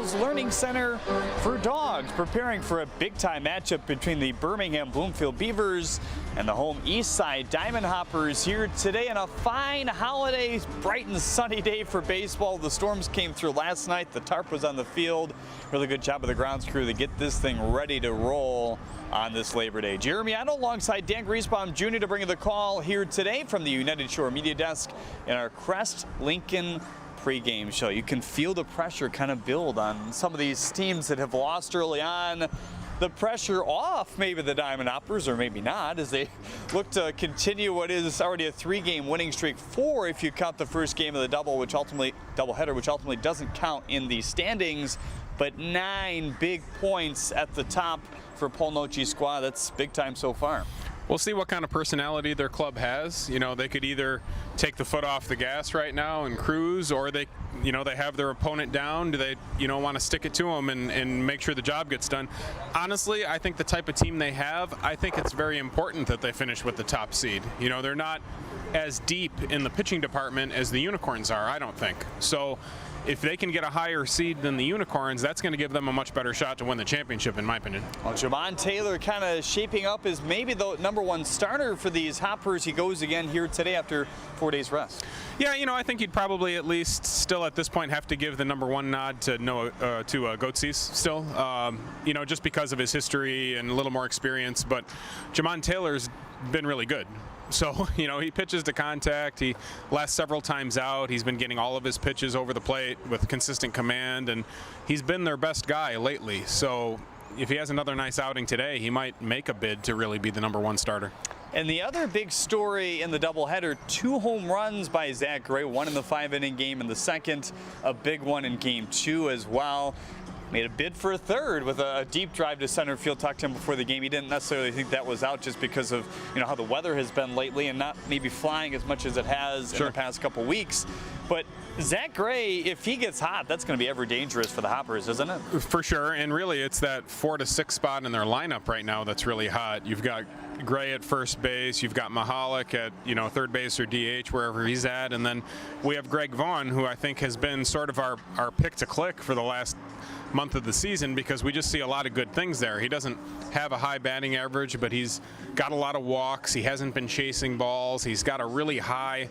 Riles Learning Center for Dogs, preparing for a big-time matchup between the Birmingham Bloomfield Beavers and the home Eastside Diamond Hoppers here today on a fine holiday, bright and sunny day for baseball. The storms came through last night. The tarp was on the field. Really good job of the grounds crew to get this thing ready to roll on this Labor Day. Jeremy Otto alongside Dan Griesbaum Jr. to bring you the call here today from the United Shore Media Desk in our Crest Lincoln pregame show. You can feel the pressure kind of build on some of these teams that have lost early on. The pressure off maybe the Diamond Hoppers, or maybe not, as they look to continue what is already a 3-game winning streak. 4 if you count the first game of the doubleheader, which ultimately doesn't count in the standings, but 9 big points at the top for Paul Nochi's squad. That's big time so far. We'll see what kind of personality their club has. You know, they could either take the foot off the gas right now and cruise, or they have their opponent down. Do they, want to stick it to them and make sure the job gets done? Honestly, I think the type of team they have, I think it's very important that they finish with the top seed. They're not as deep in the pitching department as the Unicorns are, I don't think. So if they can get a higher seed than the Unicorns, that's going to give them a much better shot to win the championship, in my opinion. Well, Javon Taylor kind of shaping up as maybe the #1 starter for these Hoppers. He goes again here today after 4 days rest. Yeah, I think you'd probably at least still at this point have to give the #1 nod to Goetzies still, just because of his history and a little more experience. But Javon Taylor's been really good. So, he pitches to contact. He lasts several times out. He's been getting all of his pitches over the plate with consistent command, and he's been their best guy lately. So if he has another nice outing today, he might make a bid to really be the #1 starter. And the other big story in the doubleheader, 2 home runs by Zach Gray, 1 in the 5-inning game in the second, a big one in game 2 as well. Made a bid for a third with a deep drive to center field. Talked to him before the game. He didn't necessarily think that was out just because of how the weather has been lately and not maybe flying as much as it has in the past couple weeks. But Zach Gray, if he gets hot, that's going to be ever dangerous for the Hoppers, isn't it? For sure. And really, it's that 4 to 6 spot in their lineup right now that's really hot. You've got Gray at first base. You've got Mahalik at third base or DH, wherever he's at. And then we have Greg Vaughn, who I think has been sort of our pick to click for the last month of the season, because we just see a lot of good things there. He doesn't have a high batting average, but he's got a lot of walks. He hasn't been chasing balls. He's got a really high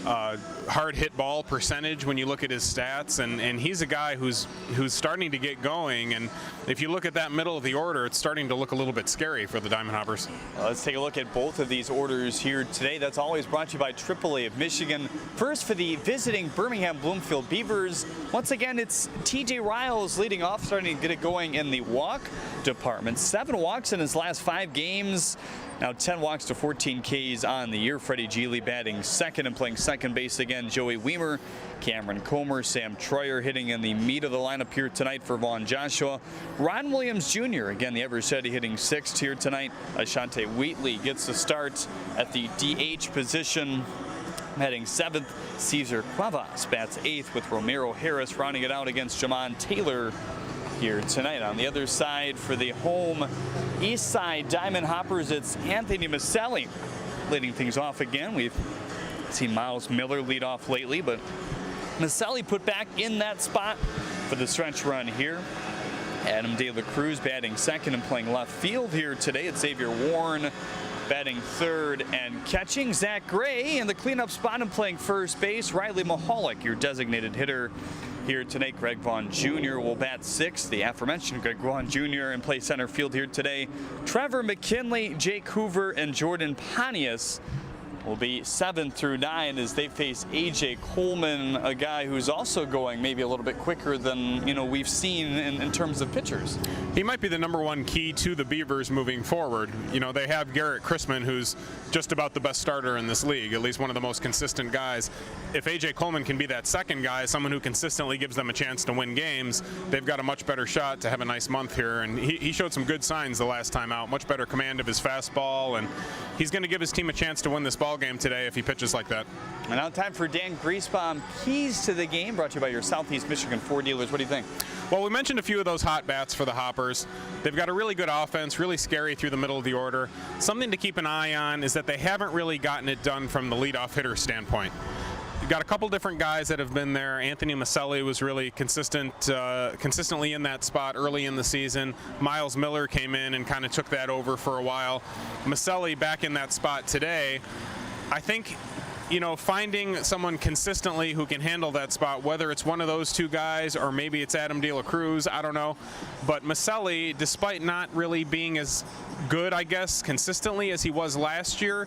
hard hit ball percentage when you look at his stats, and he's a guy who's starting to get going. And if you look at that middle of the order, it's starting to look a little bit scary for the Diamond Hoppers. Well, let's take a look at both of these orders here today. That's always brought to you by AAA of Michigan. First, for the visiting Birmingham Bloomfield Beavers, once again it's TJ Riles leading off, starting to get it going in the walk department. 7 walks in his last 5 games. Now 10 walks to 14 Ks on the year. Freddie Geely batting second and playing second base again. Joey Weimer, Cameron Comer, Sam Troyer hitting in the meat of the lineup here tonight for Vaughn Joshua. Ron Williams Jr., again the Evershed hitting 6th here tonight. Ashante Wheatley gets the start at the DH position, heading 7th. Cesar Cuevas bats 8th with Romero Harris rounding it out against Javon Taylor here tonight. On the other side for the home Eastside Diamond Hoppers, it's Anthony Maselli leading things off again. We've seen Miles Miller lead off lately, but Maselli put back in that spot for the stretch run here. Adam De La Cruz batting second and playing left field here today. It's Xavier Warren batting third and catching. Zach Gray in the cleanup spot and playing first base. Riley Mahalik, your designated hitter here tonight. Greg Vaughn Jr. will bat 6th. The aforementioned Greg Vaughn Jr. and play center field here today. Trevor McKinley, Jake Hoover, and Jordan Pontius will be 7 through 9 as they face A.J. Coleman, a guy who's also going maybe a little bit quicker than we've seen in terms of pitchers. He might be the #1 key to the Beavers moving forward. They have Garrett Chrisman, who's just about the best starter in this league, at least one of the most consistent guys. If A.J. Coleman can be that second guy, someone who consistently gives them a chance to win games, they've got a much better shot to have a nice month here. And he showed some good signs the last time out, much better command of his fastball, and he's going to give his team a chance to win this ball game today if he pitches like that. And now time for Dan Griesbaum, keys to the game, brought to you by your Southeast Michigan Ford dealers. What do you think? Well, we mentioned a few of those hot bats for the Hoppers. They've got a really good offense, really scary through the middle of the order. Something to keep an eye on is that they haven't really gotten it done from the leadoff hitter standpoint. You've got a couple different guys that have been there. Anthony Maselli was really consistently in that spot early in the season. Miles Miller came in and kind of took that over for a while. Maselli back in that spot today. I think, finding someone consistently who can handle that spot, whether it's one of those two guys or maybe it's Adam De La Cruz, I don't know. But Maselli, despite not really being as good, I guess, consistently as he was last year,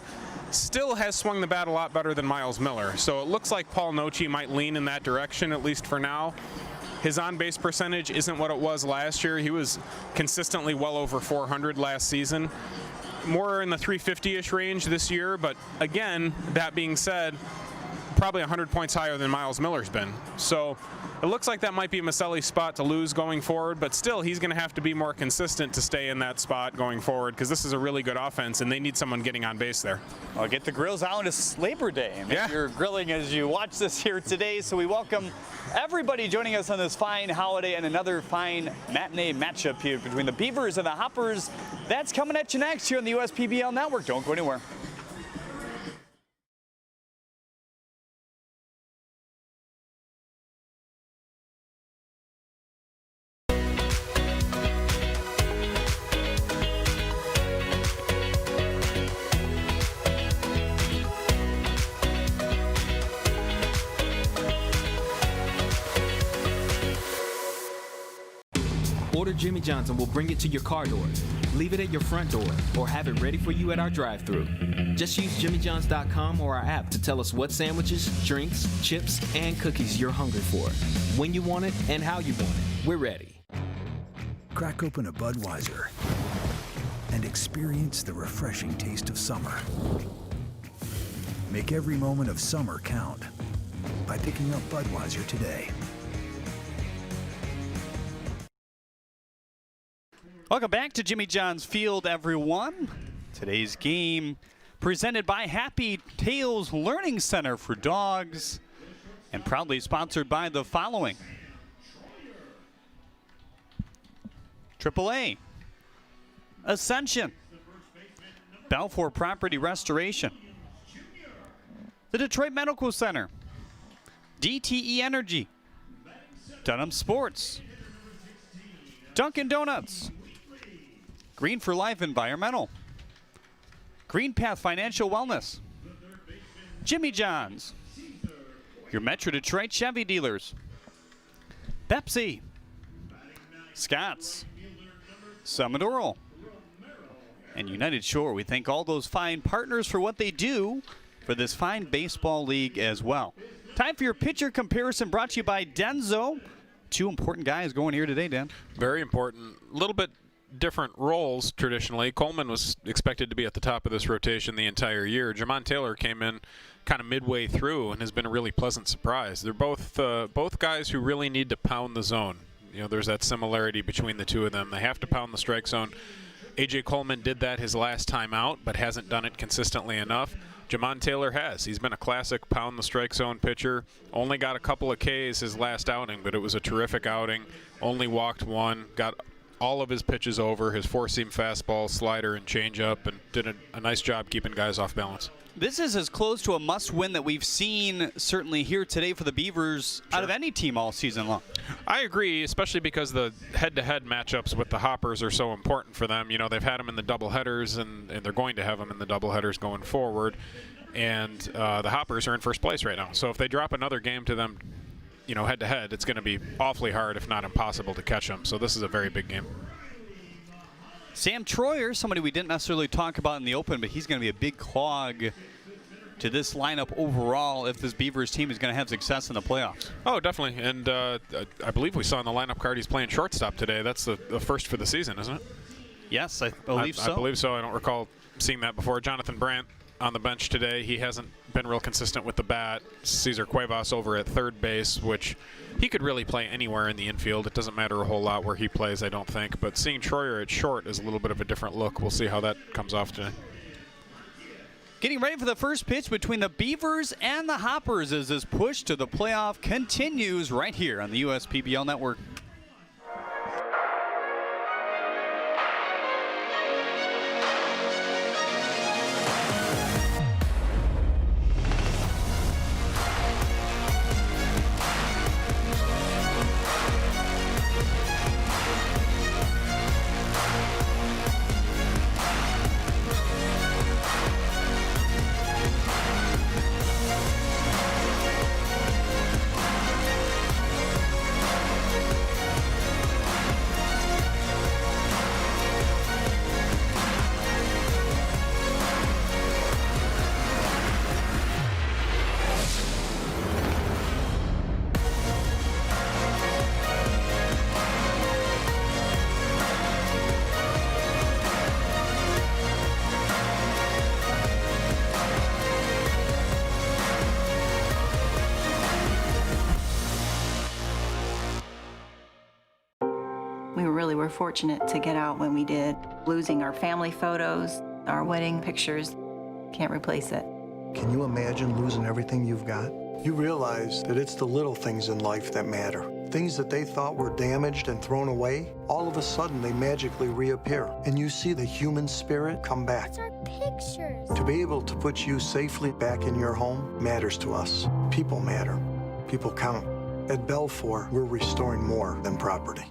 still has swung the bat a lot better than Miles Miller. So it looks like Paul Noce might lean in that direction, at least for now. His on-base percentage isn't what it was last year. He was consistently well over 400 last season. More in the 350-ish range this year, but again, that being said, probably 100 points higher than Miles Miller's been. So it looks like that might be Maselli's spot to lose going forward, but still, he's going to have to be more consistent to stay in that spot going forward, because this is a really good offense, and they need someone getting on base there. I'll get the grills out. It's Labor Day. Maybe you're grilling as you watch this here today, so we welcome everybody joining us on this fine holiday and another fine matinee matchup here between the Beavers and the Hoppers. That's coming at you next here on the USPBL Network. Don't go anywhere. Order Jimmy John's and we'll bring it to your car door. Leave it at your front door or have it ready for you at our drive-thru. Just use jimmyjohns.com or our app to tell us what sandwiches, drinks, chips, and cookies you're hungry for. When you want it and how you want it. We're ready. Crack open a Budweiser and experience the refreshing taste of summer. Make every moment of summer count by picking up Budweiser today. Welcome back to Jimmy John's Field, everyone. Today's game presented by Happy Tales Learning Center for Dogs and proudly sponsored by the following: AAA, Ascension, Balfour Property Restoration, the Detroit Medical Center, DTE Energy, Dunham Sports, Dunkin' Donuts, Green for Life Environmental, Green Path Financial Wellness, Jimmy John's, your Metro Detroit Chevy dealers, Pepsi, Scott's, Summit Oral, and United Shore. We thank all those fine partners for what they do for this fine baseball league as well. Time for your pitcher comparison, brought to you by Denzo. Two important guys going here today, Dan. Very important. A little bit different roles traditionally. Coleman was expected to be at the top of this rotation the entire year. Jamon Taylor came in kind of midway through and has been a really pleasant surprise. They're both guys who really need to pound the zone. There's that similarity between the two of them. They have to pound the strike zone. A.J. Coleman did that his last time out, but hasn't done it consistently enough. Jamon Taylor has. He's been a classic pound the strike zone pitcher. Only got a couple of Ks his last outing, but it was a terrific outing. Only walked one, got all of his pitches over, his four-seam fastball, slider, and changeup, and did a nice job keeping guys off balance. This is as close to a must-win that we've seen certainly here today for the Beavers out of any team all season long. I agree, especially because the head-to-head matchups with the Hoppers are so important for them. They've had them in the doubleheaders, and they're going to have them in the doubleheaders going forward. And the Hoppers are in first place right now. So if they drop another game to them, head-to-head, it's going to be awfully hard, if not impossible, to catch them. So this is a very big game. Sam Troyer, somebody we didn't necessarily talk about in the open, but he's going to be a big clog to this lineup overall if this Beavers team is going to have success in the playoffs. Oh, definitely. And I believe we saw on the lineup card he's playing shortstop today. That's the first for the season, isn't it? Yes, I believe so. I believe so. I don't recall seeing that before. Jonathan Brandt on the bench today. He hasn't been real consistent with the bat. Cesar Cuevas over at third base, which he could really play anywhere in the infield. It doesn't matter a whole lot where he plays, I don't think. But seeing Troyer at short is a little bit of a different look. We'll see how that comes off today. Getting ready for the first pitch between the Beavers and the Hoppers as this push to the playoff continues right here on the USPBL Network. We really were fortunate to get out when we did. Losing our family photos, our wedding pictures, can't replace it. Can you imagine losing everything you've got? You realize that it's the little things in life that matter. Things that they thought were damaged and thrown away, all of a sudden they magically reappear. And you see the human spirit come back. It's our pictures. To be able to put you safely back in your home matters to us. People matter. People count. At Belfour, we're restoring more than property.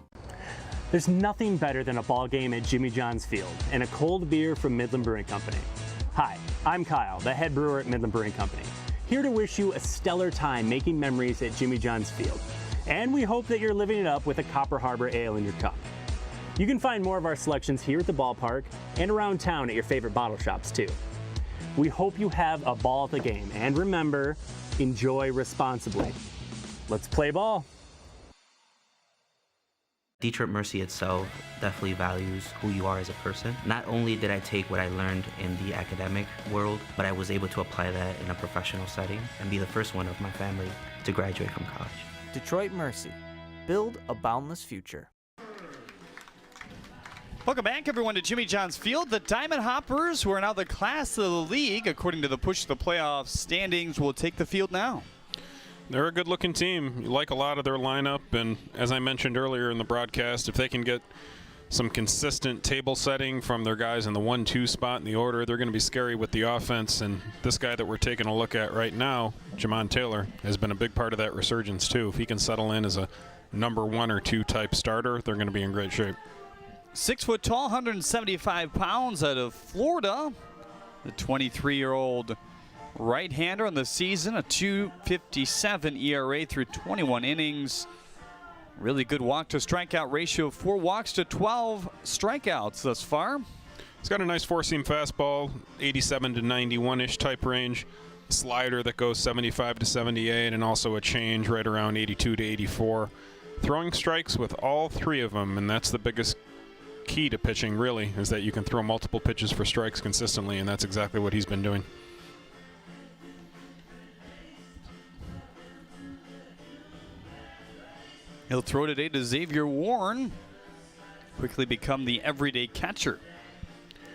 There's nothing better than a ball game at Jimmy John's Field and a cold beer from Midland Brewing Company. Hi, I'm Kyle, the head brewer at Midland Brewing Company, here to wish you a stellar time making memories at Jimmy John's Field. And we hope that you're living it up with a Copper Harbor Ale in your cup. You can find more of our selections here at the ballpark and around town at your favorite bottle shops too. We hope you have a ball at the game, and remember, enjoy responsibly. Let's play ball. Detroit Mercy itself definitely values who you are as a person. Not only did I take what I learned in the academic world, but I was able to apply that in a professional setting and be the first one of my family to graduate from college. Detroit Mercy. Build a boundless future. Welcome back, everyone, to Jimmy John's Field. The Diamond Hoppers, who are now the class of the league, according to the Push to the Playoffs standings, will take the field now. They're a good-looking team. You like a lot of their lineup, and as I mentioned earlier in the broadcast, if they can get some consistent table setting from their guys in the 1-2 spot in the order, they're going to be scary with the offense. And this guy that we're taking a look at right now, Jamon Taylor, has been a big part of that resurgence too. If he can settle in as a number 1 or 2 type starter, they're going to be in great shape. 6 foot tall, 175 pounds, out of Florida. The 23-year-old right-hander on the season, a 2.57 ERA through 21 innings. Really good walk to strikeout ratio, 4 walks to 12 strikeouts thus far. He's got a nice four-seam fastball, 87 to 91-ish type range, slider that goes 75 to 78, and also a change right around 82 to 84. Throwing strikes with all 3 of them, and that's the biggest key to pitching, really, is that you can throw multiple pitches for strikes consistently, and that's exactly what he's been doing. He'll throw today to Xavier Warren, quickly become the everyday catcher.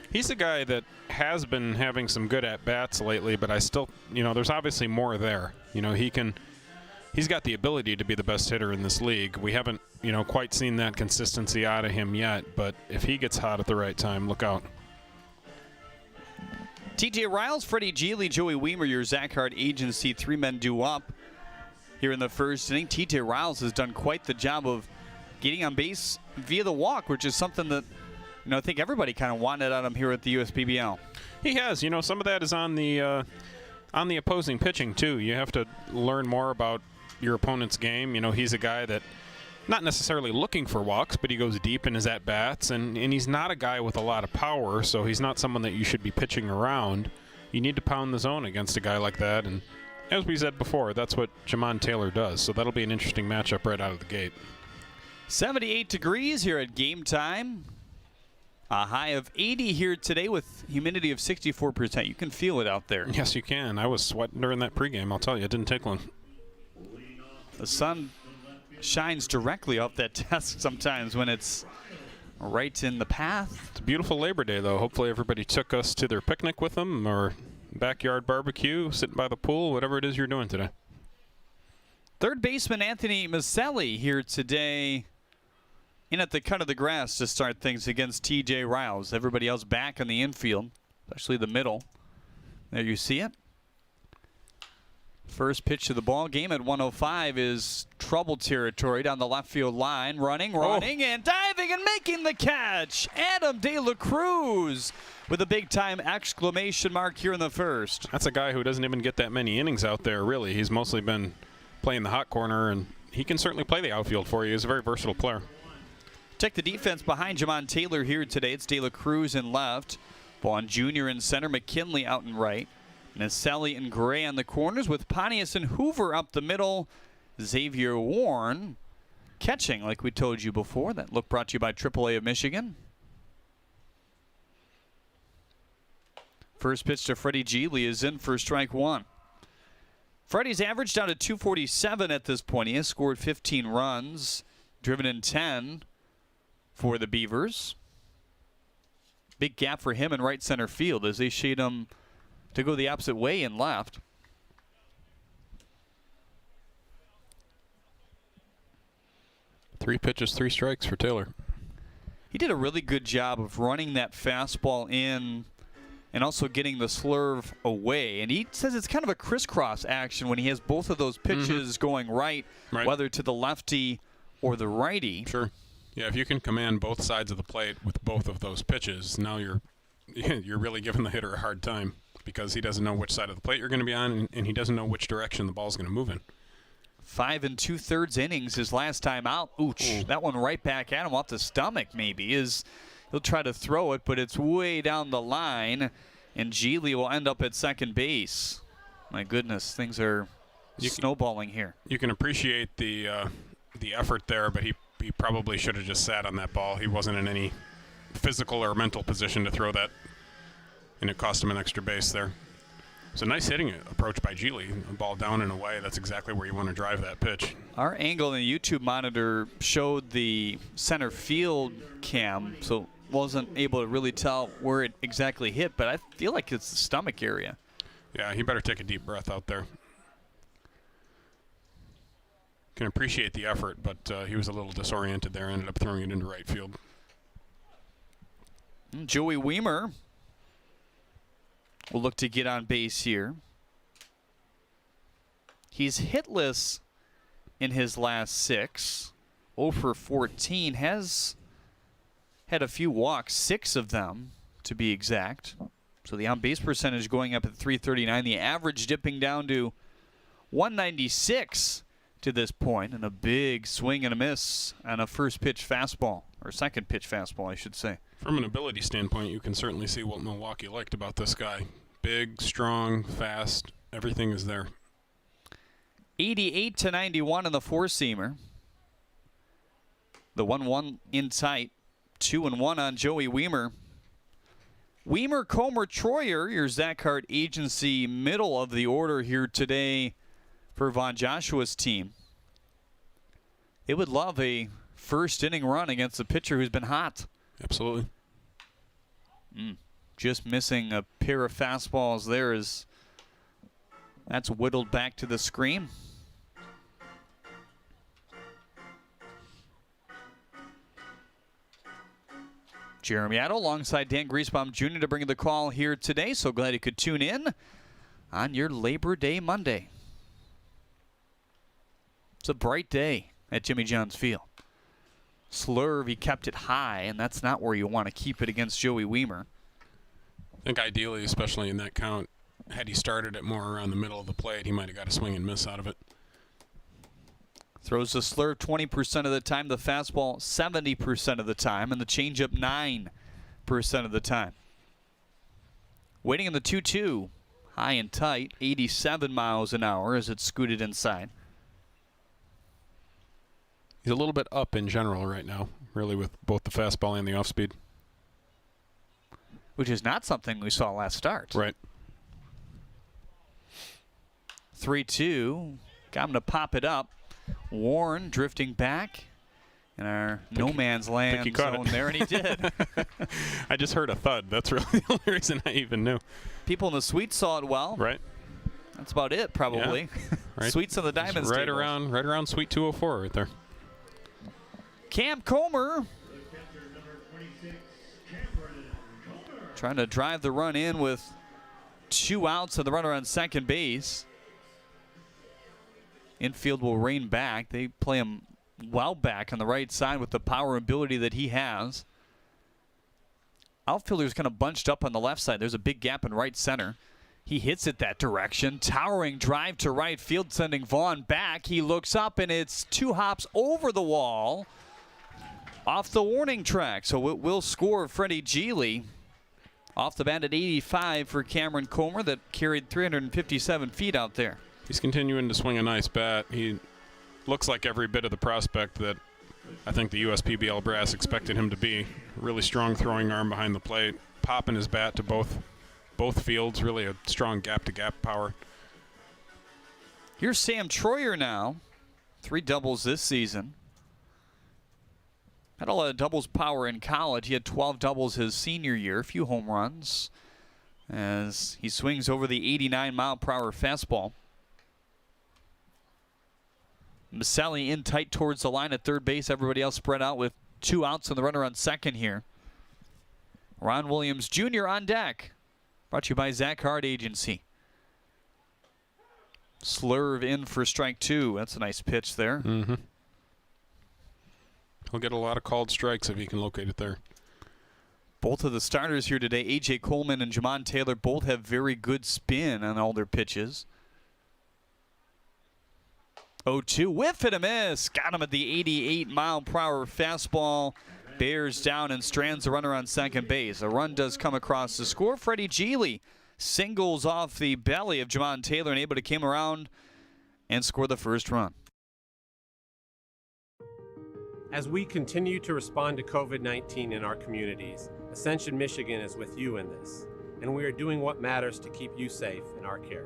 He's a guy that has been having some good at-bats lately, but I still, there's obviously more there. He's got the ability to be the best hitter in this league. We haven't, quite seen that consistency out of him yet, but if he gets hot at the right time, look out. TJ Riles, Freddie Geely, Joey Weimer, your Zach Hart agency, 3 men due up. Here in the first inning, TJ Riles has done quite the job of getting on base via the walk, which is something that, I think everybody kind of wanted out of him here at the USPBL. He has. Some of that is on the opposing pitching, too. You have to learn more about your opponent's game. He's a guy that not necessarily looking for walks, but he goes deep in his at-bats, and he's not a guy with a lot of power, so he's not someone that you should be pitching around. You need to pound the zone against a guy like that, and as we said before, that's what Jamon Taylor does, so that'll be an interesting matchup right out of the gate. 78 degrees here at game time. A high of 80 here today with humidity of 64%. You can feel it out there. Yes, you can. I was sweating during that pregame. I'll tell you, it didn't take long. The sun shines directly off that desk sometimes when it's right in the path. It's a beautiful Labor Day, though. Hopefully everybody took us to their picnic with them or backyard barbecue, sitting by the pool, whatever it is you're doing today. Third baseman Anthony Maselli here today in at the cut of the grass to start things against TJ Riles. Everybody else back in the infield, especially the middle. There you see it. First pitch of the ball game at 1:05 is trouble territory down the left field line. Running, and diving and making the catch. Adam De La Cruz with a big-time exclamation mark here in the first. That's a guy who doesn't even get that many innings out there, really. He's mostly been playing the hot corner, and he can certainly play the outfield for you. He's a very versatile player. Check the defense behind Jamon Taylor here today. It's De La Cruz in left. Vaughn Jr. in center. McKinley out in right. Maselli and Gray on the corners with Pontius and Hoover up the middle. Xavier Warren catching, like we told you before. That look brought to you by AAA of Michigan. First pitch to Freddie Geely is in for strike 1. Freddie's averaged down to 247 at this point. He has scored 15 runs, driven in 10. for the Beavers. Big gap for him in right center field as they shade him to go the opposite way in left. Three pitches, 3 strikes for Taylor. He did a really good job of running that fastball in and also getting the slurve away. And he says it's kind of a crisscross action when he has both of those pitches going right, whether to the lefty or the righty. Sure. Yeah, if you can command both sides of the plate with both of those pitches, now you're really giving the hitter a hard time because he doesn't know which side of the plate you're going to be on, and he doesn't know which direction the ball's going to move in. 5 2/3 innings his last time out. Ooch, that one right back at him off the stomach maybe. He'll try to throw it, but it's way down the line, and Geely will end up at second base. My goodness, things are snowballing here. You can appreciate the effort there, but he probably should have just sat on that ball. He wasn't in any physical or mental position to throw that, and it cost him an extra base there. It's a nice hitting approach by Geely. A ball down and away, that's exactly where you want to drive that pitch. Our angle in the YouTube monitor showed the center field cam, so wasn't able to really tell where it exactly hit, but I feel like it's the stomach area. Yeah, he better take a deep breath out there. Can appreciate the effort, but he was a little disoriented there, ended up throwing it into right field. Joey Weimer will look to get on base here. He's hitless in his last 6. 0 for 14. Has had a few walks, 6 of them to be exact. So the on-base percentage going up at .339. The average dipping down to .196 to this point. And a big swing and a miss on a first pitch fastball, or second pitch fastball, I should say. From an ability standpoint, you can certainly see what Milwaukee liked about this guy. Big, strong, fast, everything is there. 88 91 in the four-seamer. The 1-1 in tight. 2-1 on Joey Weimer. Weimer, Comer, Troyer, your Zach Hart agency middle of the order here today for Von Joshua's team. They would love a first inning run against a pitcher who's been hot. Absolutely. Just missing a pair of fastballs there as that's whittled back to the screen. Jeremy Addo alongside Dan Griesbaum Jr. to bring the call here today. So glad you could tune in on your Labor Day Monday. It's a bright day at Jimmy John's Field. Slurve, he kept it high, and that's not where you want to keep it against Joey Weimer. I think ideally, especially in that count, had he started it more around the middle of the plate, he might have got a swing and miss out of it. Throws the slurve 20% of the time, the fastball 70% of the time, and the changeup 9% of the time. Waiting in the 2-2, high and tight, 87 miles an hour as it's scooted inside. He's a little bit up in general right now, really, with both the fastball and the off-speed. Which is not something we saw last start. Right. 3-2, got him to pop it up. Warren drifting back in our no man's land zone there, and he did. I just heard a thud. That's really the only reason I even knew. People in the suite saw it well. Right. That's about it, probably. Yeah. Right. Suites on the Diamonds. Right around suite 204 right there. Cam Comer trying to drive the run in with 2 outs and the runner on second base. Infield will rein back. They play him well back on the right side with the power and ability that he has. Outfielder's kind of bunched up on the left side. There's a big gap in right center. He hits it that direction. Towering drive to right field, sending Vaughn back. He looks up, and it's 2 hops over the wall off the warning track. So it will score Freddie Geely. Off the bat at 85 for Cameron Comer that carried 357 feet out there. He's continuing to swing a nice bat. He looks like every bit of the prospect that I think the USPBL brass expected him to be. Really strong throwing arm behind the plate, popping his bat to both fields. Really a strong gap-to-gap power. Here's Sam Troyer now. 3 doubles this season. Had a lot of doubles power in college. He had 12 doubles his senior year, a few home runs, as he swings over the 89-mile-per-hour fastball. Maselli in tight towards the line at third base. Everybody else spread out with 2 outs and the runner on second here. Ron Williams Jr. on deck. Brought to you by Zach Hart Agency. Slurve in for strike 2. That's a nice pitch there. Mm-hmm. He'll get a lot of called strikes if he can locate it there. Both of the starters here today, A.J. Coleman and Jamon Taylor, both have very good spin on all their pitches. 0-2, whiff and a miss. Got him at the 88-mile-per-hour fastball. Bears down and strands the runner on second base. A run does come across the score. Freddie Geely singles off the belly of Jamon Taylor and able to come around and score the first run. As we continue to respond to COVID-19 in our communities, Ascension Michigan is with you in this, and we are doing what matters to keep you safe in our care.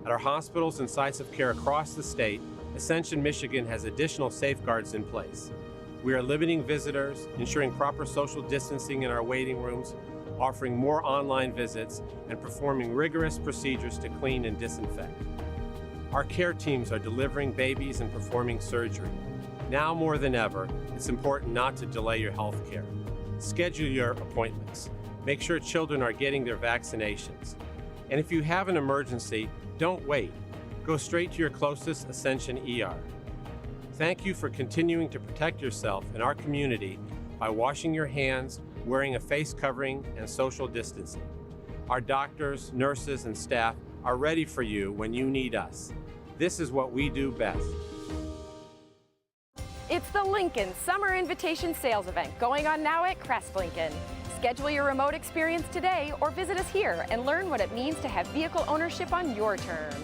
At our hospitals and sites of care across the state, Ascension Michigan has additional safeguards in place. We are limiting visitors, ensuring proper social distancing in our waiting rooms, offering more online visits, and performing rigorous procedures to clean and disinfect. Our care teams are delivering babies and performing surgery. Now more than ever, it's important not to delay your health care. Schedule your appointments. Make sure children are getting their vaccinations. And if you have an emergency, don't wait. Go straight to your closest Ascension ER. Thank you for continuing to protect yourself and our community by washing your hands, wearing a face covering, and social distancing. Our doctors, nurses, and staff are ready for you when you need us. This is what we do best. It's the Lincoln Summer Invitation Sales Event going on now at Crest Lincoln. Schedule your remote experience today or visit us here and learn what it means to have vehicle ownership on your terms.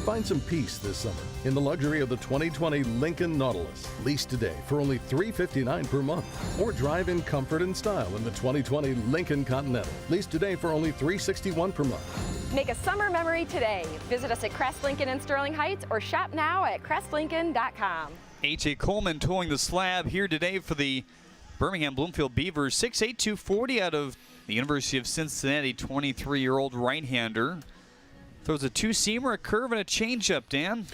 Find some peace this summer in the luxury of the 2020 Lincoln Nautilus. Lease today for only $359 per month. Or drive in comfort and style in the 2020 Lincoln Continental. Lease today for only $361 per month. Make a summer memory today. Visit us at Crest Lincoln in Sterling Heights or shop now at crestlincoln.com. A.J. Coleman towing the slab here today for the Birmingham Bloomfield Beavers. 6'8", 240 out of the University of Cincinnati, 23-year-old right-hander. Throws a two-seamer, a curve, and a changeup, Dan.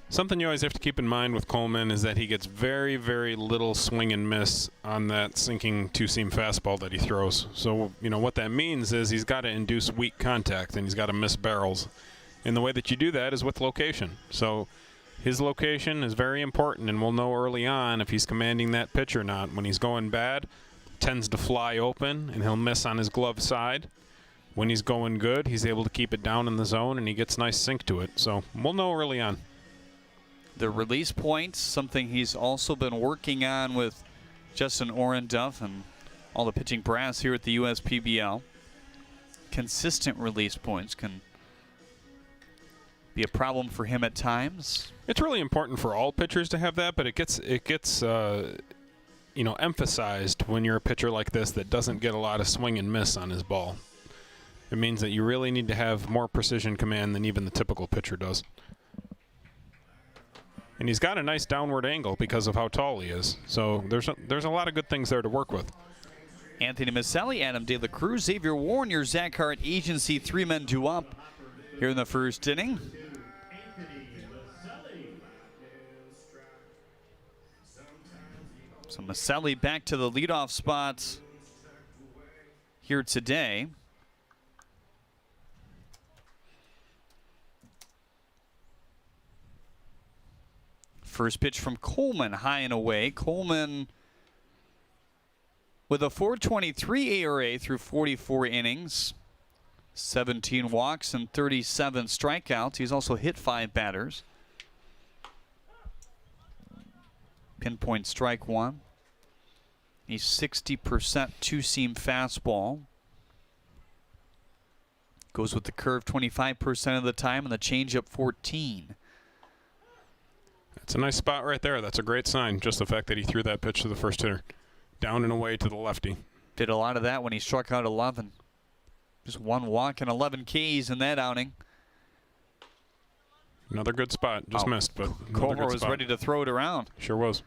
Something you always have to keep in mind with Coleman is that he gets very, very little swing and miss on that sinking two-seam fastball that he throws. So, you know, what that means is he's got to induce weak contact and he's got to miss barrels. And the way that you do that is with location. So his location is very important, and we'll know early on if he's commanding that pitch or not. When he's going bad, tends to fly open, and he'll miss on his glove side. When he's going good, he's able to keep it down in the zone, and he gets nice sink to it. So we'll know early on. The release points, something he's also been working on with Justin Orenduff and all the pitching brass here at the USPBL. Consistent release points can be a problem for him at times. It's really important for all pitchers to have that, but it gets emphasized when you're a pitcher like this that doesn't get a lot of swing and miss on his ball. It means that you really need to have more precision command than even the typical pitcher does. And he's got a nice downward angle because of how tall he is. So there's a lot of good things there to work with. Anthony Maselli, Adam De La Cruz, Xavier Warren, your Zach Hart Agency three-men due up here in the first inning. So Maselli back to the leadoff spot here today. First pitch from Coleman, high and away. Coleman with a .423 ERA through 44 innings, 17 walks and 37 strikeouts. He's also hit 5 batters. Pinpoint strike one. He's 60% two-seam fastball. Goes with the curve 25% of the time and the changeup 14%. It's a nice spot right there. That's a great sign. Just the fact that he threw that pitch to the first hitter. Down and away to the lefty. Did a lot of that when he struck out 11. Just one walk and 11 Ks in that outing. Another good spot. Just missed, but Comer was ready to throw it around. Sure was.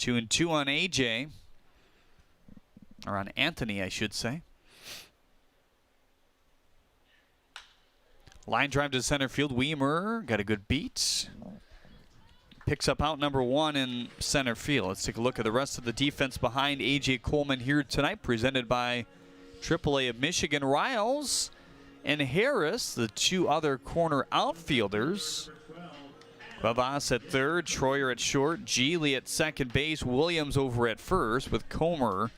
2-2 on AJ. Or on Anthony, I should say. Line drive to center field. Weimer got a good beat. Picks up out number 1 in center field. Let's take a look at the rest of the defense behind A.J. Coleman here tonight, presented by AAA of Michigan. Riles and Harris, the 2 other corner outfielders. Cuevas at third, Troyer at short, Geely at second base, Williams over at first, with Comer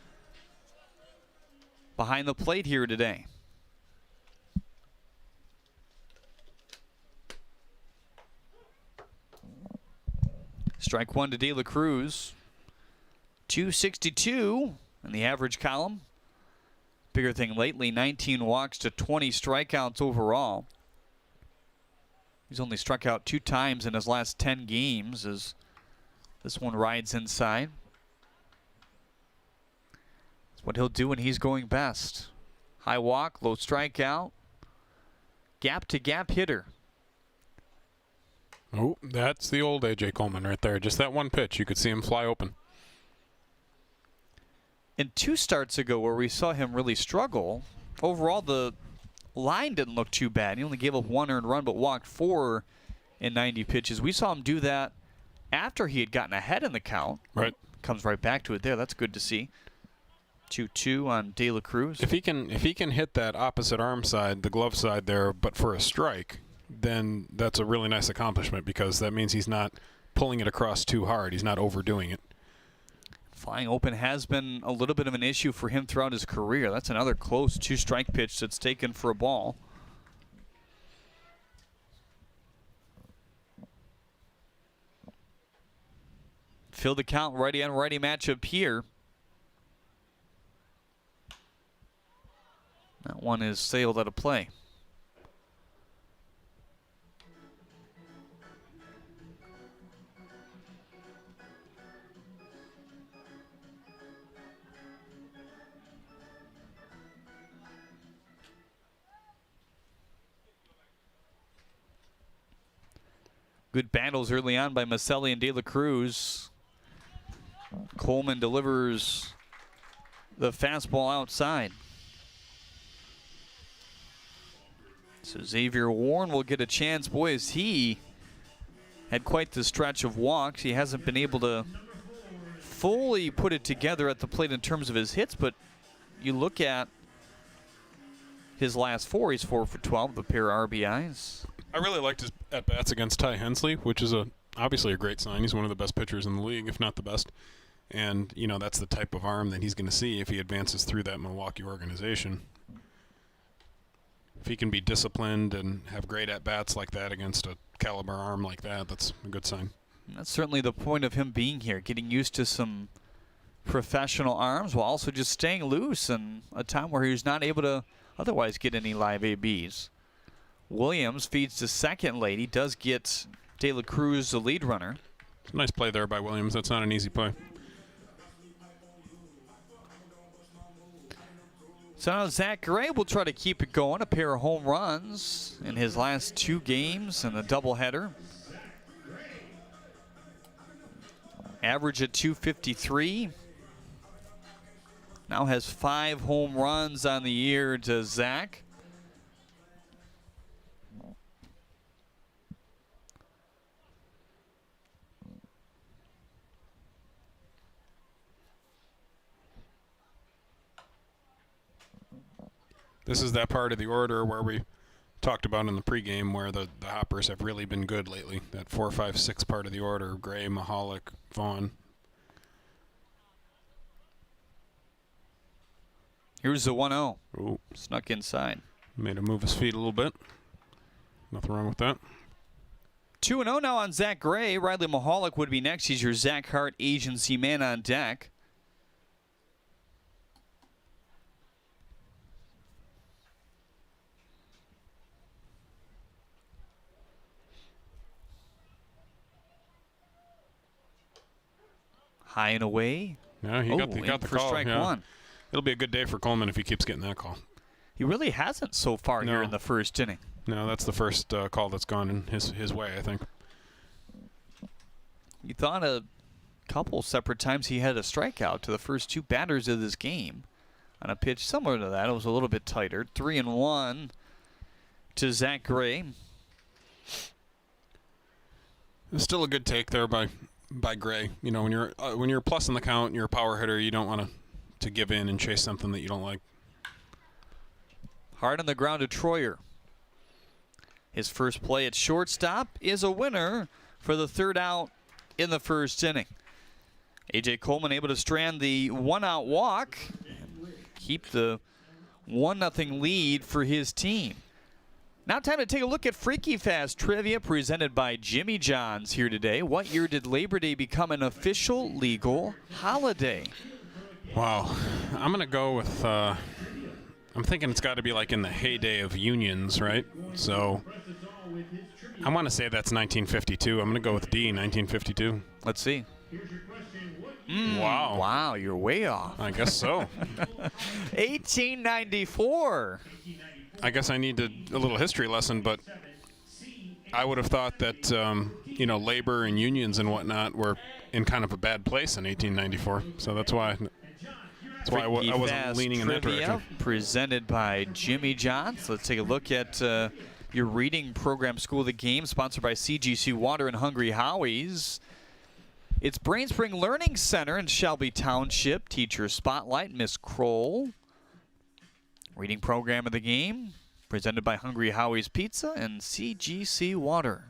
behind the plate here today. Strike 1 to De La Cruz. 262 in the average column. Bigger thing lately, 19 walks to 20 strikeouts overall. He's only struck out 2 times in his last 10 games as this one rides inside. That's what he'll do when he's going best. High walk, low strikeout. Gap to gap hitter. Oh, that's the old A.J. Coleman right there. Just that one pitch, you could see him fly open. And 2 starts ago where we saw him really struggle, overall the line didn't look too bad. He only gave up 1 earned run but walked 4 in 90 pitches. We saw him do that after he had gotten ahead in the count. Right. Comes right back to it there. That's good to see. 2-2 on De La Cruz. If he can hit that opposite arm side, the glove side there, but for a strike, then that's a really nice accomplishment because that means he's not pulling it across too hard. He's not overdoing it. Flying open has been a little bit of an issue for him throughout his career. That's another close 2-strike pitch that's taken for a ball. Fill the count, righty on righty matchup here. That one is sailed out of play. Good battles early on by Maselli and De La Cruz. Coleman delivers the fastball outside. So Xavier Warren will get a chance. Boy, as he had quite the stretch of walks. He hasn't been able to fully put it together at the plate in terms of his hits, but you look at his last 4, he's 4 for 12, the pair of RBIs. I really liked his at-bats against Ty Hensley, which is obviously a great sign. He's one of the best pitchers in the league, if not the best. And, you know, that's the type of arm that he's going to see if he advances through that Milwaukee organization. If he can be disciplined and have great at-bats like that against a caliber arm like that, that's a good sign. And that's certainly the point of him being here, getting used to some professional arms while also just staying loose in a time where he's not able to otherwise get any live ABs. Williams feeds to second late. He does get De La Cruz the lead runner. Nice play there by Williams. That's not an easy play. So now Zach Gray will try to keep it going. A pair of home runs in his last 2 games and a doubleheader. Average at 253. Now has 5 home runs on the year to Zach. This is that part of the order where we talked about in the pregame where the hoppers have really been good lately. That 4, 5, 6 part of the order, Gray, Mahalik, Vaughn. Here's the 1-0. Ooh. Snuck inside. Made him move his feet a little bit. Nothing wrong with that. 2-0 now on Zach Gray. Riley Mahalik would be next. He's your Zach Hart agency man on deck. High and away. Yeah, he got the for call. Strike yeah. 1. It'll be a good day for Coleman if he keeps getting that call. He really hasn't so far here in the first inning. No, that's the first call that's gone in his way, I think. You thought a couple separate times he had a strikeout to the first two batters of this game. On a pitch similar to that, it was a little bit tighter. 3-1 to Zach Gray. It's still a good take there by Gray. You know, when you're plus in the count and you're a power hitter, you don't want to give in and chase something that you don't like. Hard on the ground to Troyer. His first play at shortstop is a winner for the third out in the first inning. A.J. Coleman able to strand the one-out walk and keep the 1-0 lead for his team. Now time to take a look at Freaky Fast Trivia presented by Jimmy John's here today. What year did Labor Day become an official legal holiday? Wow. I'm going to go with, I'm thinking it's got to be like in the heyday of unions, right? So I want to say that's 1952. I'm going to go with D, 1952. Let's see. Wow. Wow, you're way off. I guess so. 1894. I guess I need a little history lesson, but I would have thought that, labor and unions and whatnot were in kind of a bad place in 1894. So that's why I wasn't leaning in that direction. Presented by Jimmy John's. Let's take a look at your reading program, School of the Game, sponsored by CGC Water and Hungry Howie's. It's Brainspring Learning Center in Shelby Township. Teacher Spotlight, Miss Kroll. Reading program of the game, presented by Hungry Howie's Pizza and CGC Water.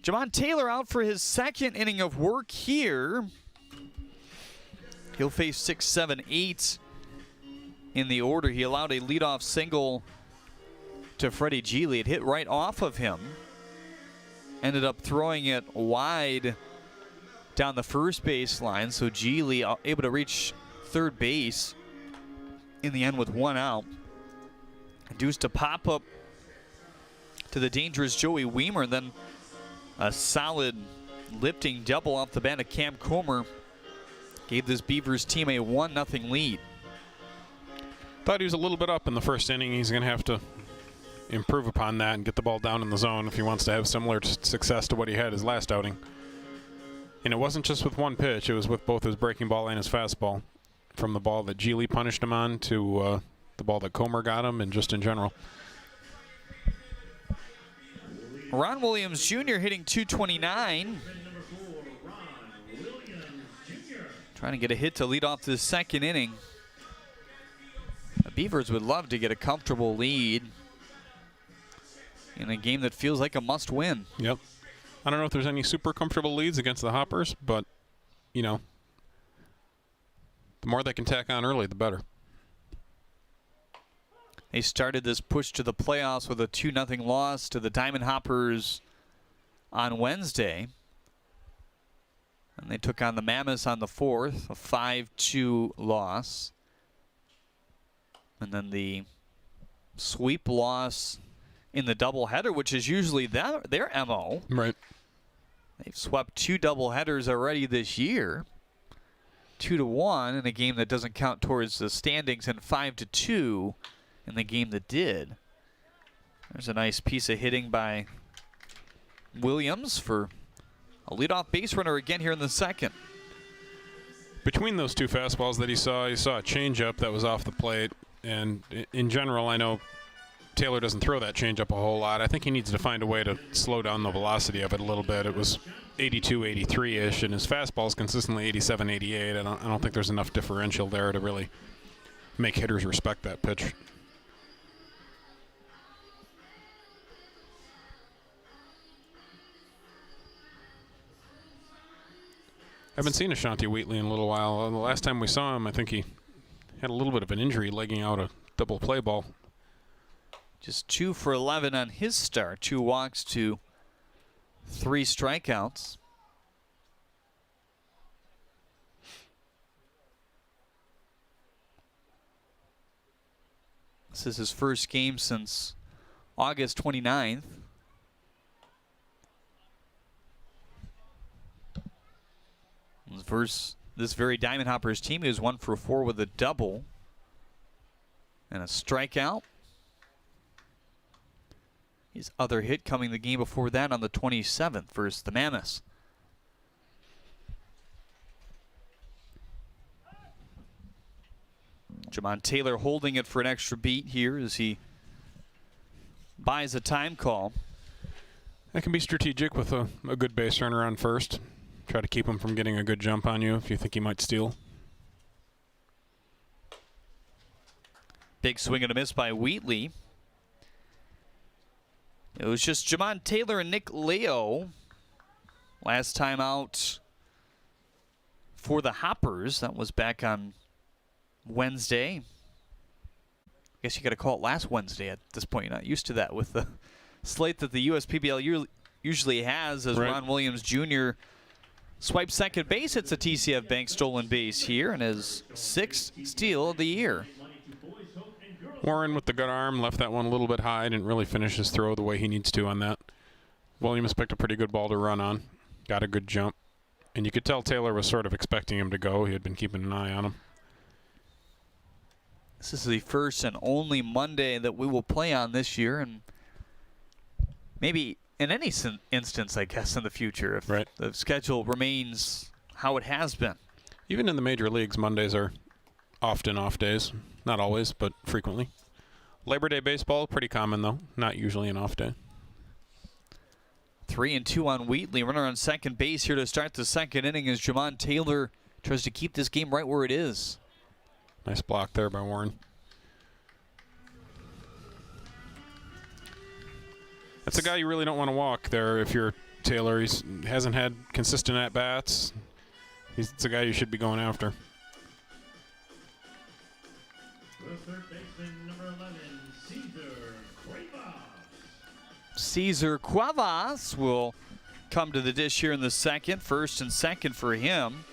Jamon Taylor out for his second inning of work here. He'll face 6, 7, 8 in the order. He allowed a leadoff single to Freddie Geely. It hit right off of him. Ended up throwing it wide down the first baseline, so Geely able to reach third base in the end with one out. Induced a pop-up to the dangerous Joey Weimer, then a solid lifting double off the bat of Cam Comer gave this Beavers team a 1-0 lead. Thought he was a little bit up in the first inning. He's going to have to improve upon that and get the ball down in the zone if he wants to have similar success to what he had his last outing. And it wasn't just with one pitch, it was with both his breaking ball and his fastball. From the ball that Geely punished him on to the ball that Comer got him, and just in general. Ron Williams Jr. hitting .229. Trying to get a hit to lead off the second inning. The Beavers would love to get a comfortable lead in a game that feels like a must-win. Yep. I don't know if there's any super comfortable leads against the Hoppers, but, the more they can tack on early, the better. They started this push to the playoffs with a 2-0 loss to the Diamond Hoppers on Wednesday. And they took on the Mammoths on the 4th, a 5-2 loss. And then the sweep loss in the doubleheader, which is usually their MO. Right. They've swept 2 doubleheaders already this year. 2-1 in a game that doesn't count towards the standings, and 5-2 in the game that did. There's a nice piece of hitting by Williams for a leadoff base runner again here in the second. Between those two fastballs that he saw a changeup that was off the plate, and in general, I know Taylor doesn't throw that changeup a whole lot. I think he needs to find a way to slow down the velocity of it a little bit. It was 82, 83-ish, and his fastball is consistently 87, 88. I don't think there's enough differential there to really make hitters respect that pitch. I haven't seen Ashanti Wheatley in a little while. The last time we saw him, I think he had a little bit of an injury legging out a double play ball. Just 2 for 11 on his start. 2 walks to 3 strikeouts. This is his first game since August 29th. Versus this very Diamond Hoppers team, he was 1 for 4 with a double and a strikeout. His other hit coming the game before that on the 27th versus the Mammoths. Jamon Taylor holding it for an extra beat here as he buys a time call. That can be strategic with a good base runner on first. Try to keep him from getting a good jump on you if you think he might steal. Big swing and a miss by Wheatley. It was just Jamon Taylor and Nick Leo last time out for the Hoppers. That was back on Wednesday. I guess you got to call it last Wednesday at this point. You're not used to that with the slate that the USPBL usually has, as Ron Williams Jr. swipes second base. It's a TCF Bank stolen base here and his 6th steal of the year. Warren with the good arm left that one a little bit high. Didn't really finish his throw the way he needs to on that. Williams picked a pretty good ball to run on. Got a good jump. And you could tell Taylor was sort of expecting him to go. He had been keeping an eye on him. This is the first and only Monday that we will play on this year, and maybe in any instance, I guess, in the future, if the schedule remains how it has been. Even in the major leagues, Mondays are often off days. Not always, but frequently. Labor Day baseball, pretty common, though. Not usually an off day. 3-2 on Wheatley. Runner on second base here to start the second inning as Jamon Taylor tries to keep this game right where it is. Nice block there by Warren. That's a guy you really don't want to walk there if you're Taylor. He hasn't had consistent at-bats. It's a guy you should be going after. Cesar Cuevas will come to the dish here in the second. First and second for him.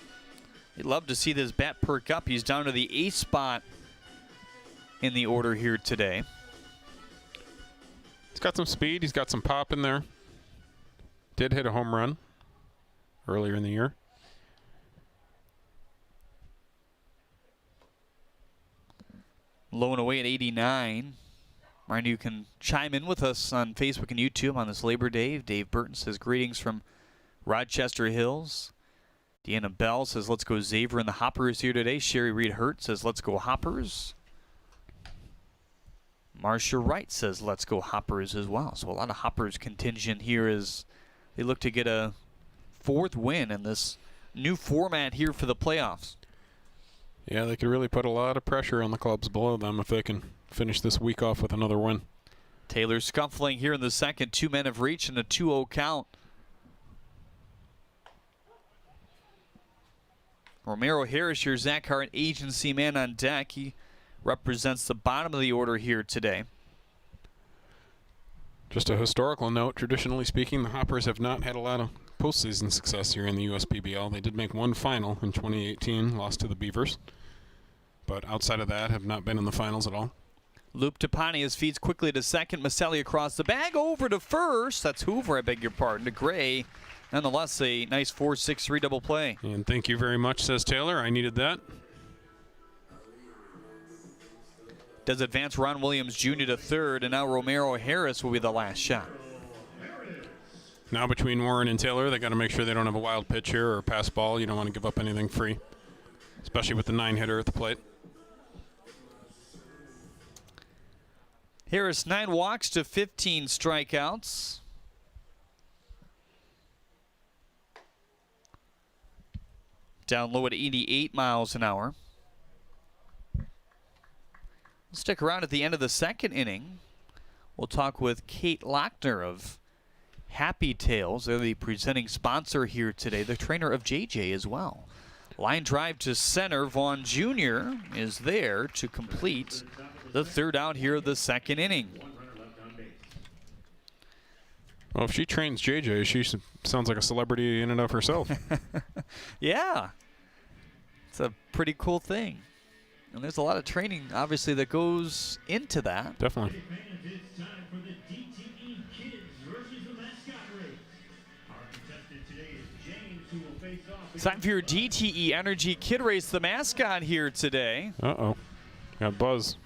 You'd love to see this bat perk up. He's down to the 8th spot in the order here today. He's got some speed. He's got some pop in there. Did hit a home run earlier in the year. Low and away at 89. Remind you can chime in with us on Facebook and YouTube on this Labor Day. Dave Burton says greetings from Rochester Hills. Deanna Bell says let's go Xavier and the Hoppers here today. Sherry Reed Hurt says let's go Hoppers. Marcia Wright says let's go Hoppers as well. So a lot of Hoppers contingent here as they look to get a 4th win in this new format here for the playoffs. Yeah, they could really put a lot of pressure on the clubs below them if they can finish this week off with another win. Taylor scuffling here in the second. 2 men have reached and a 2-0 count. Romero Harris, your Zach Hart agency man on deck. He represents the bottom of the order here today. Just a historical note, traditionally speaking, the Hoppers have not had a lot of postseason success here in the USPBL. They did make one final in 2018, lost to the Beavers. But outside of that, have not been in the finals at all. Loop to Pontius feeds quickly to second. Maselli across the bag, over to first. That's Hoover, I beg your pardon, to Gray. Nonetheless, a nice 4-6-3 double play. And thank you very much, says Taylor. I needed that. Does advance Ron Williams Jr. to third, and now Romero Harris will be the last shot. Now between Warren and Taylor, they got to make sure they don't have a wild pitch here or a pass ball. You don't want to give up anything free, especially with the 9-hitter at the plate. Harris 9 walks to 15 strikeouts. Down low at 88 miles an hour. Stick around at the end of the second inning. We'll talk with Kate Lochner of Happy Tales. They're the presenting sponsor here today, the trainer of JJ as well. Line drive to center. Vaughn Jr. is there to complete the third out here of the second inning. Well, if she trains JJ, she sounds like a celebrity in and of herself. Yeah. It's a pretty cool thing. And there's a lot of training, obviously, that goes into that. Definitely. It's time for your DTE Energy Kid Race, the mascot here today. Uh-oh. Got Buzz.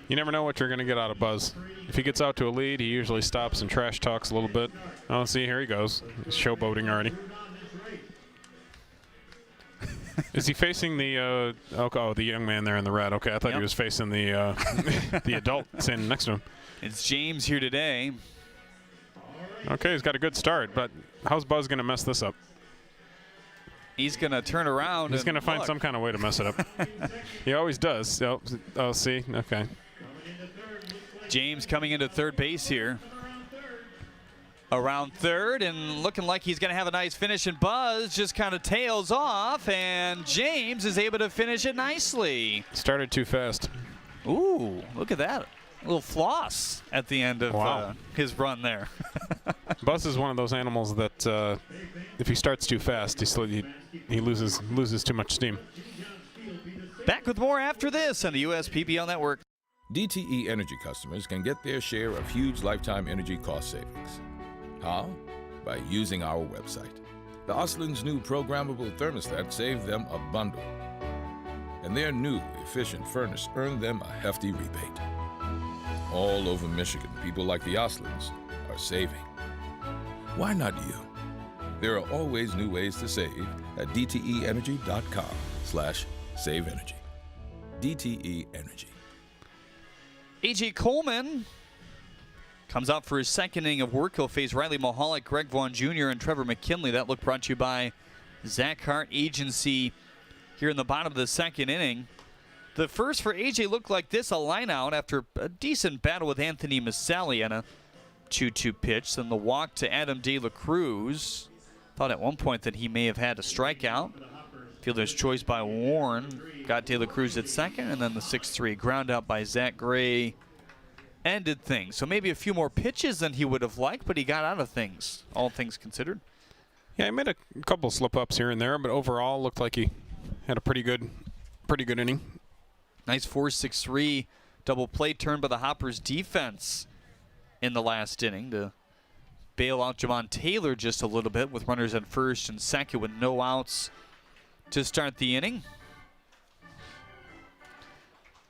You never know what you're going to get out of Buzz. If he gets out to a lead, he usually stops and trash talks a little bit. Oh, see, here he goes. He's showboating already. Is he facing the the young man there in the red? Okay, I thought he was facing the the adult standing next to him. It's James here today. Okay, he's got a good start, but how's Buzz going to mess this up? He's going to turn around. He's going to find some kind of way to mess it up. He always does. Oh, see? Okay. James coming into third base here. Around third and looking like he's going to have a nice finish, and Buzz just kind of tails off, and James is able to finish it nicely. Started too fast. Ooh, look at that. A little floss at the end of his run there. Buzz is one of those animals that if he starts too fast, he loses too much steam. Back with more after this on the USPBL Network. DTE Energy customers can get their share of huge lifetime energy cost savings. How? By using our website. The Oslin's new programmable thermostat saved them a bundle. And their new efficient furnace earned them a hefty rebate. All over Michigan, people like the Oslins are saving. Why not you? There are always new ways to save at dteenergy.com/saveenergy. DTE Energy. A.J. Coleman comes out for his second inning of work. He'll face Riley Mahalik, Greg Vaughn Jr., and Trevor McKinley. That look brought to you by Zach Hart Agency here in the bottom of the second inning. The first for A.J. looked like this, a line out after a decent battle with Anthony Maselli on a 2-2 pitch. Then the walk to Adam De La Cruz. Thought at one point that he may have had a strikeout. Fielder's choice by Warren. Got De La Cruz at second, and then the 6-3 ground out by Zach Gray ended things. So maybe a few more pitches than he would have liked, but he got out of things, all things considered. Yeah, he made a couple slip-ups here and there, but overall looked like he had a pretty good inning. Nice 4-6-3 double play turn by the Hoppers defense in the last inning to bail out Javon Taylor just a little bit with runners at first and second with no outs to start the inning.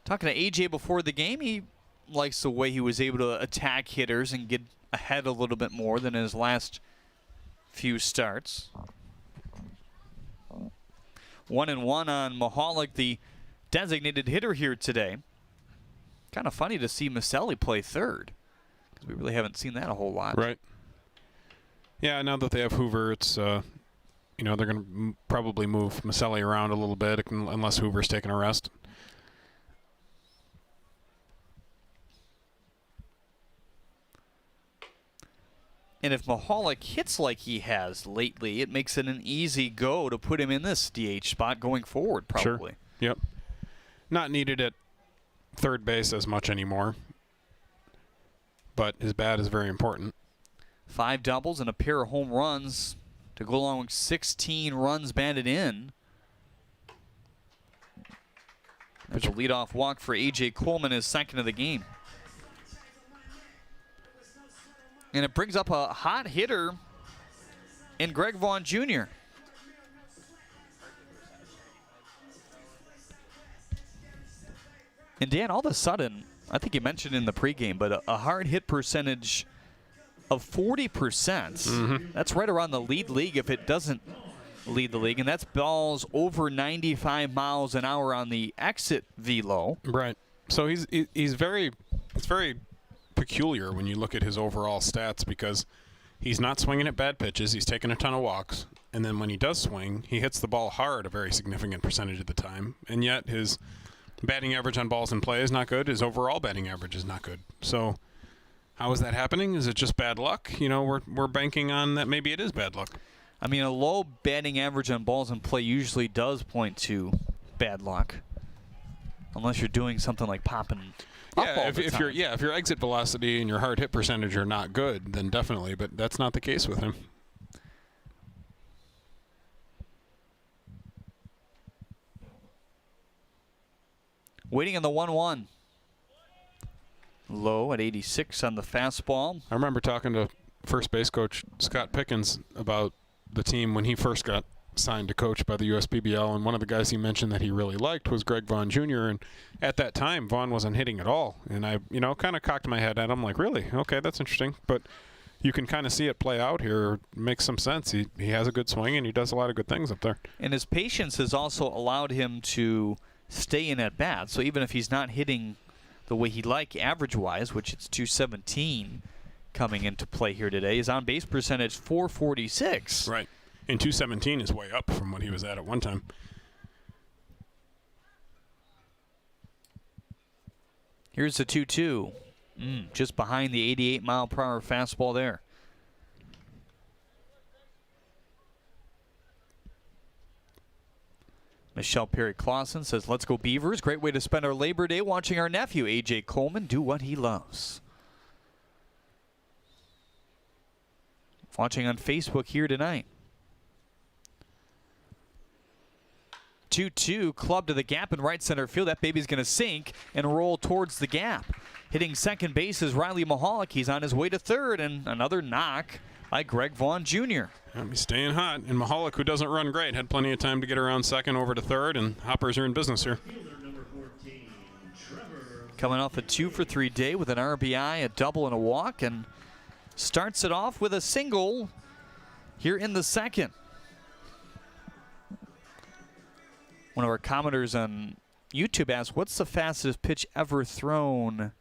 Talking to A.J. before the game, he likes the way he was able to attack hitters and get ahead a little bit more than his last few starts. 1-1 on Mahalik, the designated hitter here today. Kind of funny to see Maselli play third, because we really haven't seen that a whole lot. Right. Yeah, now that they have Hoover, it's they're going to probably move Maselli around a little bit unless Hoover's taking a rest. And if Mahalik hits like he has lately, it makes it an easy go to put him in this DH spot going forward, probably. Sure. Yep. Not needed at third base as much anymore, but his bat is very important. 5 doubles and a pair of home runs to go along with 16 runs batted in. That's a leadoff walk for A.J. Coleman, his second of the game. And it brings up a hot hitter in Greg Vaughn Jr. And Dan, all of a sudden, I think you mentioned in the pregame, but a hard hit percentage of 40%. Mm-hmm. That's right around the lead league if it doesn't lead the league. And that's balls over 95 miles an hour on the exit velo. Right. So it's very peculiar when you look at his overall stats, because he's not swinging at bad pitches. He's taking a ton of walks. And then when he does swing, he hits the ball hard a very significant percentage of the time. And yet his batting average on balls in play is not good. His overall batting average is not good. So how is that happening? Is it just bad luck? We're banking on that maybe it is bad luck. I mean, a low batting average on balls in play usually does point to bad luck, unless you're doing something like popping up all the time. If your exit velocity and your hard hit percentage are not good, then definitely. But that's not the case with him. Waiting on the 1-1. Low at 86 on the fastball. I remember talking to first base coach Scott Pickens about the team when he first got signed to coach by the USPBL, and one of the guys he mentioned that he really liked was Greg Vaughn Jr., and at that time Vaughn wasn't hitting at all, and I kind of cocked my head at him like, really? Okay, that's interesting. But you can kind of see it play out here. It makes some sense. He has a good swing, and he does a lot of good things up there. And his patience has also allowed him to stay in at bat. So even if he's not hitting the way he'd like average-wise, which it's 217 coming into play here today, his on-base percentage 446. Right. And 217 is way up from what he was at one time. Here's the 2-2. Just behind the 88-mile-per-hour fastball there. Michelle Perry-Clausen says, let's go Beavers. Great way to spend our Labor Day watching our nephew, A.J. Coleman, do what he loves. Watching on Facebook here tonight. 2-2, club to the gap in right center field. That baby's going to sink and roll towards the gap. Hitting second base is Riley Mahalik. He's on his way to third, and another knock by Greg Vaughn Jr. He's staying hot. And Mahalik, who doesn't run great, had plenty of time to get around second over to third, and Hoppers are in business here. Coming off a 2-for-3 day with an RBI, a double, and a walk, and starts it off with a single here in the second. One of our commenters on YouTube asked, what's the fastest pitch ever thrown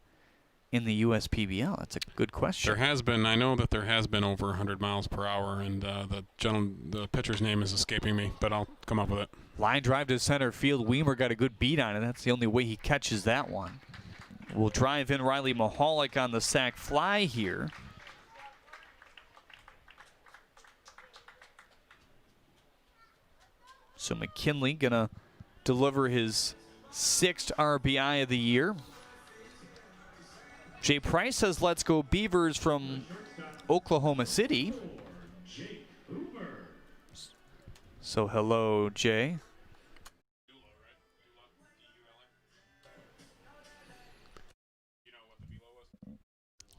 in the USPBL? That's a good question. There has been, I know that there has been over 100 miles per hour, and the pitcher's name is escaping me, but I'll come up with it. Line drive to center field. Weimer got a good beat on it. That's the only way he catches that one. We'll drive in Riley Mahalik on the sac fly here. So McKinley gonna deliver his 6th RBI of the year. Jay Price says, let's go Beavers from Oklahoma City. So hello, Jay.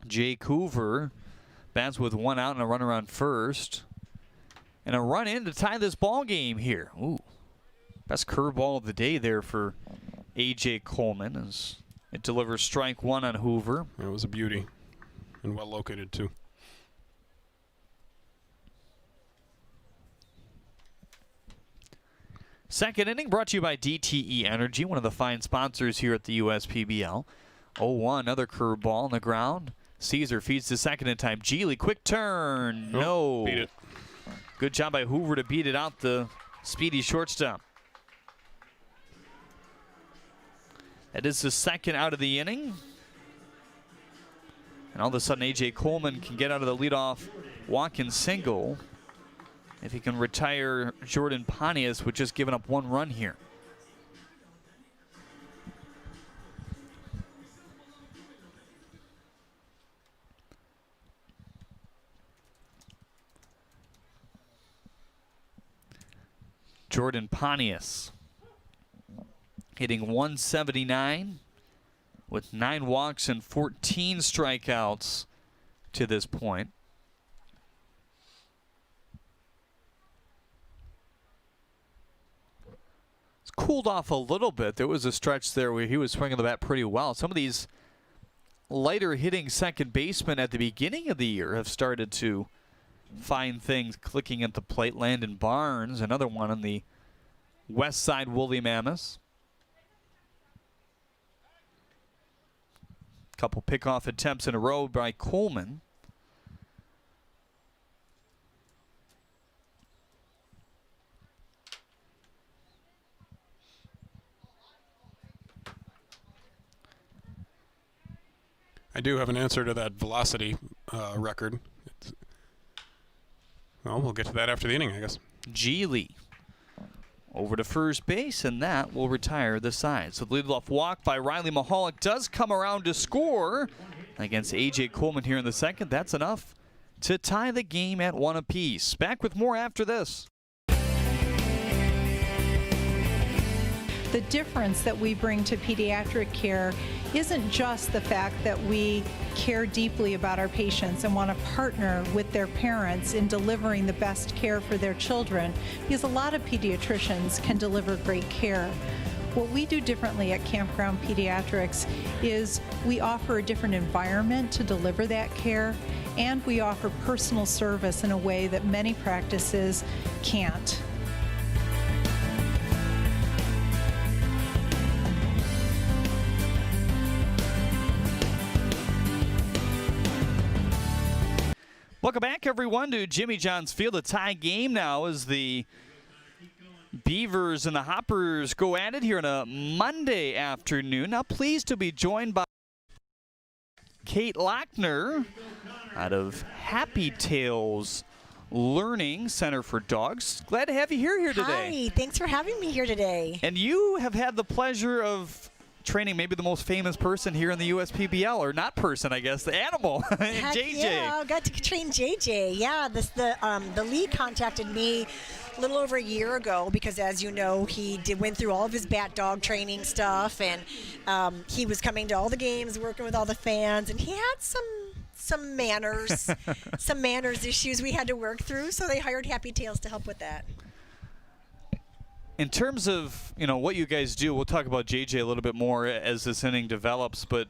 Jake Hoover bats with 1 out and a runner on first. And a run in to tie this ball game here. Ooh, best curveball of the day there for A.J. Coleman as it delivers strike 1 on Hoover. It was a beauty and well located too. Second inning brought to you by DTE Energy, one of the fine sponsors here at the USPBL. 0-1, another curveball on the ground. Caesar feeds to second in time. Geely, quick turn. No. Beat it. Good job by Hoover to beat it out the speedy shortstop. That is the second out of the inning. And all of a sudden, A.J. Coleman can get out of the leadoff walk-in single if he can retire Jordan Pontius with just giving up 1 run here. Jordan Pontius hitting 179 with 9 walks and 14 strikeouts to this point. It's cooled off a little bit. There was a stretch there where he was swinging the bat pretty well. Some of these lighter hitting second basemen at the beginning of the year have started to find things clicking at the plate. Landon Barnes, another one on the west side Woolly Mammoths. Couple pickoff attempts in a row by Coleman. I do have an answer to that velocity record. Well, we'll get to that after the inning, I guess. Geely over to first base, and that will retire the side. So the leadoff walk by Riley Mahalik does come around to score against A.J. Coleman here in the second. That's enough to tie the game at 1 apiece. Back with more after this. The difference that we bring to pediatric care isn't just the fact that we care deeply about our patients and want to partner with their parents in delivering the best care for their children, because a lot of pediatricians can deliver great care. What we do differently at Campground Pediatrics is we offer a different environment to deliver that care, and we offer personal service in a way that many practices can't. Welcome back, everyone, to Jimmy John's Field. A tie game now as the Beavers and the Hoppers go at it here on a Monday afternoon. Now pleased to be joined by Kate Lochner out of Happy Tales Learning Center for Dogs. Glad to have you here today. Hi, thanks for having me here today. And you have had the pleasure of training maybe the most famous person here in the USPBL, or not person, I guess, the animal, JJ. Yeah, I got to train JJ. Yeah, the league contacted me a little over a year ago because, as you know, he went through all of his bat dog training stuff, and he was coming to all the games, working with all the fans, and he had some manners, some manners issues we had to work through. So they hired Happy Tales to help with that. In terms of, what you guys do, we'll talk about JJ a little bit more as this inning develops, but,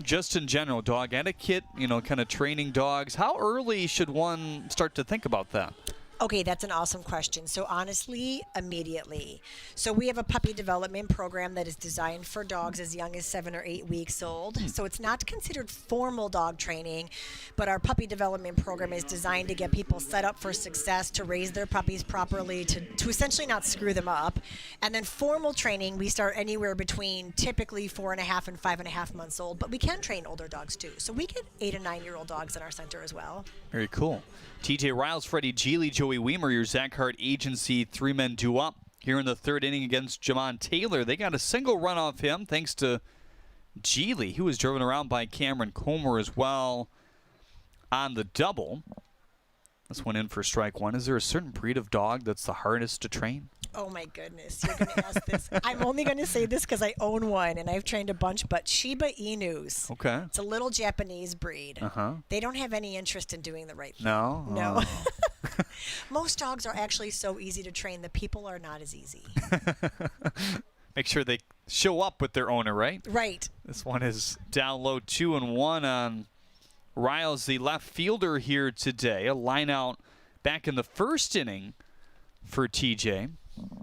just in general, dog etiquette, kind of training dogs, how early should one start to think about that? Okay, that's an awesome question. So honestly, immediately. So we have a puppy development program that is designed for dogs as young as 7 or 8 weeks old. So it's not considered formal dog training, but our puppy development program is designed to get people set up for success, to raise their puppies properly, to essentially not screw them up. And then formal training, we start anywhere between typically 4.5 and 5.5 months old, but we can train older dogs too. So we get 8 and 9-year-old dogs in our center as well. Very cool. TJ Riles, Freddie Geely, Joey Weimer, your Zach Hart agency, 3-men due up here in the third inning against Jamon Taylor. They got a single run off him thanks to Geely, who was driven around by Cameron Comer as well on the double. This one in for strike one. Is there a certain breed of dog that's the hardest to train? Oh my goodness, you're going to ask this. I'm only going to say this because I own one and I've trained a bunch, but Shiba Inus. Okay. It's a little Japanese breed. Uh-huh. They don't have any interest in doing the right thing. No? No. Most dogs are actually so easy to train. The people are not as easy. Make sure they show up with their owner, right? Right. This one is down low, 2-1 on Riles, the left fielder here today. A line out back in the first inning for TJ.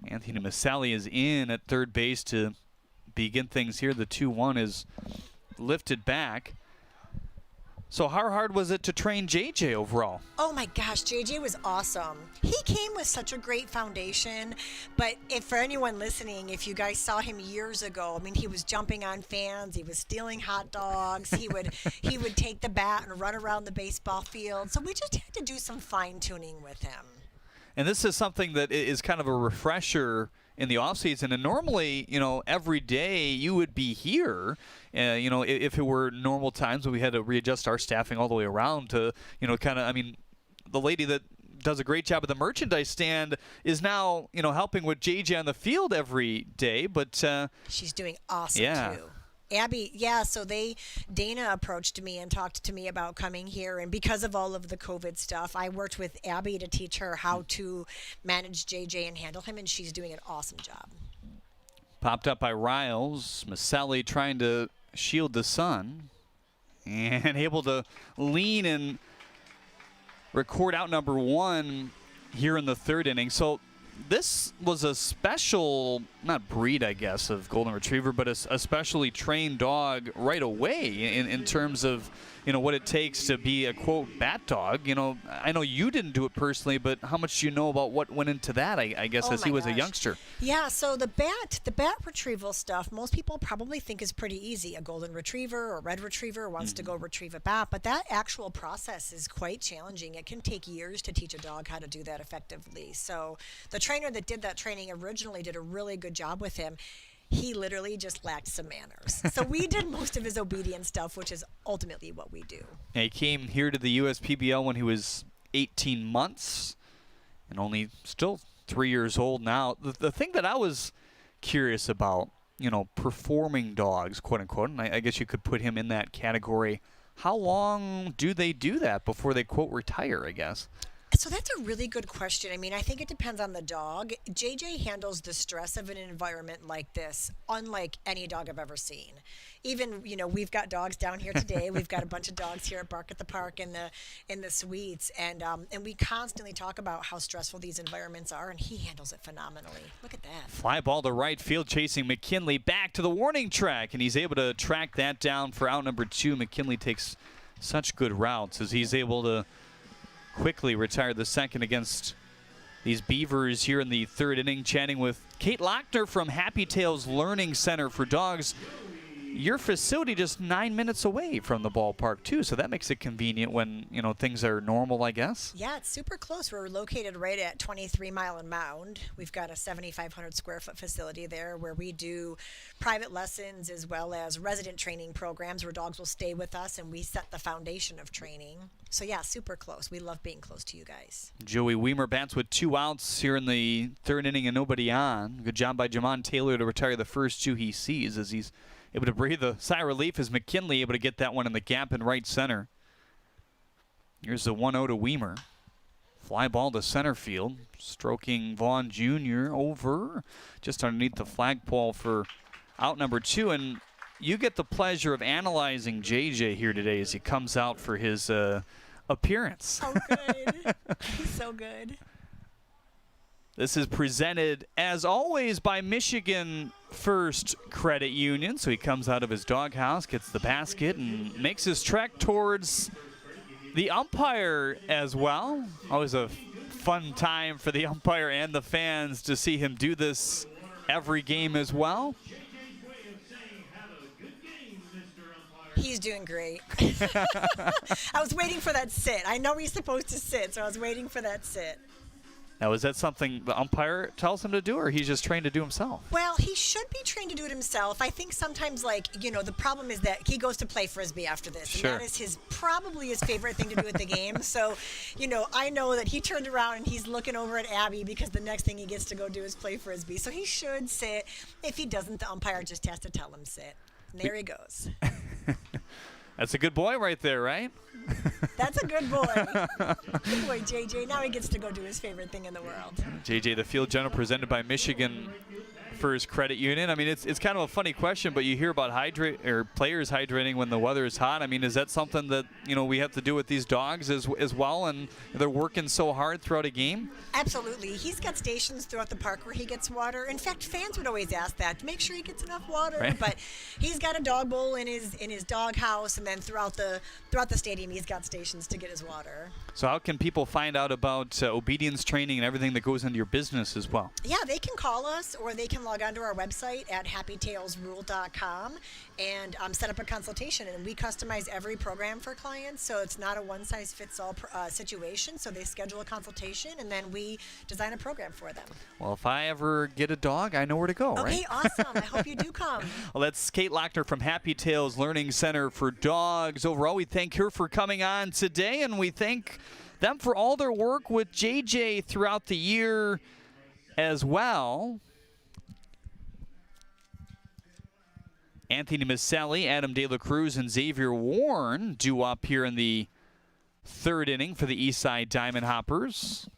Anthony Mascot is in at third base to begin things here. The 2-1 is lifted back. So how hard was it to train JJ overall? Oh my gosh, JJ was awesome. He came with such a great foundation, but if for anyone listening, if you guys saw him years ago, I mean, he was jumping on fans, he was stealing hot dogs, he would take the bat and run around the baseball field. So we just had to do some fine tuning with him. And this is something that is kind of a refresher in the offseason. And normally, every day you would be here, if it were normal times when we had to readjust our staffing all the way around to, the lady that does a great job at the merchandise stand is now, helping with JJ on the field every day. But she's doing awesome, yeah. too. Abby, yeah, so Dana approached me and talked to me about coming here, and because of all of the COVID stuff, I worked with Abby to teach her how to manage JJ and handle him, and she's doing an awesome job. Popped up by Riles. Mascot trying to shield the sun and able to lean and record out number one here in the third inning. So this was a special, not breed, I guess, of Golden Retriever, but a specially trained dog right away in terms of, what it takes to be a, quote, bat dog. I know you didn't do it personally, but how much do you know about what went into that, I guess, as he was a youngster? Yeah, so the bat retrieval stuff, most people probably think is pretty easy. A Golden Retriever or Red Retriever wants to go retrieve a bat, but that actual process is quite challenging. It can take years to teach a dog how to do that effectively. So the trainer that did that training originally did a really good job with him. He literally just lacked some manners. So we did most of his obedience stuff, which is ultimately what we do. He came here to the USPBL when he was 18 months and only still 3 years old now. The thing that I was curious about, performing dogs, quote unquote, and I guess you could put him in that category. How long do they do that before they, quote, retire, I guess? So that's a really good question. I mean, I think it depends on the dog. JJ handles the stress of an environment like this unlike any dog I've ever seen. Even, you know, we've got dogs down here today. We've got a bunch of dogs here at Bark at the Park in the suites, and we constantly talk about how stressful these environments are, and he handles it phenomenally. Look at that. Fly ball to right field, chasing McKinley back to the warning track, and he's able to track that down for out number 2. McKinley takes such good routes as he's able to quickly retire the second against these Beavers here in the 3rd inning. Chatting with Kate Lochner from Happy Tails Learning Center for Dogs. Your facility just 9 minutes away from the ballpark too, so that makes it convenient when, you know, things are normal, I guess. Yeah, it's super close. We're located right at 23 Mile and Mound. We've got a 7,500 square foot facility there where we do private lessons as well as resident training programs where dogs will stay with us, and we set the foundation of training. So yeah, super close. We love being close to you guys. Joey Weimer bats with 2 outs here in the 3rd inning and nobody on. Good job by Jamon Taylor to retire the first 2 he sees as he's able to breathe a sigh of relief as McKinley able to get that one in the gap in right center. Here's the 1-0 to Weimer. Fly ball to center field. Stroking Vaughn Jr. over just underneath the flagpole for out number 2. And you get the pleasure of analyzing JJ here today as he comes out for his appearance. Oh, good. He's so good. This is presented, as always, by Michigan First Credit Union. So he comes out of his doghouse, gets the basket, and makes his trek towards the umpire as well. Always a fun time for the umpire and the fans to see him do this every game as well. He's doing great. I was waiting for that sit. I know he's supposed to sit, so I was waiting for that sit. Now, is that something the umpire tells him to do, or he's just trained to do himself? Well, he should be trained to do it himself. I think sometimes, like, you know, the problem is that he goes to play Frisbee after this. Sure. And that is probably his favorite thing to do at the game. So, you know, I know that he turned around and he's looking over at Abby because the next thing he gets to go do is play Frisbee. So he should sit. If he doesn't, the umpire just has to tell him sit. And there he goes. That's a good boy right there, right? That's a good boy. Good boy, JJ. Now he gets to go do his favorite thing in the world. JJ, the field general, presented by Michigan First Credit Union. I mean, it's kind of a funny question, but you hear about players hydrating when the weather is hot. I mean, is that something that, you know, we have to do with these dogs as well, and they're working so hard throughout a game? Absolutely. He's got stations throughout the park where he gets water. In fact, fans would always ask that to make sure he gets enough water. Right. But he's got a dog bowl in his dog house, and then throughout the stadium, he's got stations to get his water. So how can people find out about obedience training and everything that goes into your business as well? Yeah, they can call us, or they can log onto our website at happytailsrule.com and set up a consultation. And we customize every program for clients, so it's not a one-size-fits-all situation. So they schedule a consultation, and then we design a program for them. Well, if I ever get a dog, I know where to go, right? Okay, awesome. I hope you do come. Well, that's Kate Lochner from Happy Tails Learning Center for Dogs. Overall, we thank her for coming on today, and we thank them for all their work with JJ throughout the year as well. Anthony Maselli, Adam De La Cruz, and Xavier Warren due up here in the 3rd inning for the Eastside Diamond Hoppers.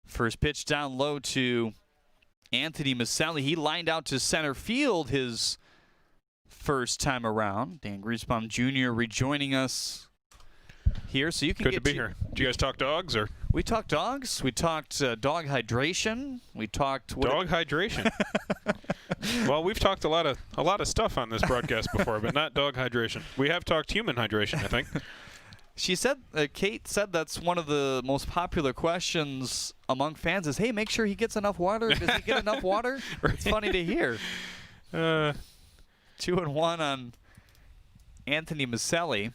First pitch down low to Anthony Maselli. He lined out to center field his first time around. Dan Griesbaum Jr. rejoining us here, so you can Good get to be here. Do you guys talk dogs, or? We talked dogs. We talked dog hydration. We talked dog hydration. Well, we've talked a lot of stuff on this broadcast before, but not dog hydration. We have talked human hydration, I think. She said, Kate said that's one of the most popular questions among fans is, hey, make sure he gets enough water. Does he get enough water? Right. It's funny to hear. 2-1 on Anthony Maselli.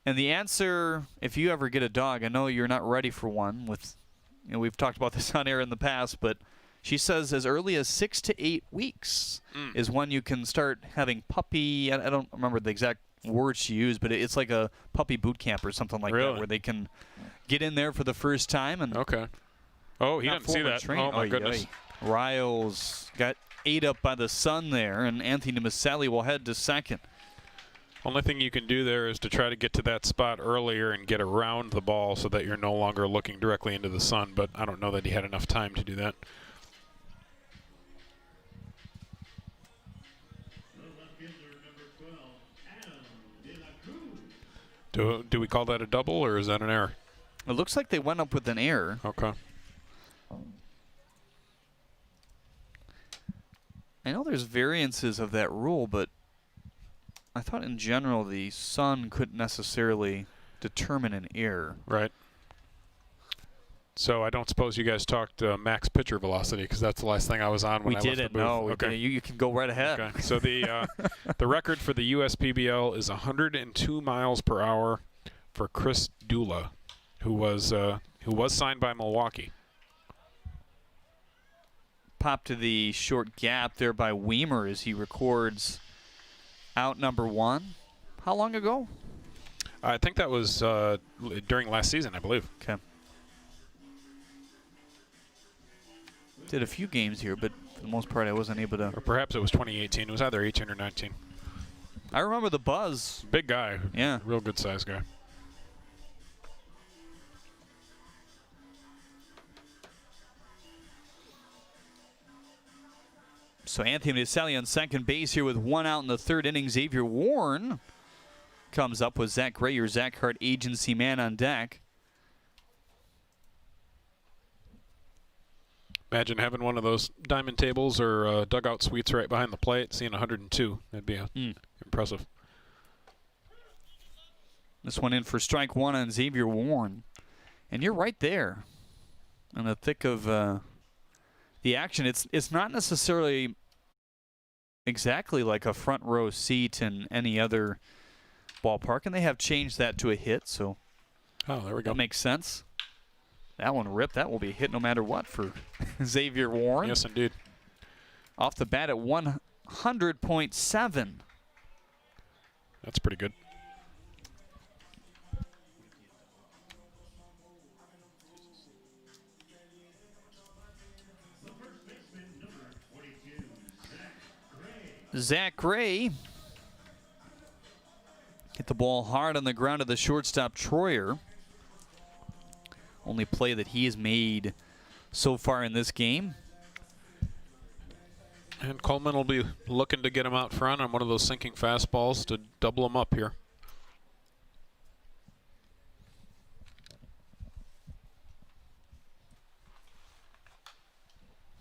And the answer, if you ever get a dog, I know you're not ready for one. We've talked about this on air in the past, but she says as early as 6 to 8 weeks is when you can start having puppy. I don't remember the exact words she used, but it's like a puppy boot camp or something like that, where they can get in there for the first time. And okay. Oh, he didn't see that. Oh my goodness. Riles got ate up by the sun there, and Anthony Maselli will head to second. Only thing you can do there is to try to get to that spot earlier and get around the ball so that you're no longer looking directly into the sun, but I don't know that he had enough time to do that. Do we call that a double, or is that an error? It looks like they went up with an error. Okay. I know there's variances of that rule, but I thought in general the sun couldn't necessarily determine an error. Right. So I don't suppose you guys talked max pitcher velocity, because that's the last thing I was on when I left the booth. We didn't. No, we didn't. You can go right ahead. Okay. So the the record for the USPBL is 102 miles per hour for Chris Dula, who was signed by Milwaukee. Pop to the short gap there by Weimer as he records out number 1. How long ago? I think that was during last season, I believe. Okay. Did a few games here, but for the most part I wasn't able to. Or perhaps it was 2018. It was either 18 or 19. I remember the buzz. Big guy. Yeah. Real good size guy. So Anthony Deselli on second base here with 1 out in the 3rd inning. Xavier Warren comes up with Zach Gray, your Zach Hart agency man on deck. Imagine having one of those diamond tables or dugout suites right behind the plate, seeing 102. That'd be impressive. This one in for strike 1 on Xavier Warren. And you're right there in the thick of the action. It's not necessarily exactly like a front row seat in any other ballpark, and they have changed that to a hit, so there we go. That makes sense. That one ripped. That will be a hit no matter what for Xavier Warren. Yes, indeed. Off the bat at 100.7. That's pretty good. Zach Gray hit the ball hard on the ground to the shortstop Troyer. Only play that he has made so far in this game. And Coleman will be looking to get him out front on one of those sinking fastballs to double him up here.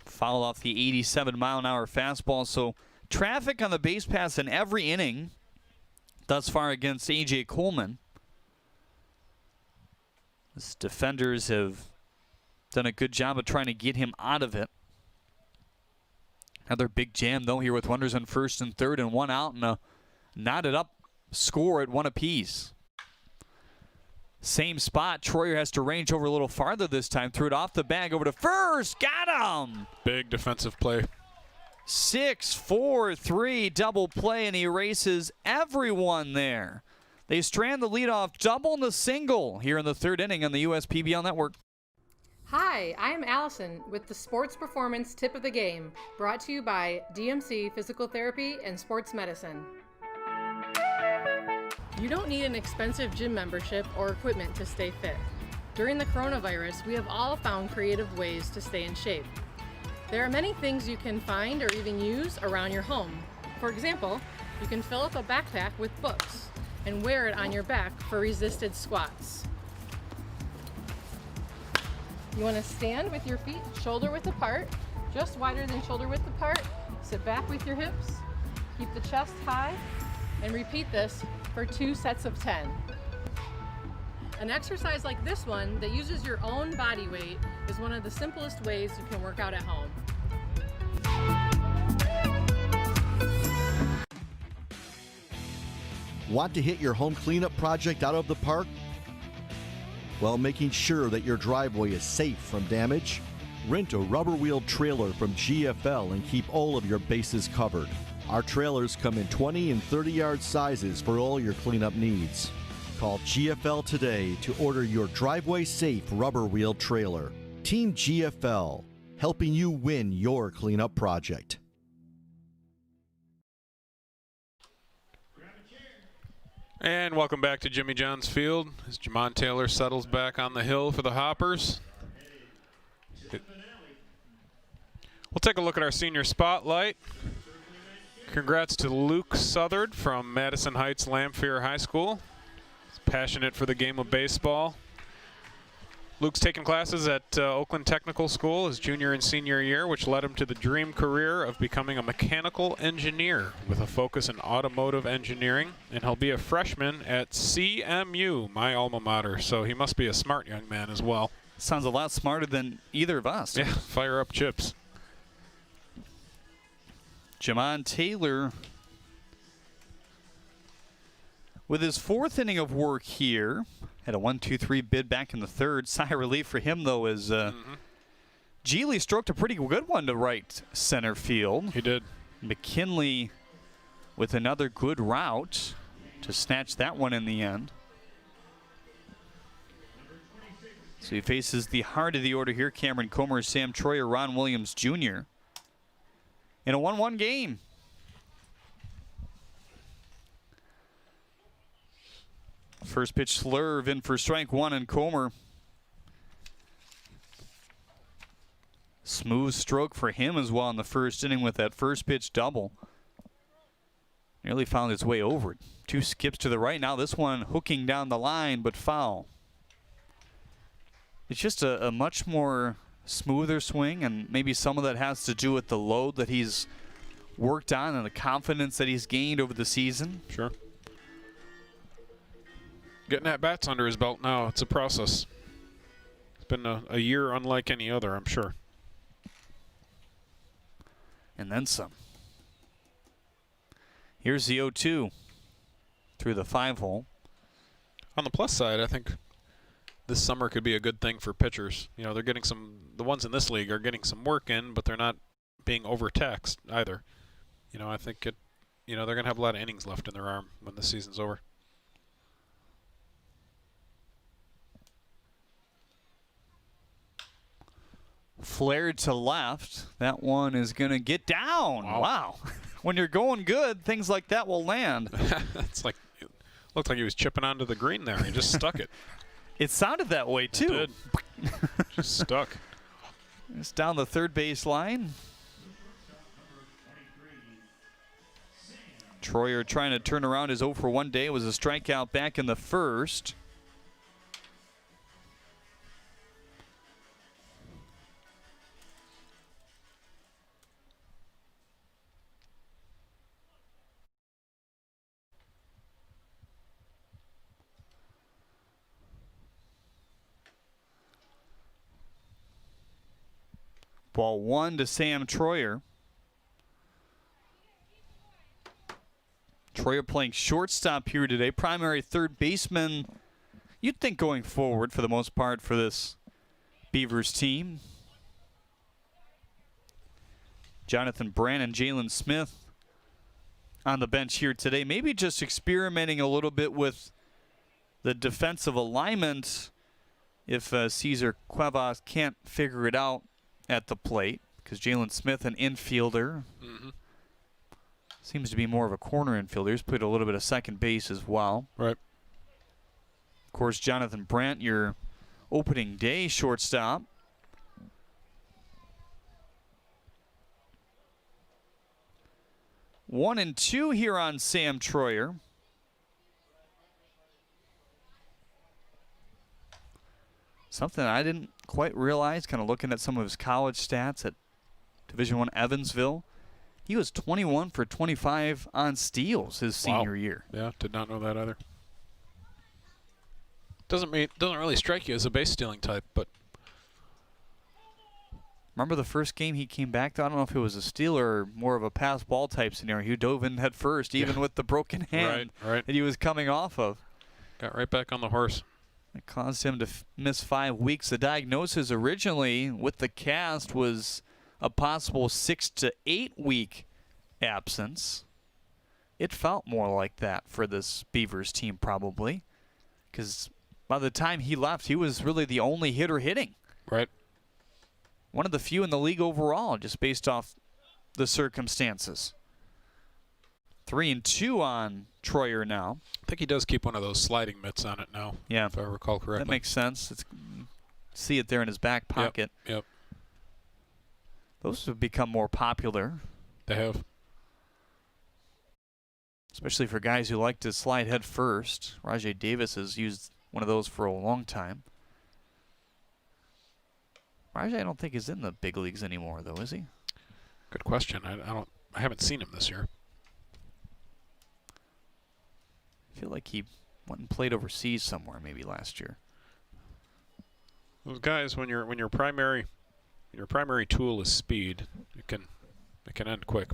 Fouled off the 87-mile-an-hour fastball. So traffic on the base paths in every inning thus far against A.J. Coleman. His defenders have done a good job of trying to get him out of it. Another big jam, though, here with runners on first and third and 1 out and a knotted up score at 1 apiece. Same spot. Troyer has to range over a little farther this time. Threw it off the bag over to first. Got him! Big defensive play. 6-4-3 double play, and he erases everyone there. They strand the leadoff double and the single here in the 3rd inning on the USPBL Network. Hi, I'm Allison with the Sports Performance Tip of the Game, brought to you by DMC Physical Therapy and Sports Medicine. You don't need an expensive gym membership or equipment to stay fit. During the coronavirus, we have all found creative ways to stay in shape. There are many things you can find or even use around your home. For example, you can fill up a backpack with books and wear it on your back for resisted squats. You want to stand with your feet shoulder width apart, just wider than shoulder width apart. Sit back with your hips, keep the chest high, and repeat this for 2 sets of 10. An exercise like this one that uses your own body weight is one of the simplest ways you can work out at home. Want to hit your home cleanup project out of the park? Well, making sure that your driveway is safe from damage? Rent a rubber-wheeled trailer from GFL and keep all of your bases covered. Our trailers come in 20 and 30-yard sizes for all your cleanup needs. Call GFL today to order your driveway-safe rubber-wheeled trailer. Team GFL, helping you win your cleanup project. And welcome back to Jimmy John's Field as Jamon Taylor settles back on the hill for the Hoppers. We'll take a look at our senior spotlight. Congrats to Luke Southard from Madison Heights Lamphere High School. He's passionate for the game of baseball. Luke's taken classes at Oakland Technical School his junior and senior year, which led him to the dream career of becoming a mechanical engineer with a focus in automotive engineering. And he'll be a freshman at CMU, my alma mater, so he must be a smart young man as well. Sounds a lot smarter than either of us. Yeah, fire up chips. Jamon Taylor with his 4th inning of work here. Had a 1-2-3 bid back in the 3rd. Sigh of relief for him, though, as Geely stroked a pretty good one to right center field. He did. McKinley with another good route to snatch that one in the end. So he faces the heart of the order here. Cameron Comer, Sam Troyer, Ron Williams Jr. in a 1-1 game. First pitch slurve in for strike 1 and Comer. Smooth stroke for him as well in the first inning with that first pitch double. Nearly found its way over it. 2 skips to the right. Now this one hooking down the line, but foul. It's just a much more smoother swing, and maybe some of that has to do with the load that he's worked on and the confidence that he's gained over the season. Sure. Getting at bats under his belt now, it's a process. It's been a year unlike any other, I'm sure. And then some. Here's the 0-2 through the 5-hole. On the plus side, I think this summer could be a good thing for pitchers. You know, they're getting the ones in this league are getting some work in, but they're not being overtaxed either. You know, I think they're going to have a lot of innings left in their arm when the season's over. Flared to left. That one is going to get down. Wow. When you're going good, things like that will land. It's like, it looked like he was chipping onto the green there. He just stuck it. It sounded that way, too. It did. Just stuck. It's down the third base line. Troyer trying to turn around his 0 for 1 day. It was a strikeout back in the first. Ball 1 to Sam Troyer. Troyer playing shortstop here today. Primary third baseman, you'd think going forward for the most part for this Beavers team. Jonathan Brandt and Jalen Smith on the bench here today. Maybe just experimenting a little bit with the defensive alignment if Cesar Cuevas can't figure it out at the plate, because Jalen Smith, an infielder, seems to be more of a corner infielder. He's played a little bit of second base as well. Right. Of course, Jonathan Brandt, your opening day shortstop. One and two here on Sam Troyer. Something I didn't quite realize, kind of looking at some of his college stats at Division I Evansville. He was 21 for 25 on steals his senior year. Yeah, did not know that either. Doesn't really strike you as a base stealing type, but remember the first game he came back to? I don't know if it was a steal or more of a pass ball type scenario. He dove in head first, even with the broken hand that he was coming off of. Got right back on the horse. It caused him to miss 5 weeks. The diagnosis originally with the cast was a possible 6 to 8 week absence. It felt more like that for this Beavers team probably, because by the time he left, he was really the only hitter hitting. Right. One of the few in the league overall, just based off the circumstances. 3-2 on Troyer now. think he does keep one of those sliding mitts on it now. Yeah. If I recall correctly. That makes sense. See it there in his back pocket. Yep. Those have become more popular. They have. Especially for guys who like to slide head first. Rajay Davis has used one of those for a long time. Rajay, I don't think is in the big leagues anymore, though, is he? Good question. I haven't seen him this year. I feel like he went and played overseas somewhere maybe last year. Those guys, when your primary tool is speed, it can end quick.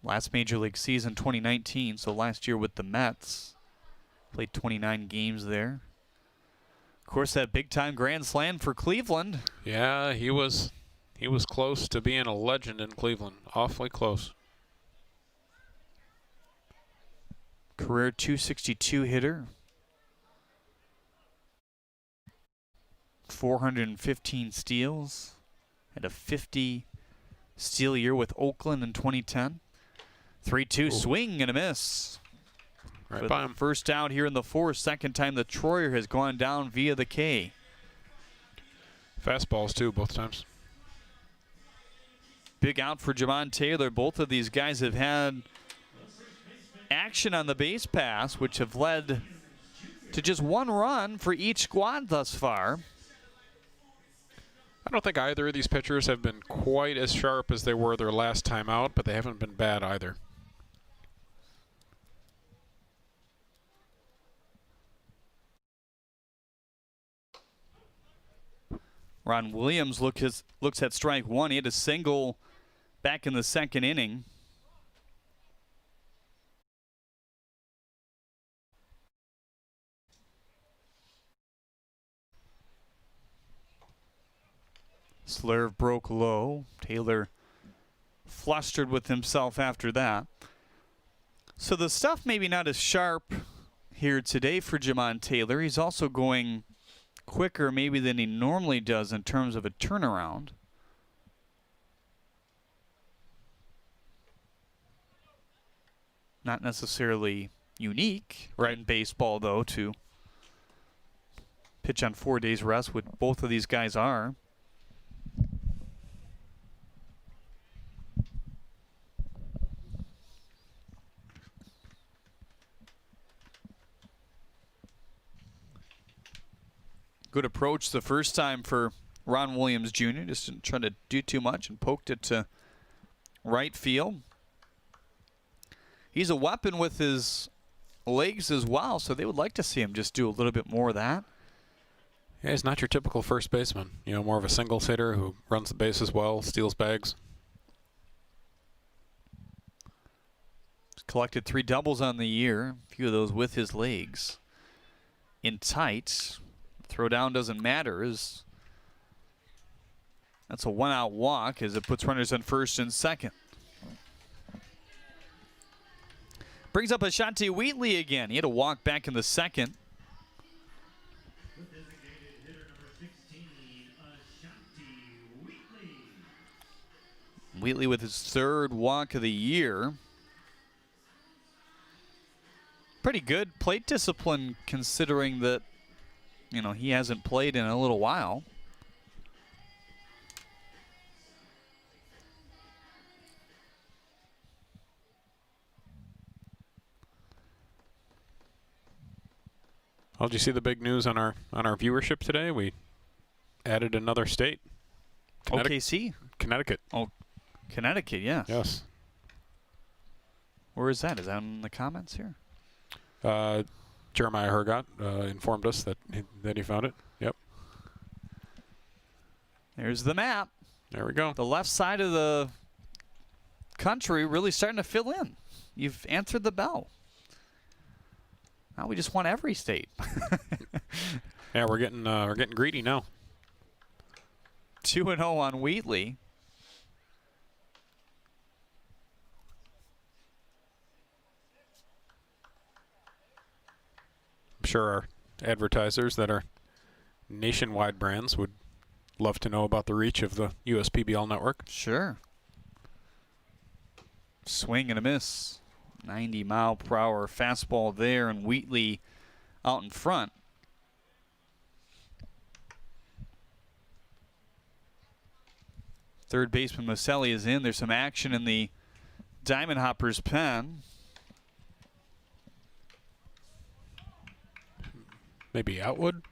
Last major league season 2019, so last year with the Mets. Played 29 games there. Of course, that big-time grand slam for Cleveland. Yeah, he was close to being a legend in Cleveland. Awfully close. Career .262 hitter. 415 steals. Had a 50 steal year with Oakland in 2010. 3-2 swing and a miss. Right by him. First down here in the fourth. Second time the Troyer has gone down via the K. Fastballs too, both times. Big out for Jamon Taylor. Both of these guys have had action on the base pass, which have led to just one run for each squad thus far. I don't think either of these pitchers have been quite as sharp as they were their last time out, but they haven't been bad either. Ron Williams looks at strike one. He had a single back in the second inning. Slurve broke low. Taylor flustered with himself after that. So the stuff maybe not as sharp here today for Jamon Taylor. He's also going quicker maybe than he normally does in terms of a turnaround. Not necessarily unique in baseball, though, to pitch on 4 days rest, what both of these guys are. Good approach the first time for Ron Williams Jr. Just didn't try to do too much and poked it to right field. He's a weapon with his legs as well, so they would like to see him just do a little bit more of that. Yeah, he's not your typical first baseman. You know, more of a singles hitter who runs the bases well, steals bags. He's collected 3 doubles on the year, a few of those with his legs. In tight. Throw down doesn't matter. That's a 1-out walk as it puts runners on first and second. Brings up Ashanti Wheatley again. He had a walk back in the second. Wheatley with his 3rd walk of the year. Pretty good plate discipline considering that, you know, he hasn't played in a little while. Well, did you see the big news on our viewership today? We added another state. OKC? Connecticut. Oh, Connecticut, yes. Yes. Where is that? Is that in the comments here? Jeremiah Hergott informed us that he found it. Yep. There's the map. There we go. The left side of the country really starting to fill in. You've answered the bell. Now we just want every state. Yeah, we're getting greedy now. 2-0 on Wheatley. I'm sure our advertisers that are nationwide brands would love to know about the reach of the USPBL network. Sure. Swing and a miss. 90-mile-per-hour fastball there, and Wheatley out in front. Third baseman Maselli is in. There's some action in the Diamond Hoppers pen. Maybe Outwood?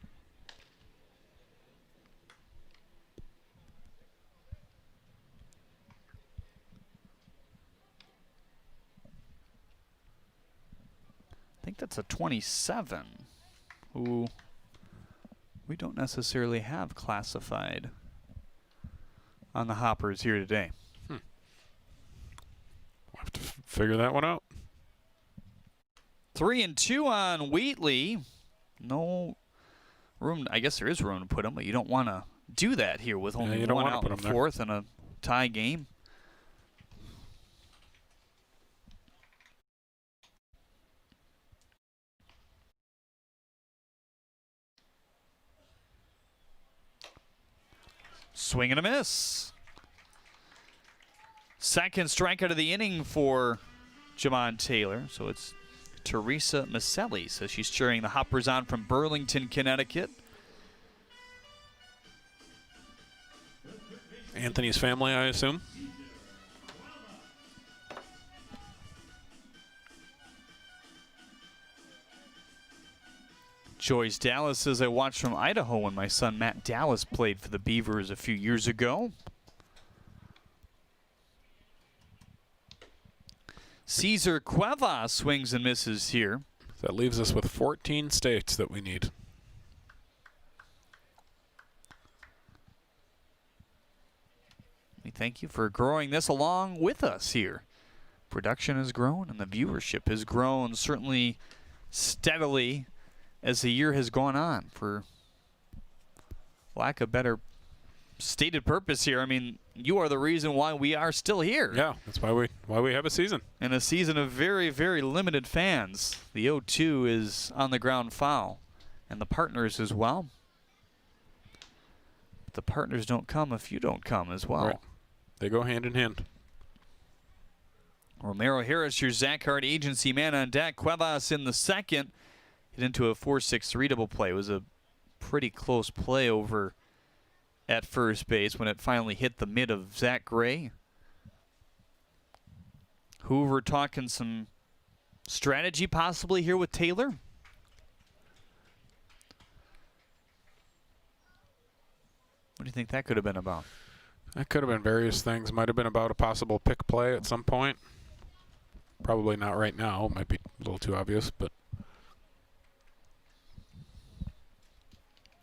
I think that's a 27, who we don't necessarily have classified on the Hoppers here today. We'll have to figure that one out. 3-2 on Wheatley. No room. I guess there is room to put him, but you don't want to do that here with only one out in the fourth and a tie game. Swing and a miss. Second strikeout of the inning for Jamon Taylor. So it's Teresa Maselli. So she's cheering the Hoppers on from Burlington, Connecticut. Anthony's family, I assume. Joyce Dallas says, I watched from Idaho when my son Matt Dallas played for the Beavers a few years ago. Cesar Cuevas swings and misses here. That leaves us with 14 states that we need. We thank you for growing this along with us here. Production has grown and the viewership has grown certainly steadily as the year has gone on, for lack of better stated purpose here. I mean, you are the reason why we are still here. Yeah, that's why we have a season. And a season of very, very limited fans. The 0-2 is on the ground foul, and the partners as well. But the partners don't come if you don't come as well. Right. They go hand in hand. Romero Harris, your Zach Hart agency man on deck. Cuevas in the second. Hit into a 4-6-3 double play. It was a pretty close play over at first base when it finally hit the mid of Zach Gray. Hoover talking some strategy possibly here with Taylor. What do you think that could have been about? That could have been various things. Might have been about a possible pick play at some point. Probably not right now. Might be a little too obvious, but.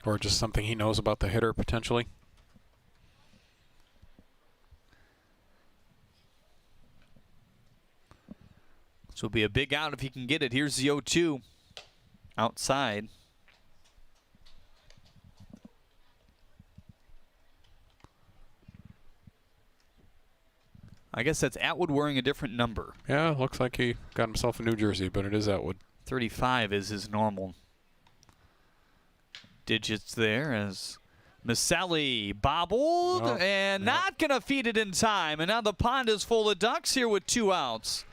Or just something he knows about the hitter, potentially. This will be a big out if he can get it. Here's the 0-2 outside. I guess that's Atwood wearing a different number. Yeah, looks like he got himself a New Jersey, but it is Atwood. 35 is his normal digits there as Maselli bobbled and not going to feed it in time. And now the pond is full of ducks here with 2 outs.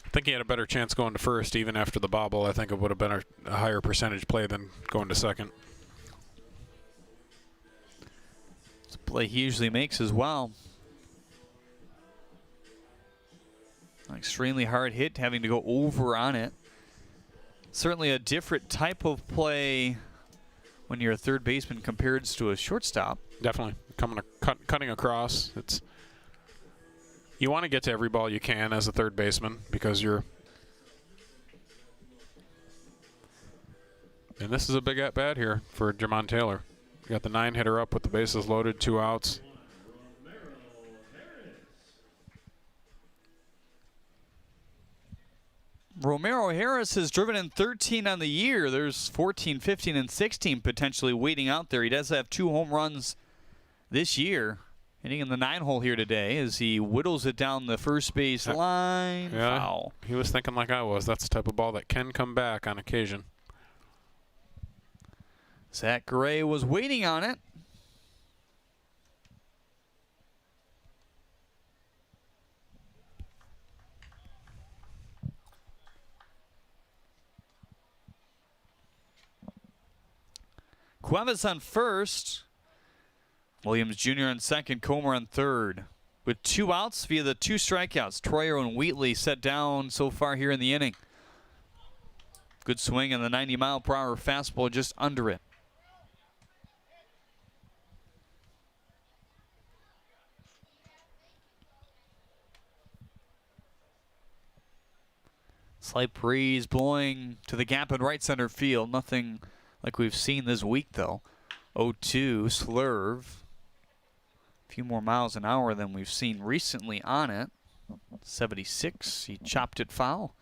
I think he had a better chance going to first even after the bobble. I think it would have been a higher percentage play than going to second. It's a play he usually makes as well. An extremely hard hit, having to go over on it. Certainly a different type of play when you're a third baseman compared to a shortstop. Definitely. Cutting across. You want to get to every ball you can as a third baseman because you're. And this is a big at-bat here for Jamon Taylor. You got the 9-hitter up with the bases loaded, 2 outs. Romero Harris has driven in 13 on the year. There's 14, 15, and 16 potentially waiting out there. He does have 2 home runs this year. Hitting in the 9-hole here today as he whittles it down the first base line. Yeah, foul. He was thinking like I was. That's the type of ball that can come back on occasion. Zach Gray was waiting on it. Cuevas on first. Williams Jr. on second, Comer on third. With 2 outs via the 2 strikeouts. Troyer and Wheatley set down so far here in the inning. Good swing and the 90-mile-per-hour fastball just under it. Slight breeze blowing to the gap in right center field. Nothing like we've seen this week, though. 0-2, Slurve. A few more miles an hour than we've seen recently on it. 76, he chopped it foul.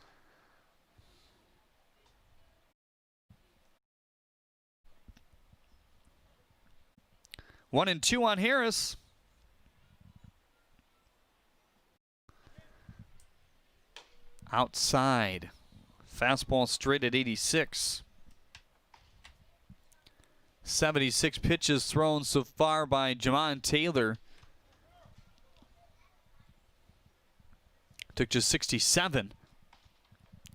One and 2 on Harris. Outside. Fastball straight at 86. 76 pitches thrown so far by Jamon Taylor. Took just 67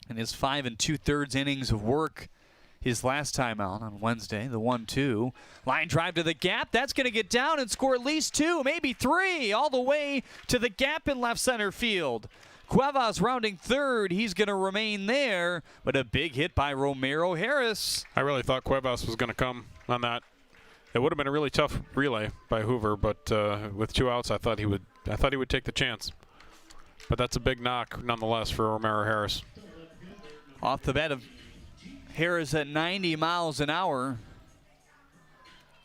in his 5 2/3 innings of work his last time out on Wednesday. The 1-2. Line drive to the gap. That's going to get down and score at least 2, maybe 3, all the way to the gap in left center field. Cuevas rounding third. He's going to remain there, but a big hit by Romero Harris. I really thought Cuevas was going to come on that. It would have been a really tough relay by Hoover, but with 2 outs, I thought he would take the chance. But that's a big knock, nonetheless, for Romero Harris. Off the bat of Harris at 90 miles an hour,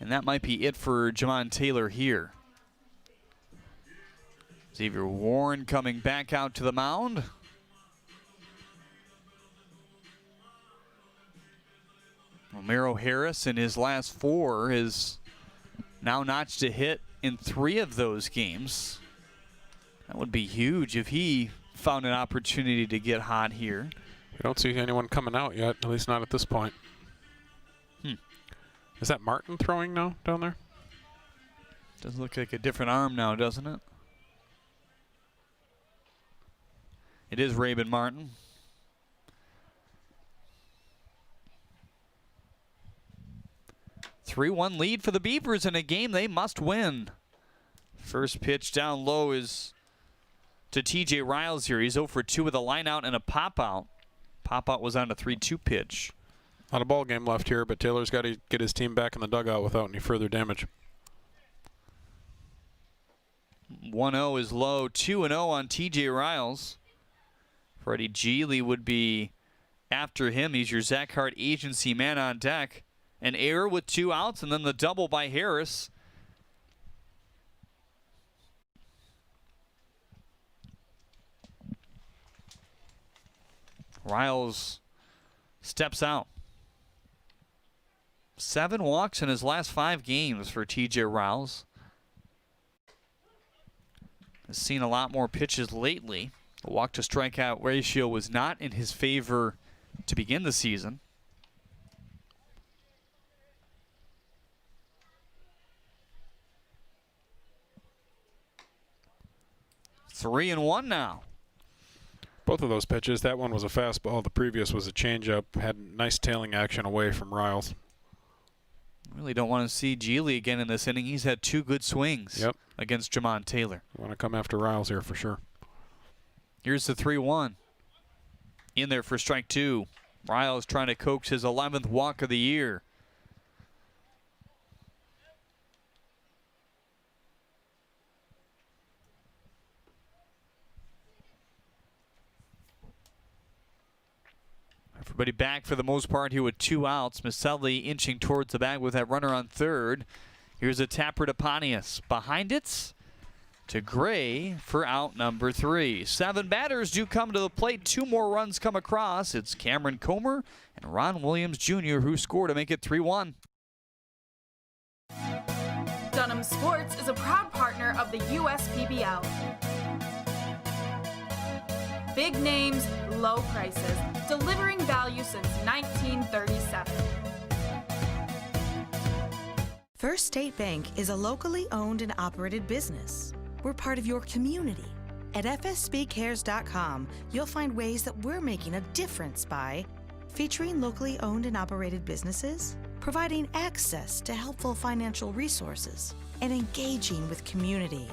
and that might be it for Jamon Taylor here. Xavier Warren coming back out to the mound. Romero Harris in his last 4 has now notched a hit in 3 of those games. That would be huge if he found an opportunity to get hot here. We don't see anyone coming out yet, at least not at this point. Is that Martin throwing now down there? Does look like a different arm now, doesn't it? It is Raven Martin. A 3-1 lead for the Beavers in a game they must win. First pitch down low is to TJ Riles here. He's 0 for 2 with a line out and a pop out. Pop out was on a 3-2 pitch. Not a ball game left here, but Taylor's got to get his team back in the dugout without any further damage. 1-0 is low. 2-0 on TJ Riles. Freddie Geely would be after him. He's your Zach Hart agency man on deck. An error with 2 outs, and then the double by Harris. Riles steps out. 7 walks in his last 5 games for TJ Riles. Has seen a lot more pitches lately. The walk to strikeout ratio was not in his favor to begin the season. Three and 1 now. Both of those pitches, that one was a fastball, the previous was a changeup, had nice tailing action away from Riles. Really don't want to see Geely again in this inning. He's had 2 good swings against Jamon Taylor. Want to come after Riles here for sure. Here's the 3-1. In there for strike 2. Riles trying to coax his 11th walk of the year. Everybody back for the most part here with 2 outs. Maselli inching towards the bag with that runner on third. Here's a tapper to Pontius. Behind it to Gray for out number 3. 7 batters do come to the plate. 2 more runs come across. It's Cameron Comer and Ron Williams Jr. who score to make it 3-1. Dunham Sports is a proud partner of the USPBL. Big names, low prices, delivering value since 1937. First State Bank is a locally owned and operated business. We're part of your community. At fsbcares.com, you'll find ways that we're making a difference by featuring locally owned and operated businesses, providing access to helpful financial resources, and engaging with community.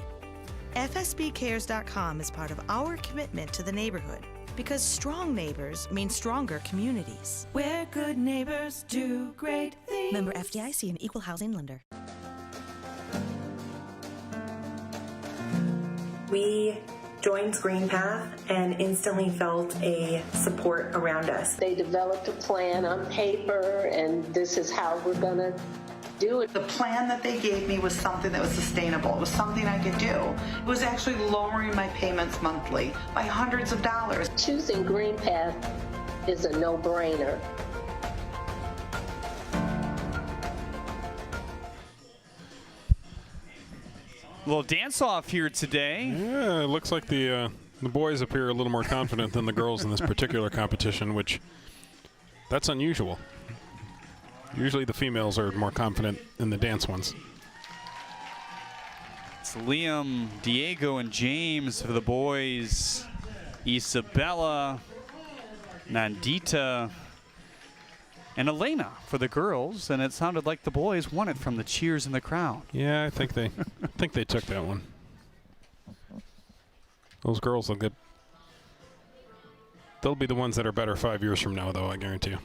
FSBcares.com is part of our commitment to the neighborhood because strong neighbors mean stronger communities. Where good neighbors do great things. Member FDIC, an equal housing lender. We joined Green Path and instantly felt a support around us. They developed a plan on paper, and this is how we're going to do it. The plan that they gave me was something that was sustainable. It was something I could do. It was actually lowering my payments monthly by hundreds of dollars. Choosing Green Path is a no-brainer. Little dance-off here today. Yeah, it looks like the boys appear a little more confident than the girls in this particular competition, which that's unusual. Usually the females are more confident in the dance ones. It's Liam, Diego, and James for the boys. Isabella, Nandita, and Elena for the girls, and it sounded like the boys won it from the cheers in the crowd. Yeah, I think they took that one. Those girls will get. They'll be the ones that are better 5 years from now, though, I guarantee you.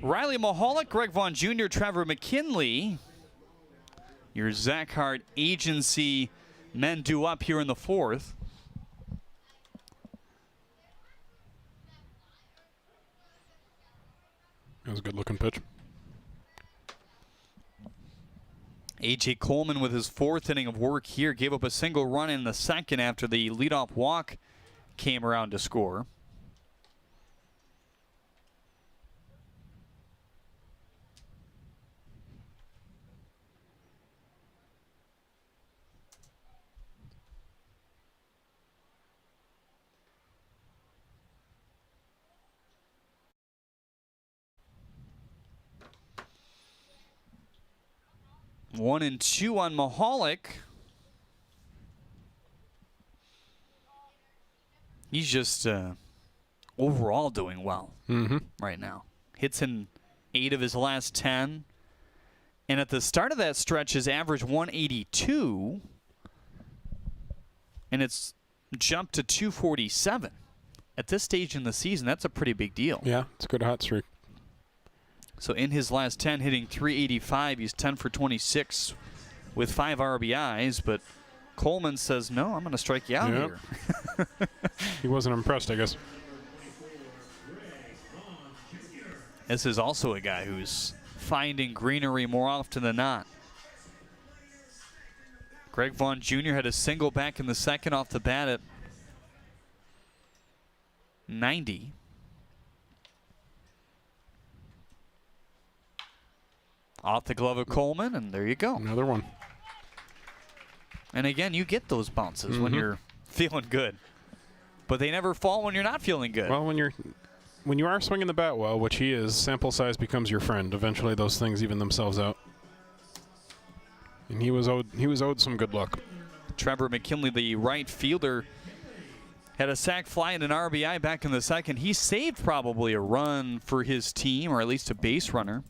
Riley Mahalik, Greg Vaughn Jr., Trevor McKinley. Your Zach Hart agency men due up here in the fourth. That was a good-looking pitch. A.J. Coleman with his fourth inning of work here gave up a single run in the second after the leadoff walk came around to score. One and two on Mahalik. He's just overall doing well right now. Hits in 8 of his last 10. And at the start of that stretch, his average 182. And it's jumped to 247. At this stage in the season, that's a pretty big deal. Yeah, it's a good hot streak. So in his last 10, hitting 385, he's 10 for 26 with 5 RBIs. But Coleman says, no, I'm going to strike you out here. He wasn't impressed, I guess. This is also a guy who's finding greenery more often than not. Greg Vaughn Jr. had a single back in the second off the bat at 90. Off the glove of Coleman, and there you go. Another one. And again, you get those bounces when you're feeling good. But they never fall when you're not feeling good. Well, when you are swinging the bat well, which he is, sample size becomes your friend. Eventually those things even themselves out. And he was owed some good luck. Trevor McKinley, the right fielder, had a sac fly and an RBI back in the second. He saved probably a run for his team, or at least a base runner.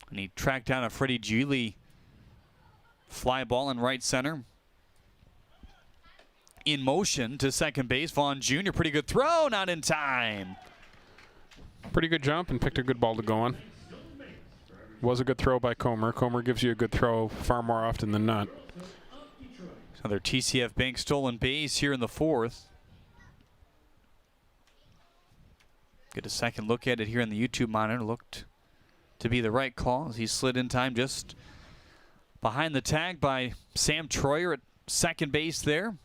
And he tracked down a Freddie Geely fly ball in right center. In motion to second base, Vaughn Jr. Pretty good throw, not in time. Pretty good jump and picked a good ball to go on. Was a good throw by Comer. Comer gives you a good throw far more often than not. Another TCF Bank stolen base here in the fourth. Get a second look at it here in the YouTube monitor. Looked to be the right call as he slid in time just behind the tag by Sam Troyer at second base there.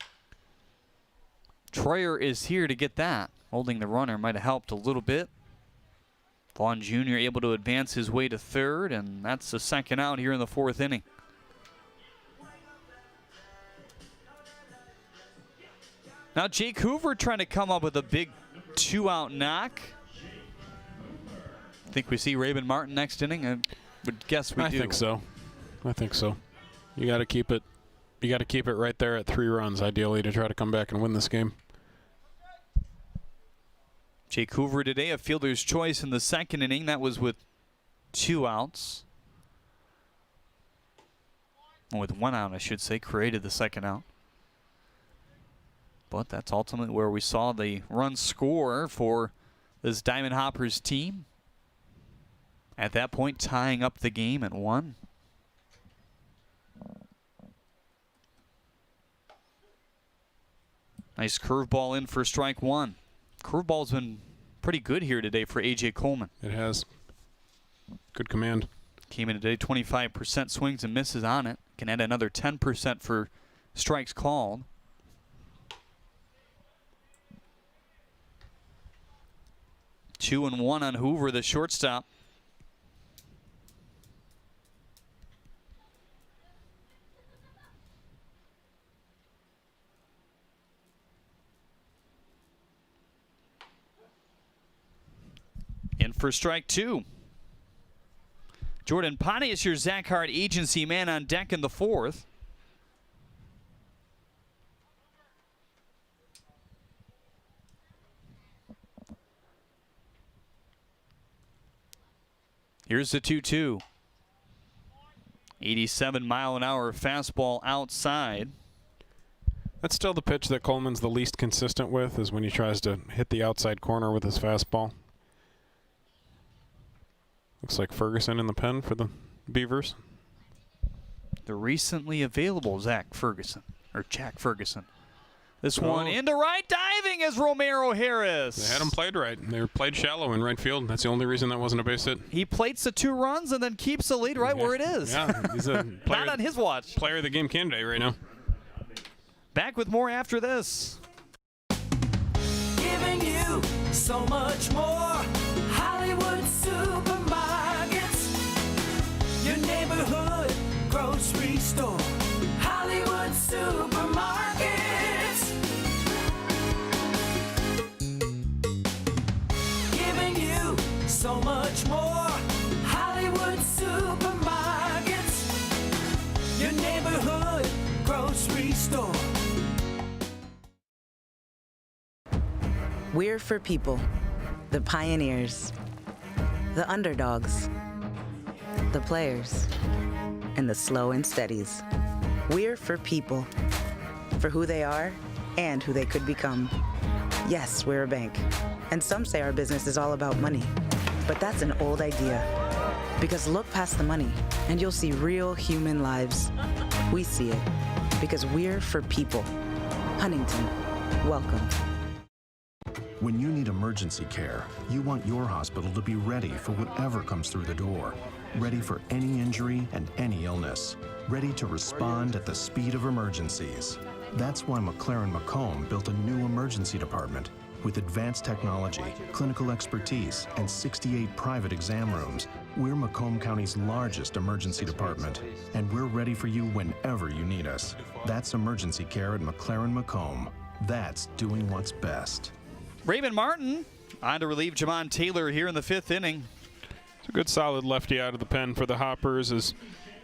Troyer is here to get that. Holding the runner might have helped a little bit. Vaughn Jr. able to advance his way to third, and that's the second out here in the fourth inning. Now Jake Hoover trying to come up with a big 2-out knock. Think we see Raven Martin next inning? I would guess we do. I think so. I think so. You got to keep it. You got to keep it right there at 3 runs, ideally, to try to come back and win this game. Jake Hoover today, a fielder's choice in the second inning. That was with 2 outs. With 1 out, I should say, created the second out. But that's ultimately where we saw the run score for this Diamond Hoppers team. At that point, tying up the game at 1. Nice curveball in for strike 1. Curveball's been pretty good here today for A.J. Coleman. It has. Good command. Came in today, 25% swings and misses on it. Can add another 10% for strikes called. Two and one on Hoover, the shortstop. In for strike 2. Jordan Pontius, your Zach Hart agency man on deck in the 4th. Here's the 2-2. 87-mile-an-hour fastball outside. That's still the pitch that Coleman's the least consistent with, is when he tries to hit the outside corner with his fastball. Looks like Ferguson in the pen for the Beavers. The recently available Jack Ferguson. This one into right, diving is Romero Harris. They had him played right. They were played shallow in right field. That's the only reason that wasn't a base hit. He plates the 2 runs and then keeps the lead right where it is. Yeah, he's a player, not on his watch. Player of the game candidate right now. Back with more after this. Giving you so much more. Hollywood Supermarkets, your neighborhood grocery store. Hollywood Supermarkets. Giving you so much more. Hollywood Supermarkets, your neighborhood grocery store. We're for people, the pioneers, the underdogs, the players, and the slow and steadies. We're for people, for who they are and who they could become. Yes, we're a bank, and some say our business is all about money, but that's an old idea. Because look past the money, and you'll see real human lives. We see it, because we're for people. Huntington, welcome. When you need emergency care, you want your hospital to be ready for whatever comes through the door. Ready for any injury and any illness. Ready to respond at the speed of emergencies. That's why McLaren Macomb built a new emergency department. With advanced technology, clinical expertise, and 68 private exam rooms, we're Macomb County's largest emergency department, and we're ready for you whenever you need us. That's emergency care at McLaren Macomb. That's doing what's best. Raymond Martin on to relieve Jamon Taylor here in the 5th inning. It's a good solid lefty out of the pen for the Hoppers. His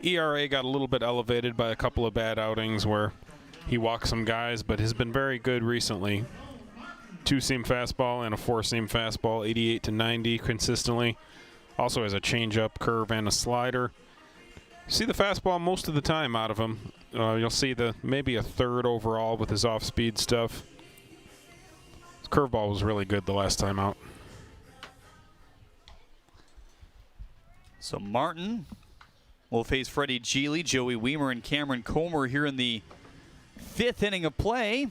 ERA got a little bit elevated by a couple of bad outings where he walked some guys, but has been very good recently. 2-seam fastball and a 4-seam fastball, 88 to 90 consistently. Also has a changeup, curve, and a slider. You see the fastball most of the time out of him. You'll see maybe a 3rd overall with his off-speed stuff. His curveball was really good the last time out. So Martin will face Freddie Geely, Joey Weimer, and Cameron Comer here in the 5th inning of play.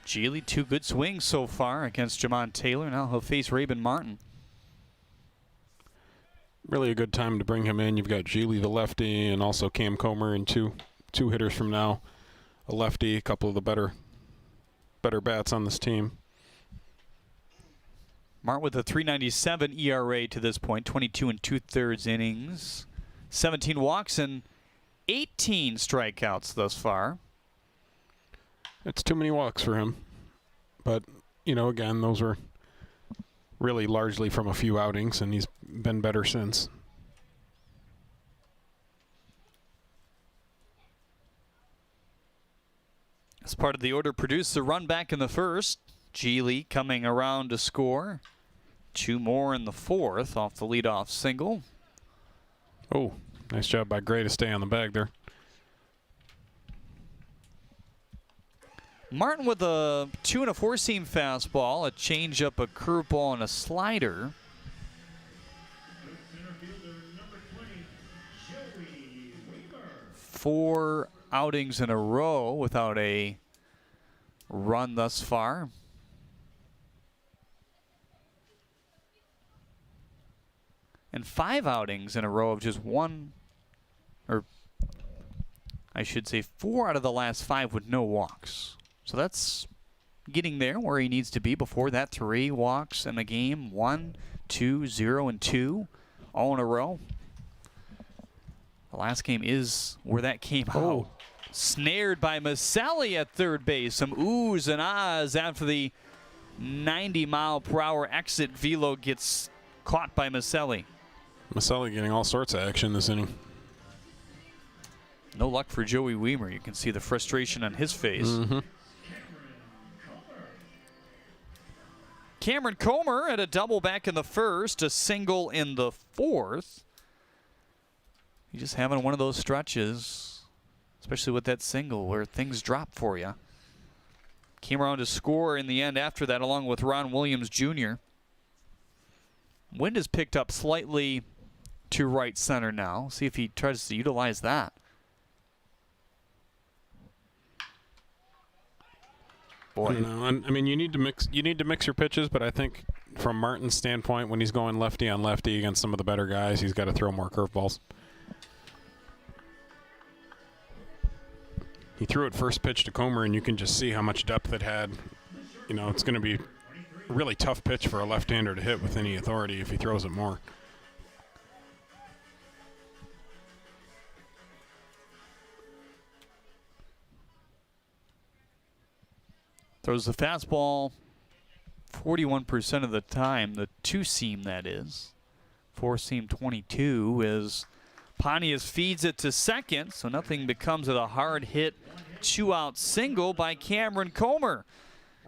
Geely, 2 good swings so far against Jamon Taylor. Now he'll face Raymond Martin. Really a good time to bring him in. You've got Geely, the lefty, and also Cam Comer, and two hitters from now. A lefty, a couple of the better bats on this team. Martin with a 3.97 ERA to this point, 22 2/3 innings, 17 walks and 18 strikeouts thus far. It's too many walks for him. But, again, those were really largely from a few outings, and he's been better since. This part of the order produced a run back in the first. Geely coming around to score. 2 more in the fourth off the leadoff single. Oh, nice job by Gray to stay on the bag there. Martin with a 2 and a 4-seam fastball, a changeup, a curveball, and a slider. Four outings in a row without a run thus far. And 5 outings in a row of just one, or I should say 4 out of the last 5 with no walks. So that's getting there where he needs to be. Before that, 3 walks in a game. 1, 2, 0, and 2 all in a row. The last game is where that came out. Snared by Maselli at third base. Some oohs and ahs after the 90-mile-per-hour exit. Velo gets caught by Maselli. Maselli getting all sorts of action this inning. No luck for Joey Weimer. You can see the frustration on his face. Cameron Comer at a double back in the first, a single in the fourth. He's just having one of those stretches, especially with that single where things drop for you. Came around to score in the end after that, along with Ron Williams Jr. Wind is picked up slightly to right center now. See if he tries to utilize that. Boy. I mean, you need to mix your pitches, but I think from Martin's standpoint, when he's going lefty on lefty against some of the better guys, he's got to throw more curveballs. He threw it first pitch to Comer, and you can just see how much depth it had. You know, it's going to be a really tough pitch for a left-hander to hit with any authority if he throws it more. Throws the fastball 41% of the time, the 2-seam that is. 4-seam 22 as Pontius feeds it to second, so nothing becomes of a hard hit 2-out single by Cameron Comer.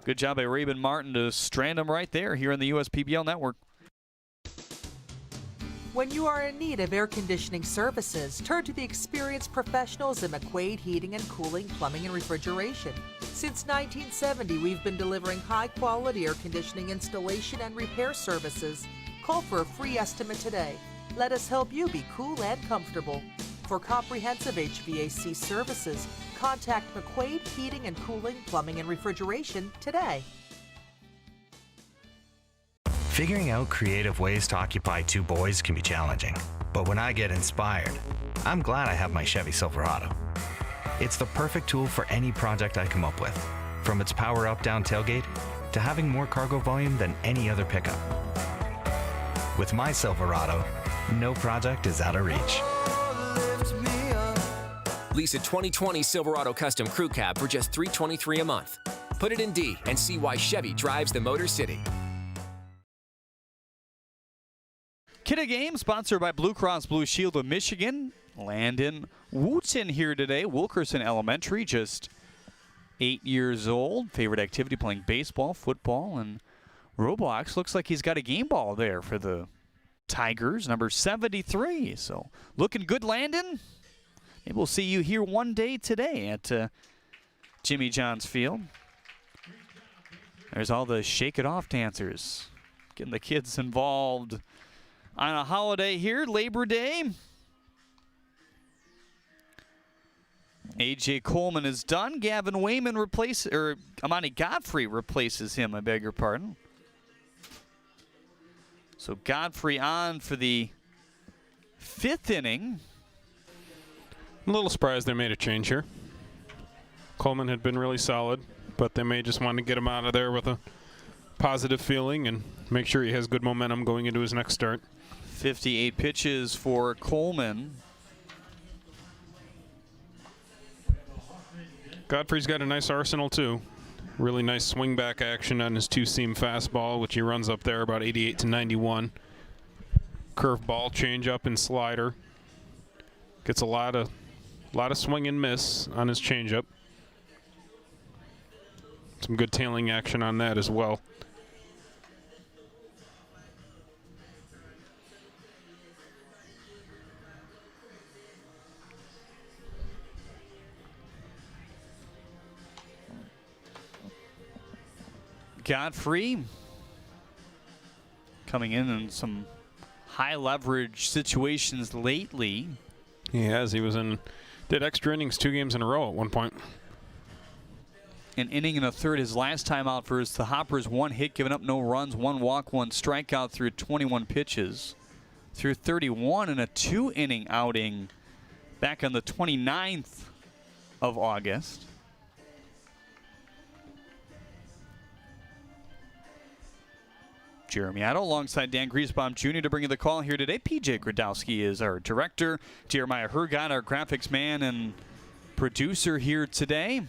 Good job by Raven Martin to strand him right there here on the USPBL Network. When you are in need of air conditioning services, turn to the experienced professionals at McQuaid Heating and Cooling, Plumbing and Refrigeration. Since 1970, we've been delivering high-quality air conditioning installation and repair services. Call for a free estimate today. Let us help you be cool and comfortable. For comprehensive HVAC services, contact McQuaid Heating and Cooling, Plumbing and Refrigeration today. Figuring out creative ways to occupy 2 boys can be challenging, but when I get inspired, I'm glad I have my Chevy Silverado. It's the perfect tool for any project I come up with, from its power up-down tailgate to having more cargo volume than any other pickup. With my Silverado, no project is out of reach. Lease a 2020 Silverado Custom Crew Cab for just $323 a month. Put it in D and see why Chevy drives the Motor City. Kid a Game, sponsored by Blue Cross Blue Shield of Michigan. Landon Wootson here today. Wilkerson Elementary, just 8 years old. Favorite activity, playing baseball, football, and Roblox. Looks like he's got a game ball there for the Tigers, number 73. So looking good, Landon. Maybe we'll see you here one day today at Jimmy John's Field. There's all the Shake It Off dancers. Getting the kids involved on a holiday here, Labor Day. A.J. Coleman is done. Gavin Wayman Amani Godfrey replaces him, I beg your pardon. So Godfrey on for the 5th inning. I'm a little surprised they made a change here. Coleman had been really solid, but they may just want to get him out of there with a positive feeling and make sure he has good momentum going into his next start. 58 pitches for Coleman. Godfrey's got a nice arsenal too. Really nice swing back action on his 2-seam fastball, which he runs up there about 88 to 91. Curveball, changeup, and slider. Gets a lot of swing and miss on his changeup. some good tailing action on that as well. Godfrey coming in some high leverage situations lately. He has. He did extra innings 2 games in a row at one point. An inning and a third his last time out for the Hoppers. 1 hit, giving up no runs, 1 walk, 1 strikeout through 21 pitches. Through 31 in a 2-inning outing back on the 29th of August. Jeremy Addo alongside Dan Griesbaum Jr. to bring you the call here today. PJ Gradowski is our director. Jeremiah Hergot, our graphics man and producer here today.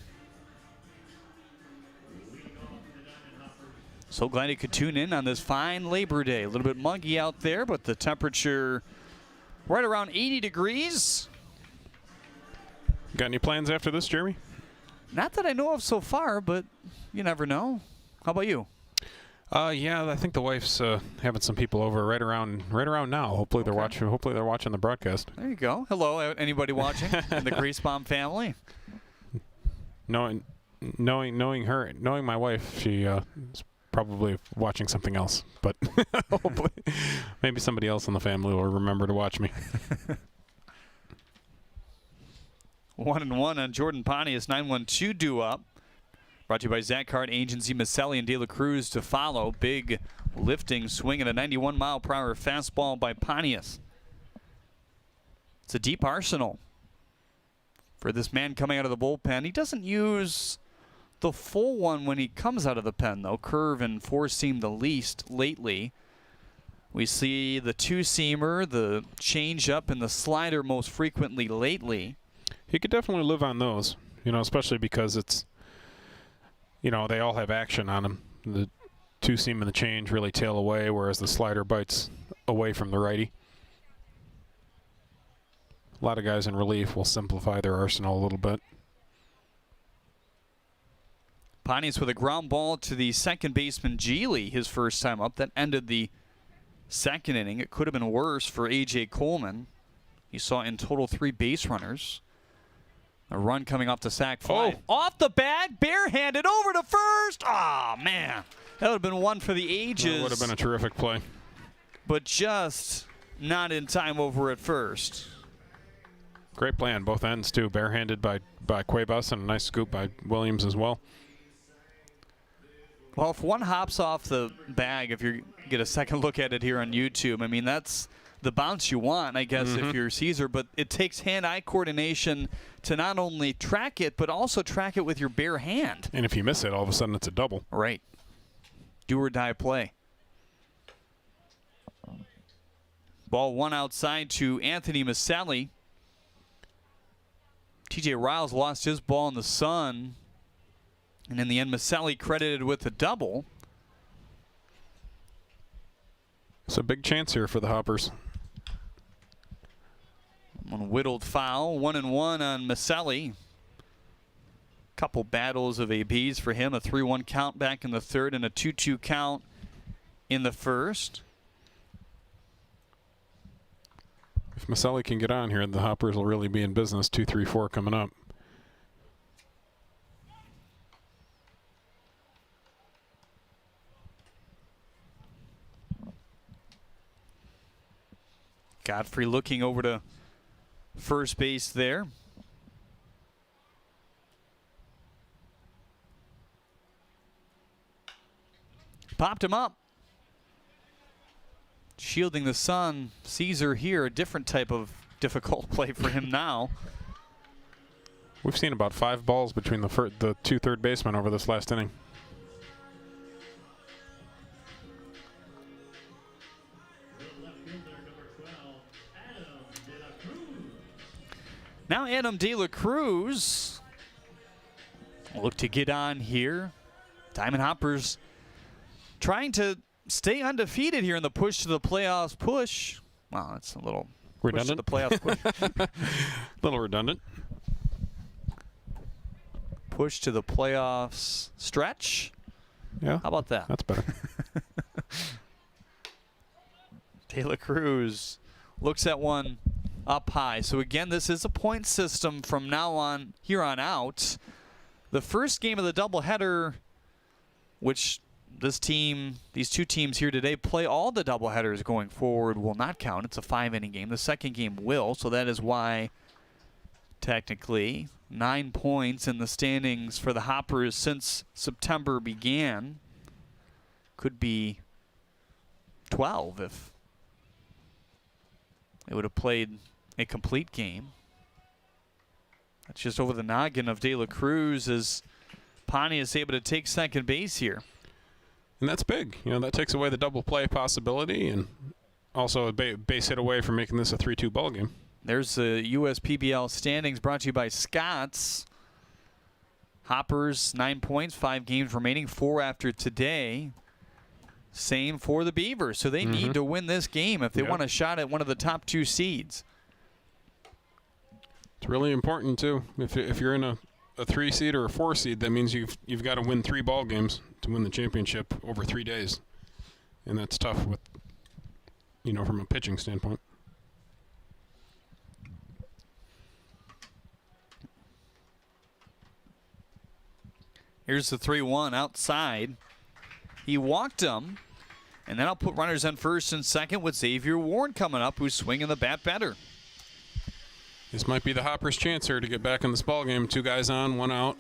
So glad you could tune in on this fine Labor Day. A little bit muggy out there, but the temperature right around 80 degrees. Got any plans after this, Jeremy? Not that I know of so far, but you never know. How about you? Yeah, I think the wife's having some people over right around now. Hopefully they're watching. Hopefully they're watching the broadcast. There you go. Hello, anybody watching in the Griesbaum family? Knowing my wife, she is probably watching something else. But hopefully, maybe somebody else in the family will remember to watch me. 1-1 on Jordan Pontius. 9-1-2 due up. Brought to you by Zach Hart, Agency, Maselli, and De La Cruz to follow. Big lifting swing at a 91-mile-per-hour fastball by Pontius. It's a deep arsenal for this man coming out of the bullpen. He doesn't use the full one when he comes out of the pen, though. Curve and four-seam the least lately. We see the two-seamer, the change-up, and the slider most frequently lately. He could definitely live on those, especially because it's, they all have action on them. The two-seam and the change really tail away, whereas the slider bites away from the righty. A lot of guys in relief will simplify their arsenal a little bit. Pontius with a ground ball to the second baseman, Geely, his first time up. That ended the second inning. It could have been worse for A.J. Coleman. He saw in total 3 base runners. A run coming off the sac fly. Oh. Off the bag, barehanded over to first. Ah, man. That would have been one for the ages. That would have been a terrific play. But just not in time over at first. Great play on both ends, too. Barehanded by Cuevas and a nice scoop by Williams as well. Well, if one hops off the bag, if you get a second look at it here on YouTube, I mean, that's the bounce you want, I guess, if you're Caesar. But it takes hand-eye coordination to not only track it, but also track it with your bare hand. And if you miss it, all of a sudden it's a double. Right. Do or die play. Ball one outside to Anthony Maselli. TJ Riles lost his ball in the sun. And in the end, Maselli credited with a double. It's a big chance here for the Hoppers. One whittled foul, 1-1 on Maselli. Couple battles of ABs for him, a 3-1 count back in the third and a 2-2 count in the first. If Maselli can get on here, the Hoppers will really be in business. 2-3-4 coming up. Godfrey looking over to first base there. Popped him up. Shielding the sun. Caesar here, a different type of difficult play for him now. We've seen about 5 balls between the 2 third basemen over this last inning. Now Adam De La Cruz look to get on here. Diamond Hoppers trying to stay undefeated here in the push to the playoffs push. Wow, that's a little redundant. Push to the playoffs push. A little redundant. push to the playoffs stretch. Yeah. How about that? That's better. De La Cruz looks at one up high. So again, this is a point system from now on, here on out. The first game of the doubleheader, which these two teams here today play all the doubleheaders going forward, will not count. It's a 5-inning game. The second game will, so that is why technically 9 points in the standings for the Hoppers since September began. Could be 12 if they would have played a complete game. That's just over the noggin of De La Cruz as Pani is able to take second base here. And that's big. You know, that takes away the double play possibility and also a base hit away from making this a 3-2 ball game. There's the USPBL standings brought to you by Scott's. Hoppers, 9 points, 5 games remaining, 4 after today. Same for the Beavers, so they need to win this game if they want a shot at one of the top 2 seeds. It's really important, too. If you're in a 3 seed or a 4 seed, that means you've got to win 3 ball games to win the championship over 3 days. And that's tough with, from a pitching standpoint. Here's the 3-1 outside. He walked him, and then I'll put runners on first and second with Xavier Warren coming up, who's swinging the bat better. This might be the Hoppers' chance here to get back in this ball game. 2 guys on, 1 out.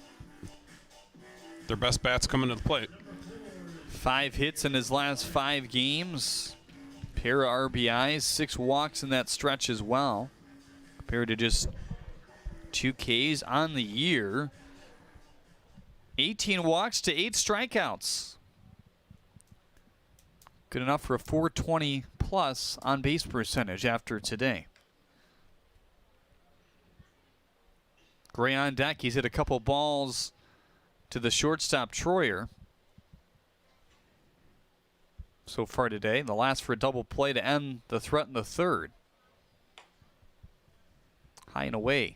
Their best bats coming to the plate. 5 hits in his last 5 games. Pair of RBIs, 6 walks in that stretch as well. Compared to just 2 Ks on the year. 18 walks to 8 strikeouts. Good enough for a 420 plus on base percentage after today. Gray on deck. He's hit a couple balls to the shortstop Troyer so far today. The last for a double play to end the threat in the third. High and away.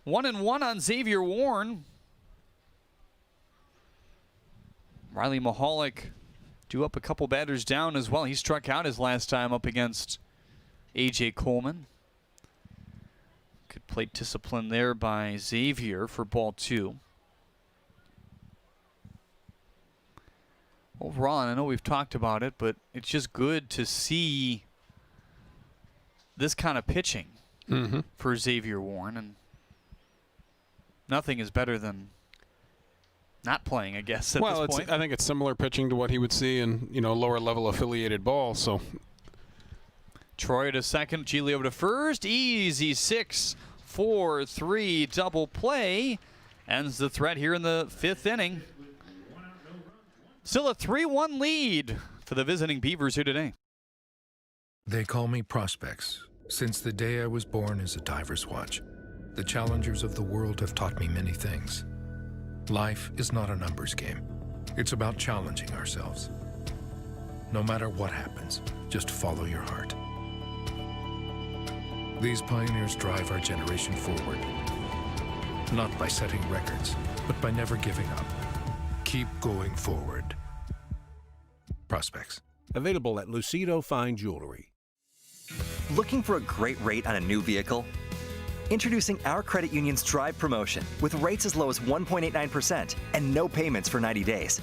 1-1 on Xavier Warren. Riley Mahalik due up a couple batters down as well. He struck out his last time up against A.J. Coleman. Good plate discipline there by Xavier for ball 2. Overall, and I know we've talked about it, but it's just good to see this kind of pitching for Xavier Warren. And nothing is better than not playing, I guess, at this point. I think it's similar pitching to what he would see in, lower level affiliated ball. So Troy to second, Giglio to first. Easy 6-4-3 double play. Ends the threat here in the 5th inning. Still a 3-1 lead for the visiting Beavers here today. They call me Prospects. Since the day I was born as a diver's watch, the challengers of the world have taught me many things. Life is not a numbers game. It's about challenging ourselves. No matter what happens, just follow your heart. These pioneers drive our generation forward, not by setting records, but by never giving up. Keep going forward. Prospects. Available at Lucido Fine Jewelry. Looking for a great rate on a new vehicle? Introducing our credit union's Drive promotion with rates as low as 1.89% and no payments for 90 days.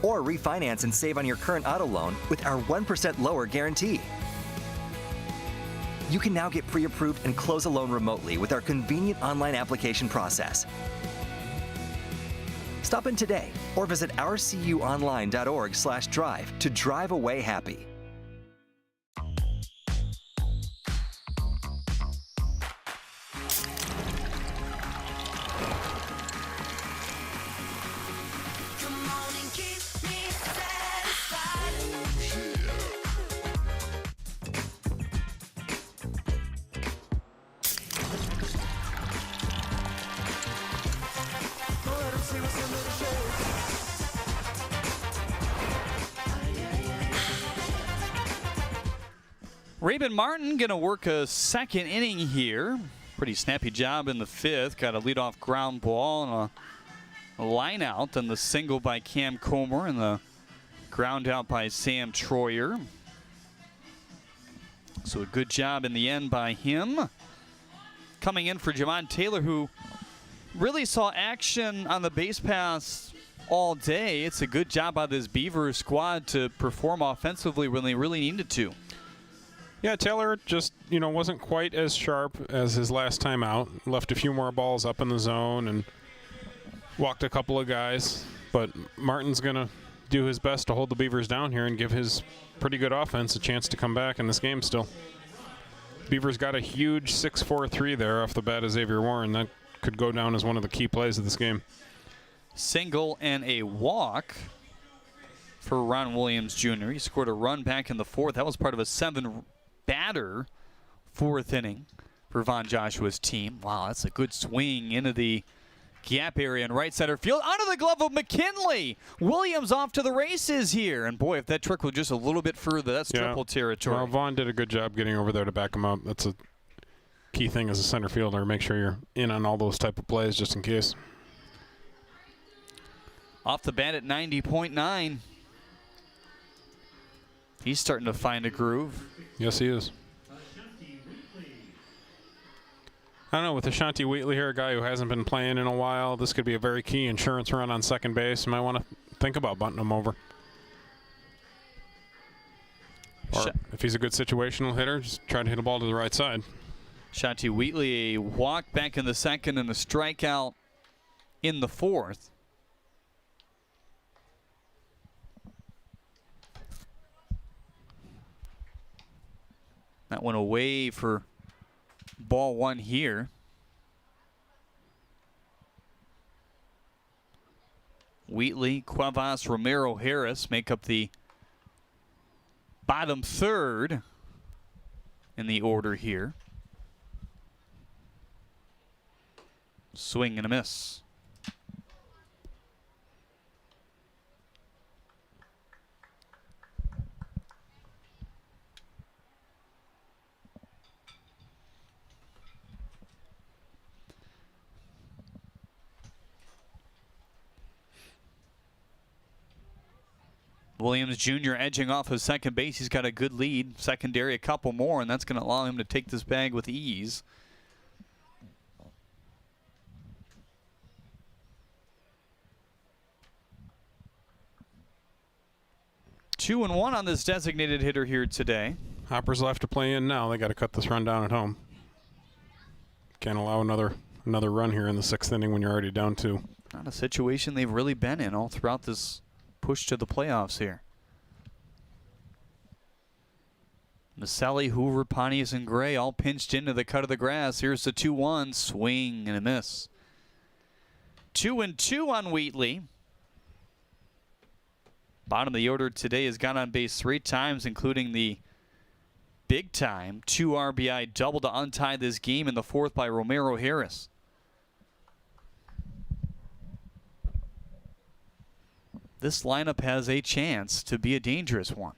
Or refinance and save on your current auto loan with our 1% lower guarantee. You can now get pre-approved and close a loan remotely with our convenient online application process. Stop in today or visit ourcuonline.org/drive to drive away happy. Raven Martin going to work a second inning here. Pretty snappy job in the 5th. Got a leadoff ground ball and a line out, and the single by Cam Comer and the ground out by Sam Troyer. So a good job in the end by him. Coming in for Javon Taylor, who really saw action on the base pass all day. It's a good job by this Beavers squad to perform offensively when they really needed to. Yeah, Taylor just, wasn't quite as sharp as his last time out. Left a few more balls up in the zone and walked a couple of guys. But Martin's going to do his best to hold the Beavers down here and give his pretty good offense a chance to come back in this game still. Beavers got a huge 6-4-3 there off the bat of Xavier Warren. That could go down as one of the key plays of this game. Single and a walk for Ron Williams Jr. He scored a run back in the 4th. That was part of a 7-batter 4th inning for Von Joshua's team. Wow, that's a good swing into the gap area in right center field. Under the glove of McKinley. Williams off to the races here. And boy, if that trickled just a little bit further, that's triple territory. Well, Vaughn did a good job getting over there to back him up. That's a key thing as a center fielder. Make sure you're in on all those type of plays just in case. Off the bat at 90.9. He's starting to find a groove. Yes, he is. I don't know, with Ashanti Wheatley here, a guy who hasn't been playing in a while, this could be a very key insurance run on second base. You might want to think about bunting him over. Or if he's a good situational hitter, just try to hit a ball to the right side. Ashanti Wheatley, a walk back in the 2nd and a strikeout in the 4th. That went away for ball 1 here. Wheatley, Cuevas, Romero, Harris make up the bottom 3rd in the order here. Swing and a miss. Williams Jr. edging off of second base. He's got a good lead. Secondary, a couple more, and that's going to allow him to take this bag with ease. Two and one on this designated hitter here today. Hoppers will have to play in now. They got to cut this run down at home. Can't allow another run here in the 6th inning when you're already down 2. Not a situation they've really been in all throughout this push to the playoffs here. Maselli, Hoover, Pontius, and Gray all pinched into the cut of the grass. Here's the 2-1, swing and a miss. 2-2 on Wheatley. Bottom of the order today has gone on base 3 times, including the big time 2 RBI double to untie this game in the 4th by Romero Harris. This lineup has a chance to be a dangerous one.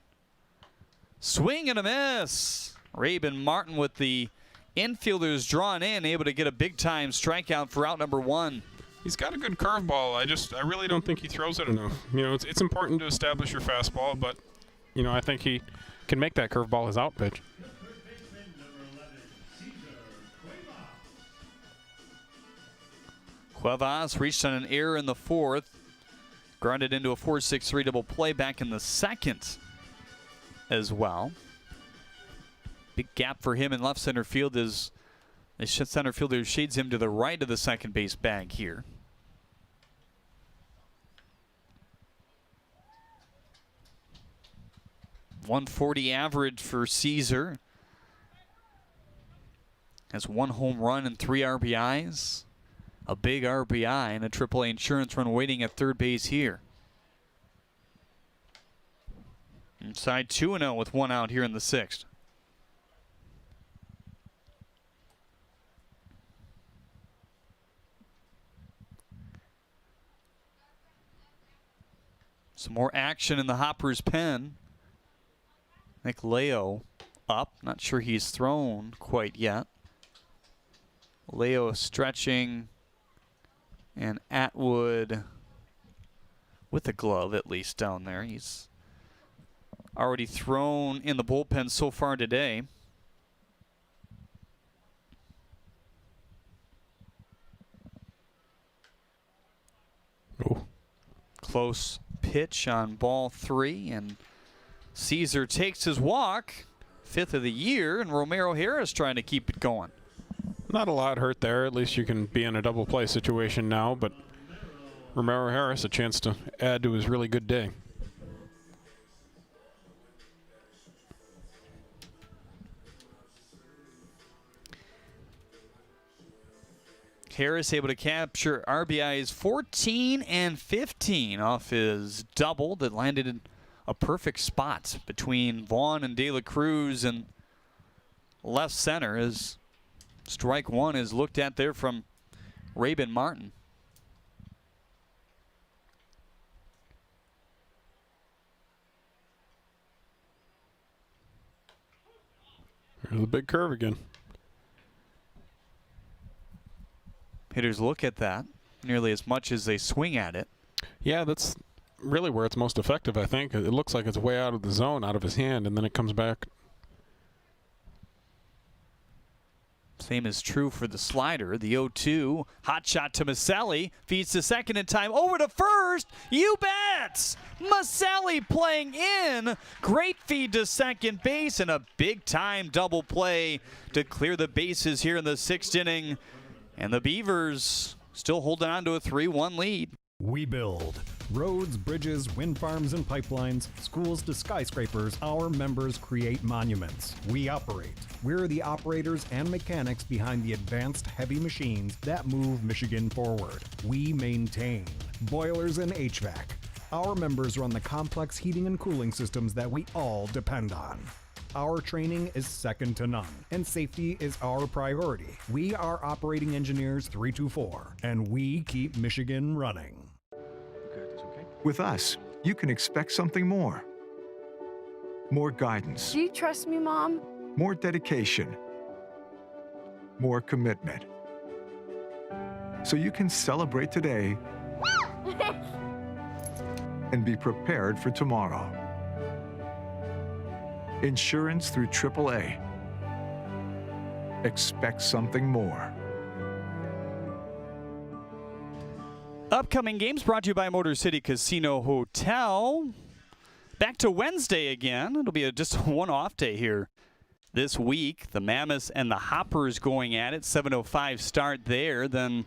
Swing and a miss. Raven Martin with the infielders drawn in, able to get a big-time strikeout for out number 1. He's got a good curveball. I really don't think he throws it enough. It's important to establish your fastball, but, I think he can make that curveball his out pitch. Cuevas reached on an error in the 4th. Grounded into a 4-6-3 double play back in the 2nd as well. Big gap for him in left center field as the center fielder shades him to the right of the second base bag here. .140 average for Caesar. Has 1 home run and 3 RBIs. A big RBI and a AAA insurance run waiting at third base here. Inside 2-0 with 1 out here in the 6th. Some more action in the Hoppers' pen. Nick Leo up. Not sure he's thrown quite yet. Leo stretching, and Atwood with a glove at least down there. He's already thrown in the bullpen so far today. Oh. Close pitch on ball 3, and Caesar takes his walk, 5th of the year, and Romero Harris trying to keep it going. Not a lot hurt there. At least you can be in a double play situation now, but Romero Harris a chance to add to his really good day. Harris able to capture RBIs 14 and 15 off his double that landed in a perfect spot between Vaughn and De La Cruz and left center as strike 1 is looked at there from Rabin Martin. There's a big curve again. Hitters look at that nearly as much as they swing at it. Yeah, that's really where it's most effective, I think. It looks like it's way out of the zone, out of his hand, and then it comes back. Same is true for the slider. The 0-2, hot shot to Maselli, feeds to second in time, over to first. You bet! Maselli playing in. Great feed to second base, and a big-time double play to clear the bases here in the 6th inning. And the Beavers still holding on to a 3-1 lead. We build roads, bridges, wind farms, and pipelines, schools to skyscrapers. Our members create monuments. We operate. We're the operators and mechanics behind the advanced heavy machines that move Michigan forward. We maintain boilers and HVAC. Our members run the complex heating and cooling systems that we all depend on. Our training is second to none, and safety is our priority. We are Operating Engineers 324, and we keep Michigan running. With us, you can expect something more. More guidance. Do you trust me, Mom? More dedication. More commitment. So you can celebrate today and be prepared for tomorrow. Insurance through AAA. Expect something more. Upcoming games brought to you by Motor City Casino Hotel. Back to Wednesday again. It'll be just one off day here this week. The Mammoths and the Hoppers going at it. 7:05 start there. Then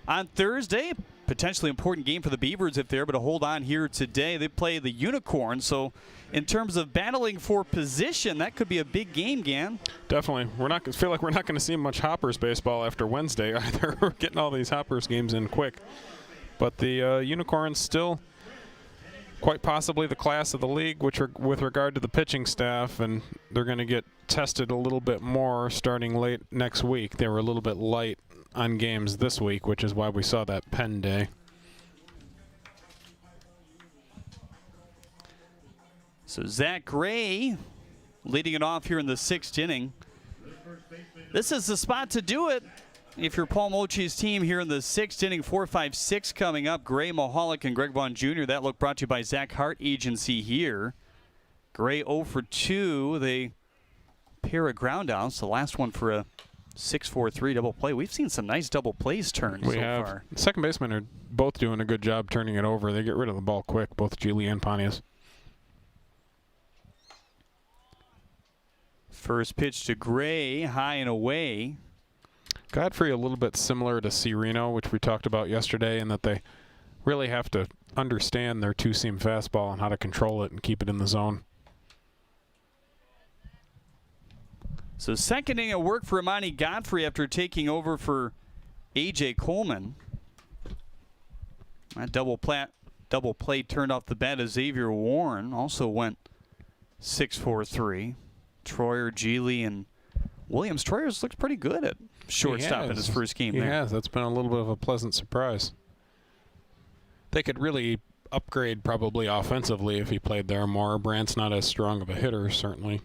on Thursday, potentially important game for the Beavers if they're able to hold on here today. They play the Unicorns. So in terms of battling for position, that could be a big game, Gan. Definitely. Feel like we're not going to see much Hoppers baseball after Wednesday either. We're getting all these Hoppers games in quick. But the Unicorns still quite possibly the class of the league, which are with regard to the pitching staff, and they're going to get tested a little bit more starting late next week. They were a little bit light on games this week, which is why we saw that Penn day. So Zach Gray leading it off here in the 6th inning. This is the spot to do it. If you're Paul Mochi's team here in the 6th inning, 4-5-6 coming up. Gray, Mahalik, and Greg Vaughn Jr. That look brought to you by Zach Hart Agency here. Gray 0 for 2. They pair a ground out. The last one for a 6-4-3 double play. We've seen some nice double plays turned so far. Second basemen are both doing a good job turning it over. They get rid of the ball quick, both Geely and Pontius. First pitch to Gray, high and away. Godfrey a little bit similar to Sereno, which we talked about yesterday, in that they really have to understand their two-seam fastball and how to control it and keep it in the zone. So second inning of work for Imani Godfrey after taking over for A.J. Coleman. That double play turned off the bat as Xavier Warren also went 6-4-3. Troyer, Geely, and Williams. Troyer's looked pretty good at shortstop in his first game there. He has. That's been a little bit of a pleasant surprise. They could really upgrade probably offensively if he played there more. Brandt's not as strong of a hitter, certainly.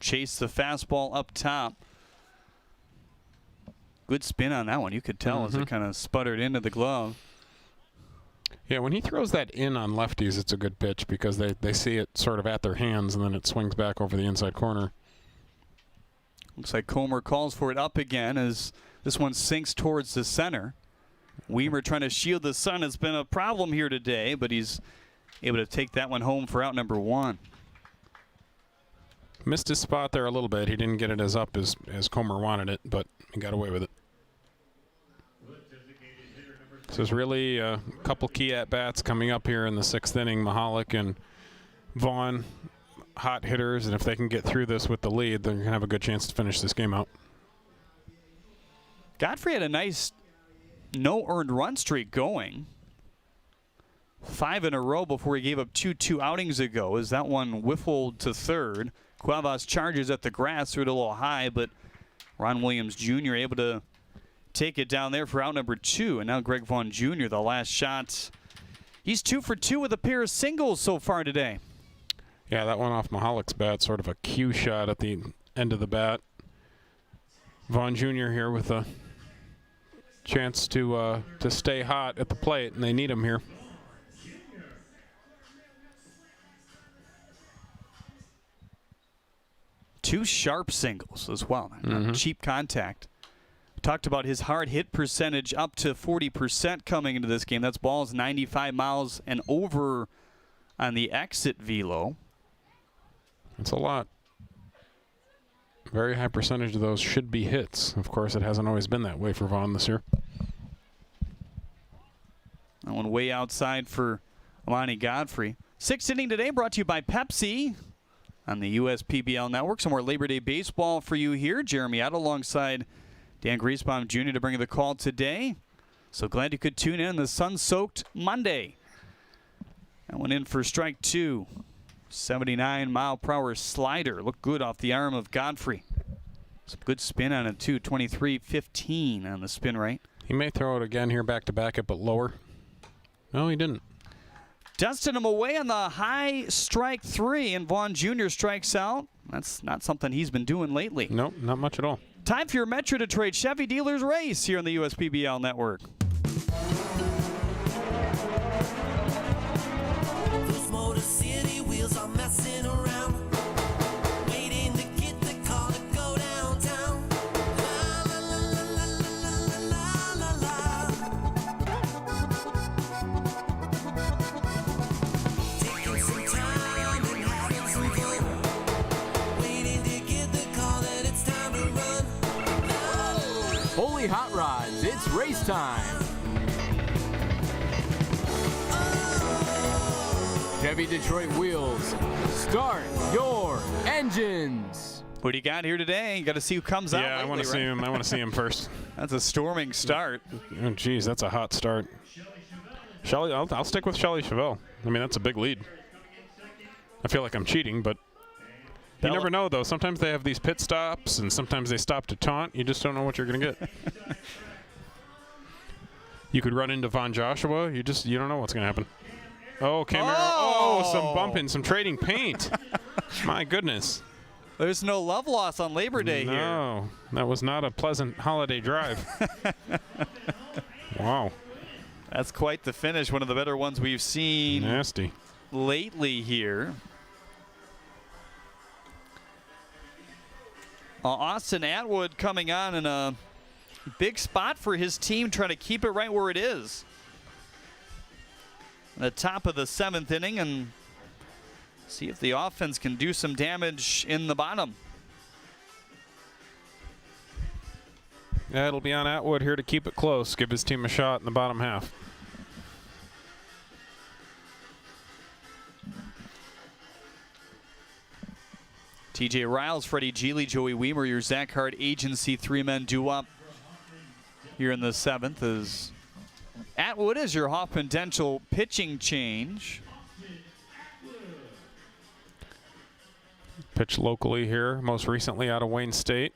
chase the fastball up top. Good spin on that one. You could tell as it kind of sputtered into the glove. Yeah, when he throws that in on lefties, it's a good pitch because they see it sort of at their hands, and then it swings back over the inside corner. Looks like Comer calls for it up again as this one sinks towards the center. Weimer trying to shield the sun has been a problem here today, but he's able to take that one home for out number 1. Missed his spot there a little bit. He didn't get it as up as Comer wanted it, but he got away with it. So there's really a couple key at-bats coming up here in the 6th inning. Mahalik and Vaughn, hot hitters, and if they can get through this with the lead, they're going to have a good chance to finish this game out. Godfrey had a nice no earned run streak going. 5 in a row before he gave up 2 outings ago as that one whiffled to third. Cuevas charges at the grass, threw it a little high, but Ron Williams Jr. able to take it down there for out number 2. And now Greg Vaughn Jr., the last shot. He's 2 for 2 with a pair of singles so far today. Yeah, that one off Mahalik's bat, sort of a cue shot at the end of the bat. Vaughn Jr. here with a chance to stay hot at the plate, and they need him here. Two sharp singles as well. Cheap contact. Talked about his hard hit percentage up to 40% coming into this game. That's balls 95 miles and over on the exit velo. That's a lot. Very high percentage of those should be hits. Of course, it hasn't always been that way for Vaughn this year. That one way outside for Lonnie Godfrey. 6th inning today brought to you by Pepsi on the USPBL Network. Some more Labor Day baseball for you here. Jeremy out alongside Dan Griesbaum Jr. to bring the call today. So glad you could tune in on the sun-soaked Monday. That one in for strike 2. 79-mile-per-hour slider. Looked good off the arm of Godfrey. Some good spin on it, too. 23-15 on the spin rate. He may throw it again here back-to-back it, but lower. No, he didn't. Dusting him away on the high strike 3, and Vaughn Jr. strikes out. That's not something he's been doing lately. Nope, not much at all. Time for your Metro Detroit Chevy Dealers Race here on the USPBL Network. Those Motor City wheels are messing around, waiting to get the call to go downtown. La la la la la la la la. Taking some time and having some fun, waiting to get the call that it's time to run. Holy Hot Rods, it's race time. Chevy Detroit wheels, start your engines. What do you got here today? You got to see who comes out. Yeah, I want to see him. I want to see him first. That's a storming start. Oh, geez, that's a hot start. Shelley, I'll stick with Shelley Chevelle. I mean, that's a big lead. I feel like I'm cheating, but you never know, though. Sometimes they have these pit stops, and sometimes they stop to taunt. You just don't know what you're going to get. You could run into Von Joshua. You don't know what's going to happen. Oh, Camaro. Oh, some bumping, some trading paint. My goodness. There's no love loss on Labor Day here. No, that was not a pleasant holiday drive. Wow. That's quite the finish. One of the better ones we've seen nasty lately here. Austin Atwood coming on in a big spot for his team, trying to keep it right where it is. The top of the 7th inning, and see if the offense can do some damage in the bottom. Yeah, it'll be on Atwood here to keep it close, give his team a shot in the bottom half. TJ Riles, Freddie Geely, Joey Weimer, your Zach Hart agency 3-man doo-wop here in the 7th as Atwood is your Hoffman Dental pitching change. Pitched locally here, most recently out of Wayne State.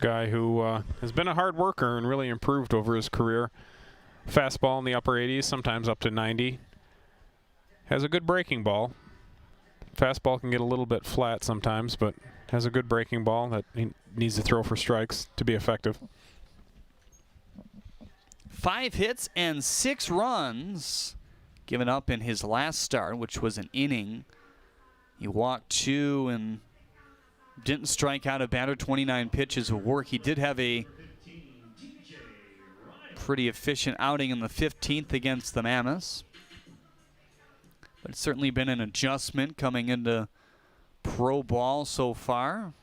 Guy who has been a hard worker and really improved over his career. Fastball in the upper 80s, sometimes up to 90. Has a good breaking ball. Fastball can get a little bit flat sometimes, but has a good breaking ball that he needs to throw for strikes to be effective. 5 hits and 6 runs given up in his last start, which was an inning. He walked 2 and didn't strike out a batter. 29 pitches of work. He did have a pretty efficient outing in the 15th against the Mammoths. But it's certainly been an adjustment coming into pro ball so far.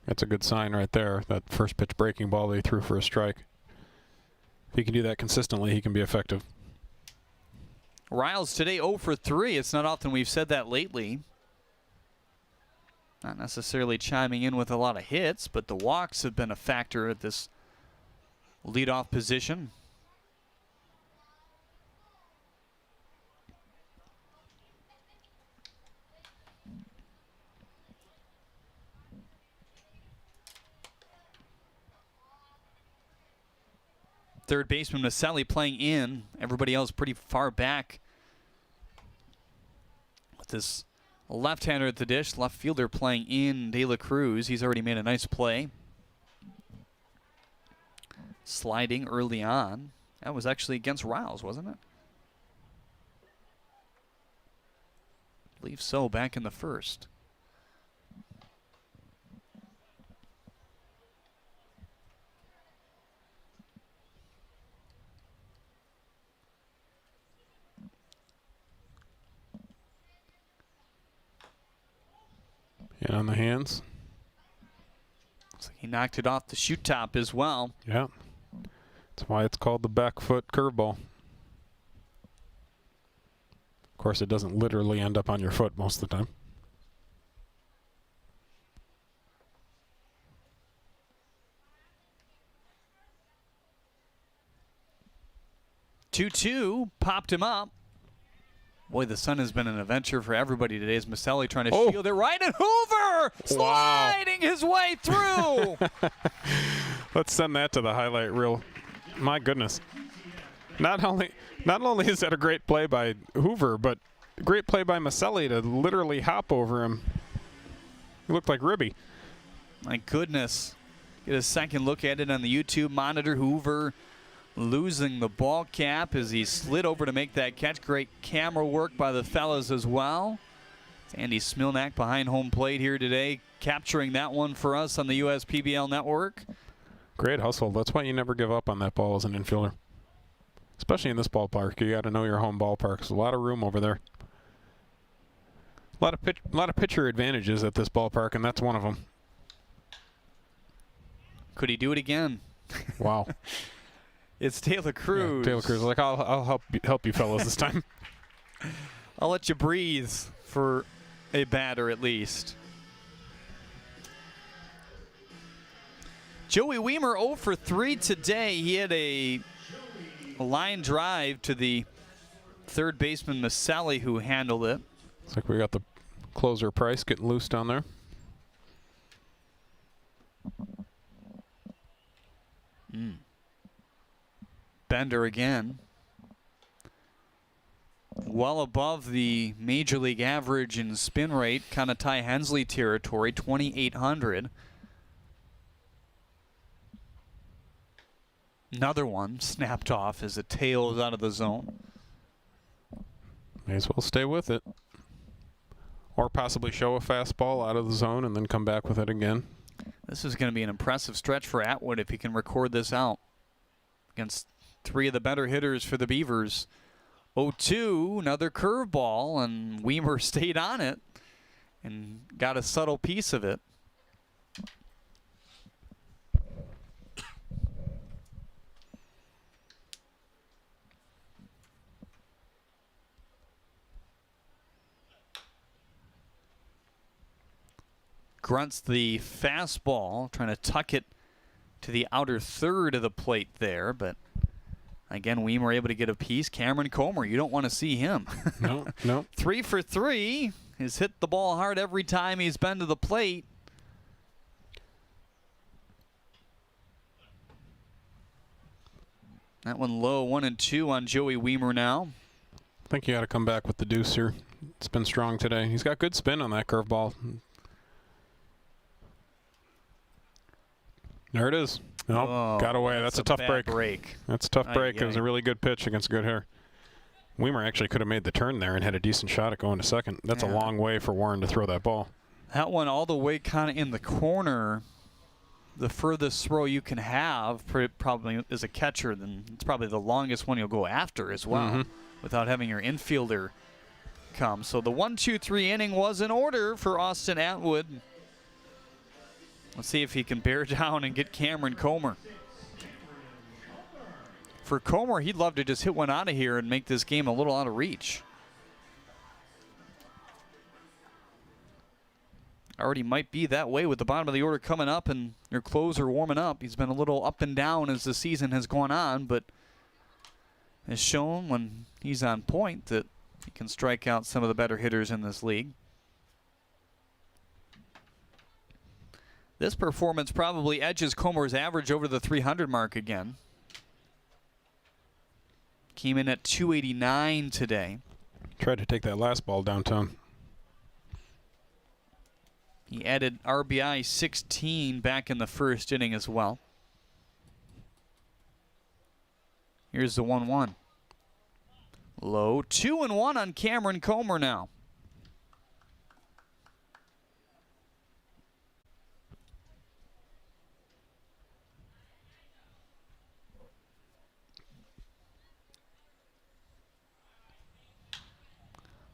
That's a good sign right there, that first pitch breaking ball that he threw for a strike. If he can do that consistently, he can be effective. Riles today 0 for 3. It's not often we've said that lately. Not necessarily chiming in with a lot of hits, but the walks have been a factor at this leadoff position. Third baseman Maselli playing in. Everybody else pretty far back. With this left-hander at the dish, left fielder playing in De La Cruz. He's already made a nice play. Sliding early on. That was actually against Riles, wasn't it? I believe so, back in the first. And on the hands. Looks like he knocked it off the shoot top as well. Yeah. That's why it's called the back foot curveball. Of course, it doesn't literally end up on your foot most of the time. Two popped him up. Boy, the sun has been an adventure for everybody today as Maselli trying to shield it right, and Hoover sliding his way through. Let's send that to the highlight reel. My goodness. Not only is that a great play by Hoover, but a great play by Maselli to literally hop over him. He looked like Ribby. My goodness. Get a second look at it on the YouTube monitor. Hoover losing the ball cap as he slid over to make that catch. Great camera work by the fellas as well. It's Andy Smilnak behind home plate here today, capturing that one for us on the USPBL network. Great hustle. That's why you never give up on that ball as an infielder. Especially in this ballpark. You got to know your home ballpark. There's a lot of room over there. A lot of pitcher advantages at this ballpark, and that's one of them. Could he do it again? Wow. It's De La Cruz. Yeah, De La Cruz. Like, I'll help you fellas this time. I'll let you breathe for a batter at least. Joey Weimer 0 for 3 today. He had a line drive to the third baseman Maselli, who handled it. Looks like we got the closer Price getting loose down there. Bender again. Well above the major league average in spin rate, kind of Ty Hensley territory, 2,800. Another one snapped off as it tails out of the zone. May as well stay with it. Or possibly show a fastball out of the zone and then come back with it again. This is going to be an impressive stretch for Atwood if he can record this out against three of the better hitters for the Beavers. 0-2, another curveball, and Weimer stayed on it and got a subtle piece of it. Grunts the fastball, trying to tuck it to the outer third of the plate there, but again, Weimer able to get a piece. Cameron Comer, you don't want to see him. No. 3 for 3. He's hit the ball hard every time he's been to the plate. That one low, 1-2 on Joey Weimer now. I think you got to come back with the deuce here. It's been strong today. He's got good spin on that curveball. There it is. Nope, got away. That's a tough break. That's a tough break. It was a really good pitch against good hitter. Weimer actually could have made the turn there and had a decent shot at going to second. That's a long way for Warren to throw that ball. That one all the way kind of in the corner. The furthest throw you can have probably as a catcher, then it's probably the longest one you'll go after as well without having your infielder come. So the 1-2-3 inning was in order for Austin Atwood. Let's see if he can bear down and get Cameron Comer. For Comer, he'd love to just hit one out of here and make this game a little out of reach. Already might be that way with the bottom of the order coming up and your closer warming up. He's been a little up and down as the season has gone on, but has shown when he's on point that he can strike out some of the better hitters in this league. This performance probably edges Comer's average over the 300 mark again. Came in at 289 today. Tried to take that last ball downtown. He added RBI 16 back in the first inning as well. Here's the 1-1. Low, 2-1 on Cameron Comer now.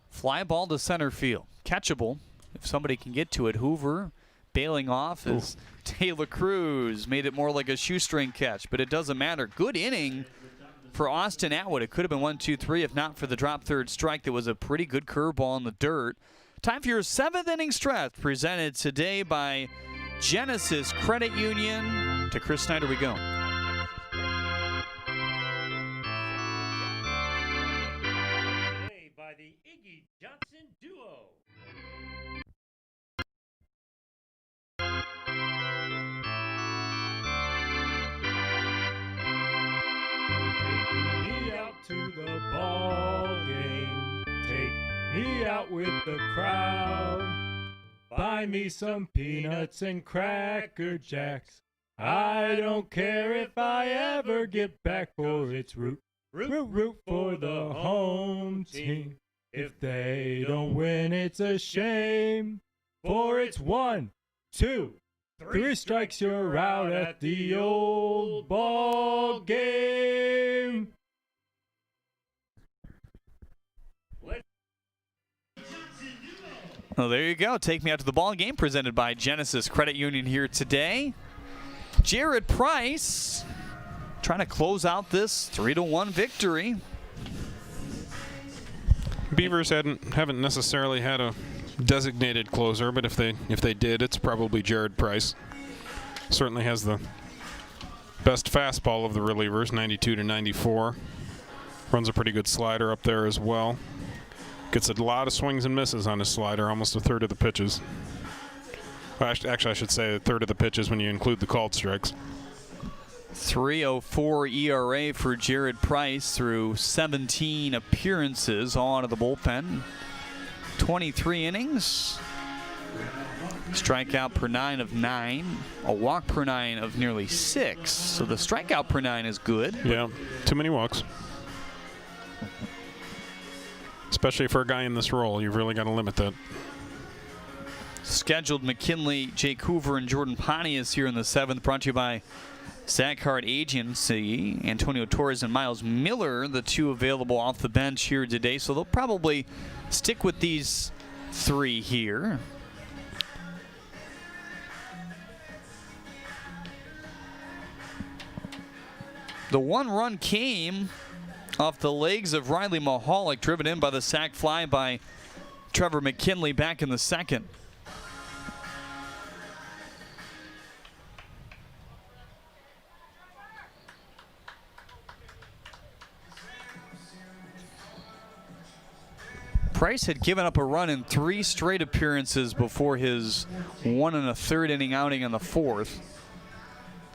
Fly ball to center field. Catchable if somebody can get to it. Hoover bailing off as Taylor Cruz made it more like a shoestring catch, but it doesn't matter. Good inning for Austin Atwood. It could have been 1-2-3 if not for the drop third strike. That was a pretty good curveball in the dirt. Time for your 7th inning stretch, presented today by Genesis Credit Union. To Chris Snyder we go. To the ball game, take me out with the crowd, buy me some peanuts and Cracker Jacks. I don't care if I ever get back, for it's root for the home team. If they don't win, it's a shame, for it's 1, 2, 3 strikes, you're out at the old ball game. Well, there you go. Take me out to the ball game, presented by Genesis Credit Union here today. Jared Price trying to close out this 3-1 victory. Beavers haven't necessarily had a designated closer, but if they did, it's probably Jared Price. Certainly has the best fastball of the relievers, 92 to 94. Runs a pretty good slider up there as well. Gets a lot of swings and misses on his slider, almost a third of the pitches. Well, actually, I should say a third of the pitches when you include the called strikes. 3.04 ERA for Jared Price through 17 appearances, all out of the bullpen. 23 innings. Strikeout per 9 of 9. A walk per 9 of nearly 6. So the strikeout per 9 is good. Yeah, too many walks. Especially for a guy in this role, you've really got to limit that. Scheduled McKinley, Jake Hoover, and Jordan Pontius here in the 7th, brought to you by Sackheart Agency. Antonio Torres and Miles Miller, the two available off the bench here today, so they'll probably stick with these 3 here. The 1 run came off the legs of Riley Mahalik, driven in by the sac fly by Trevor McKinley back in the 2nd. Price had given up a run in 3 straight appearances before his 1 1/3 inning outing in the 4th.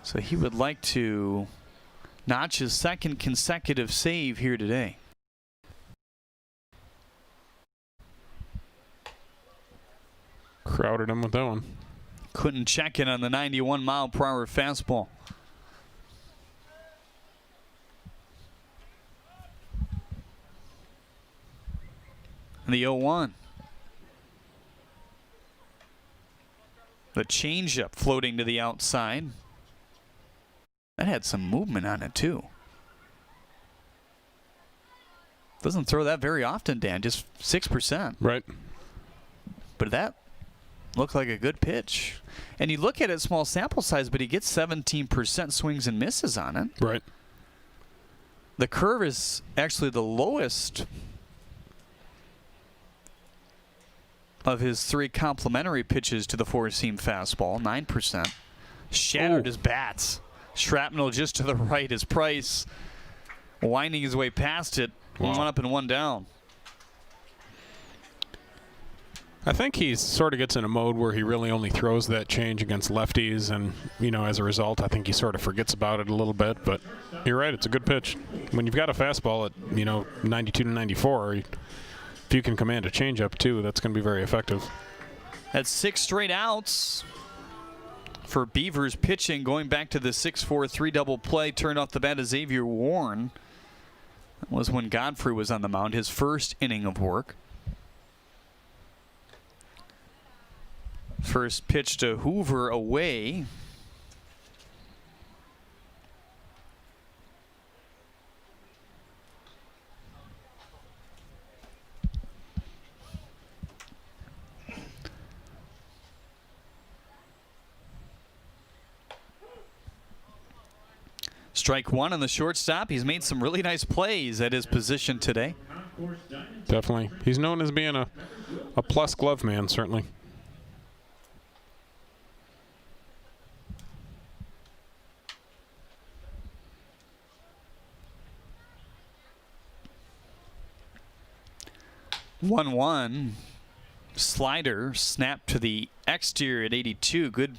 So he would like to notch his 2nd consecutive save here today. Crowded him with that one. Couldn't check it on the 91-mile-per-hour fastball. The 0-1. The changeup floating to the outside. That had some movement on it, too. Doesn't throw that very often, Dan, just 6%. Right. But that looked like a good pitch. And you look at it, small sample size, but he gets 17% swings and misses on it. Right. The curve is actually the lowest of his 3 complementary pitches to the four-seam fastball, 9%. Shattered his bats. Shrapnel just to the right. His Price winding his way past it. Wow. 1 up and 1 down. I think he sort of gets in a mode where he really only throws that change against lefties, and, you know, as a result, I think he sort of forgets about it a little bit. But you're right, it's a good pitch. When you've got a fastball at, you know, 92 to 94, if you can command a changeup too, that's going to be very effective. That's 6 straight outs for Beavers pitching, going back to the 6-4-3 double play. Turned off the bat of Xavier Warren. That was when Godfrey was on the mound, his first inning of work. First pitch to Hoover away. Strike 1 on the shortstop. He's made some really nice plays at his position today. Definitely. He's known as being a plus glove man, certainly. One slider snapped to the exterior at 82. Good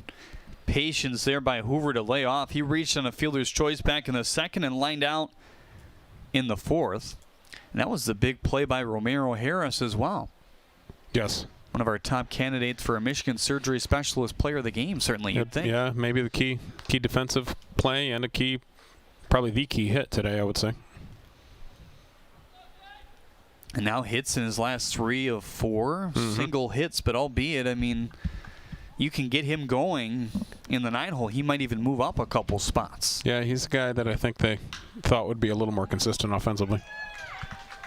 patience there by Hoover to lay off. He reached on a fielder's choice back in the second and lined out in the fourth. And that was the big play by Romero Harris as well. Yes. One of our top candidates for a Michigan Surgery Specialist Player of the Game, certainly, you'd think. Yeah, maybe the key defensive play and probably the key hit today, I would say. And now hits in his last 3 of 4. Single hits, but albeit, I mean, you can get him going in the 9-hole. He might even move up a couple spots. Yeah, he's a guy that I think they thought would be a little more consistent offensively.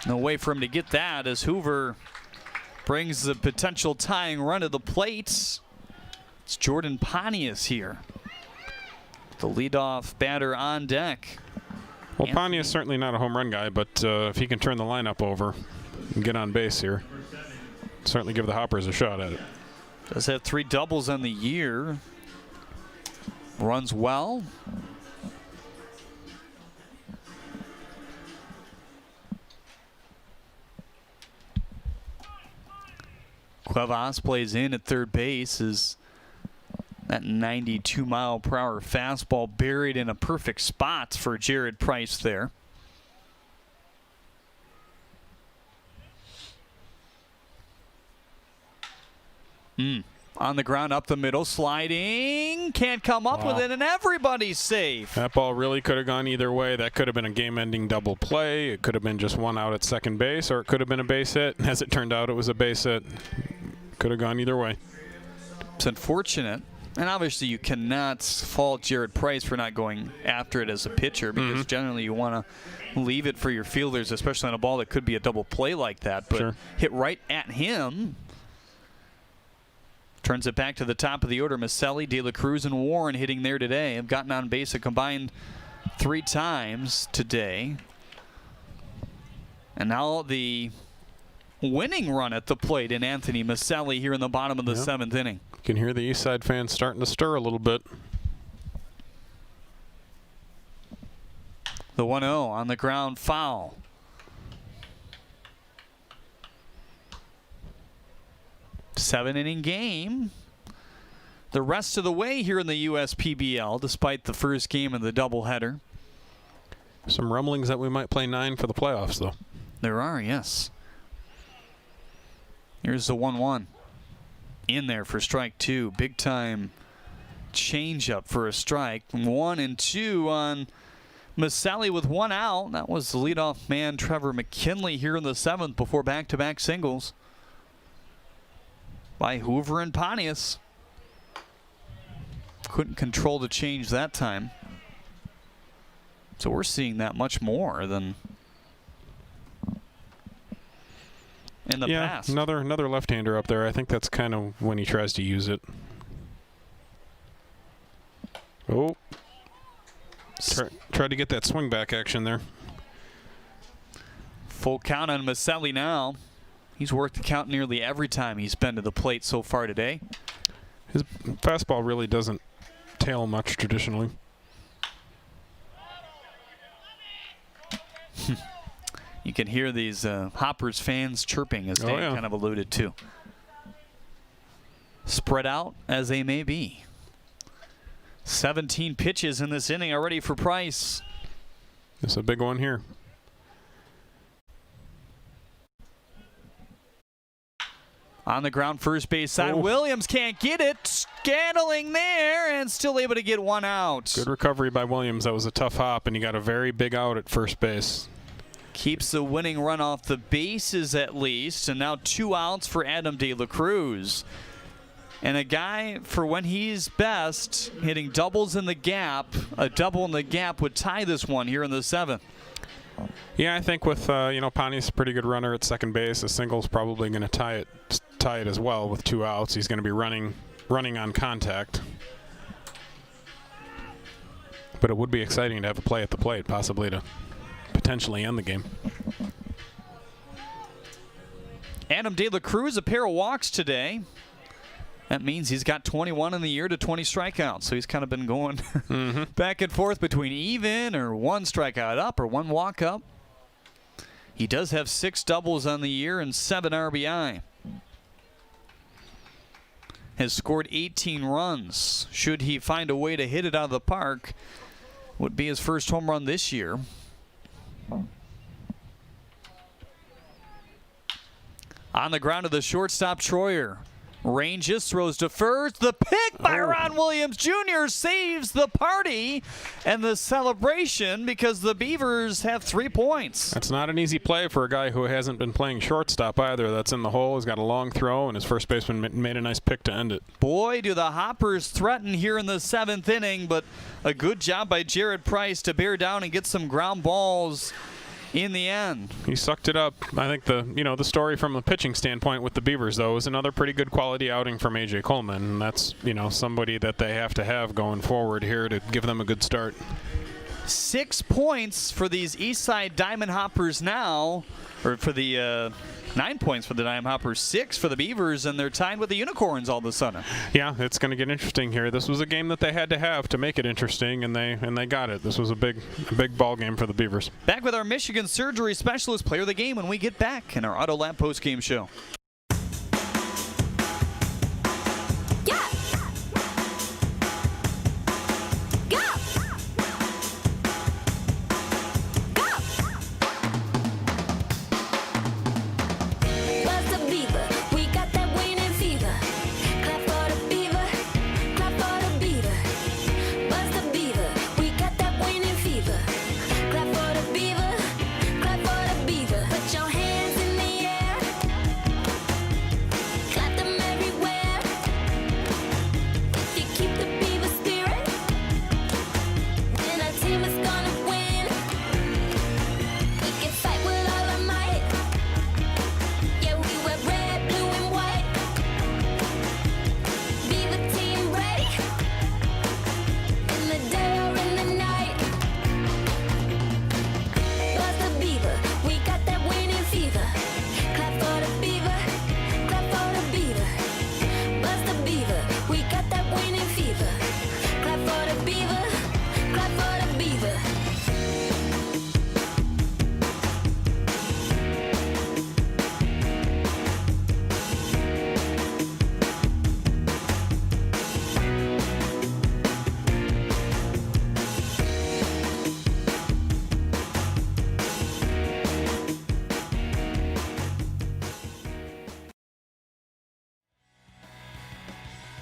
No way for him to get that as Hoover brings the potential tying run to the plate. It's Jordan Pontius here, the leadoff batter on deck. Well, Pontius is certainly not a home run guy, but if he can turn the lineup over and get on base here, certainly give the Hoppers a shot at it. Does have 3 doubles on the year. Runs well. Cuevas plays in at third base. Is that 92-mile-per-hour fastball buried in a perfect spot for Jared Price there. On the ground, up the middle, sliding, can't come up with it, and everybody's safe. That ball really could have gone either way. That could have been a game-ending double play. It could have been just 1 out at second base, or it could have been a base hit. As it turned out, it was a base hit. Could have gone either way. It's unfortunate. And obviously you cannot fault Jared Price for not going after it as a pitcher, because generally you want to leave it for your fielders, especially on a ball that could be a double play like that. But hit right at him. Turns it back to the top of the order. Maselli, De La Cruz, and Warren hitting there today. Have gotten on base a combined 3 times today. And now the winning run at the plate in Anthony Maselli here in the bottom of the 7th inning. You can hear the Eastside fans starting to stir a little bit. The 1-0 on the ground, foul. Seven-inning game. The rest of the way here in the USPBL, despite the first game of the doubleheader. Some rumblings that we might play 9 for the playoffs, though. There are, yes. Here's the 1-1. in there for strike 2. Big time changeup for a strike. 1-2 on Maselli with 1 out. That was the leadoff man, Trevor McKinley, here in the 7th before back-to-back singles by Hoover and Pontius. Couldn't control the change that time. So we're seeing that much more than in the past. Another left-hander up there. I think that's kind of when he tries to use it. Oh. Tried to get that swing back action there. Full count on Maselli now. He's worked the count nearly every time he's been to the plate so far today. His fastball really doesn't tail much traditionally. You can hear these Hoppers fans chirping, as Dan kind of alluded to. Spread out as they may be. 17 pitches in this inning already for Price. It's a big one here. On the ground, first base side. Williams can't get it. Scattling there and still able to get 1 out. Good recovery by Williams. That was a tough hop, and he got a very big out at first base. Keeps the winning run off the bases at least, and now 2 outs for Adam De La Cruz. And a guy, for when he's best, hitting doubles in the gap. A double in the gap would tie this one here in the 7th. Yeah, I think with Pontius a pretty good runner at second base, a single's probably going to tie it as well with 2 outs. He's going to be running on contact. But it would be exciting to have a play at the plate, possibly to potentially end the game. Adam De La Cruz, a pair of walks today. That means he's got 21 in the year to 20 strikeouts. So he's kind of been going back and forth between even or 1 strikeout up or 1 walk up. He does have 6 doubles on the year and 7 RBI. Has scored 18 runs. Should he find a way to hit it out of the park, would be his first home run this year. On the ground to the shortstop, Troyer. Ranges, throws to first. The pick by Ron Williams Jr. saves the party and the celebration because the Beavers have 3 points. That's not an easy play for a guy who hasn't been playing shortstop either. That's in the hole. He's got a long throw, and his first baseman made a nice pick to end it. Boy, do the Hoppers threaten here in the 7th inning, but a good job by Jared Price to bear down and get some ground balls in the end. He sucked it up. I think the story from a pitching standpoint with the Beavers, though, is another pretty good quality outing from A.J. Coleman. And that's, somebody that they have to have going forward here to give them a good start. 6 points for these Eastside Diamond Hoppers now, or for the 9 points for the Diamond Hoppers, 6 for the Beavers, and they're tied with the Unicorns all of a sudden. Yeah, it's going to get interesting here. This was a game that they had to have to make it interesting, and they got it. This was a big ball game for the Beavers. Back with our Michigan surgery specialist player of the game when we get back in our Auto Lab postgame show.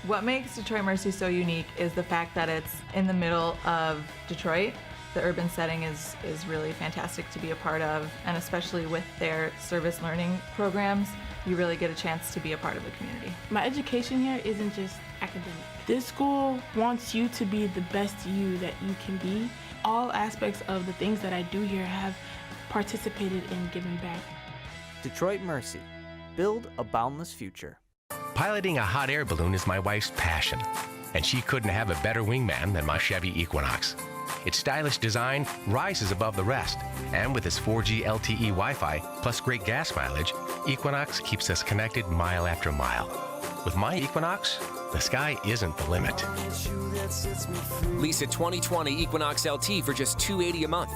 What makes Detroit Mercy so unique is the fact that it's in the middle of Detroit. The urban setting is really fantastic to be a part of, and especially with their service learning programs, you really get a chance to be a part of the community. My education here isn't just academic. This school wants you to be the best you that you can be. All aspects of the things that I do here have participated in giving back. Detroit Mercy. Build a boundless future. Piloting a hot air balloon is my wife's passion, and she couldn't have a better wingman than my Chevy Equinox. Its stylish design rises above the rest, and with its 4G LTE Wi-Fi plus great gas mileage, Equinox keeps us connected mile after mile. With my Equinox, the sky isn't the limit. Lease a 2020 Equinox LT for just $280 a month.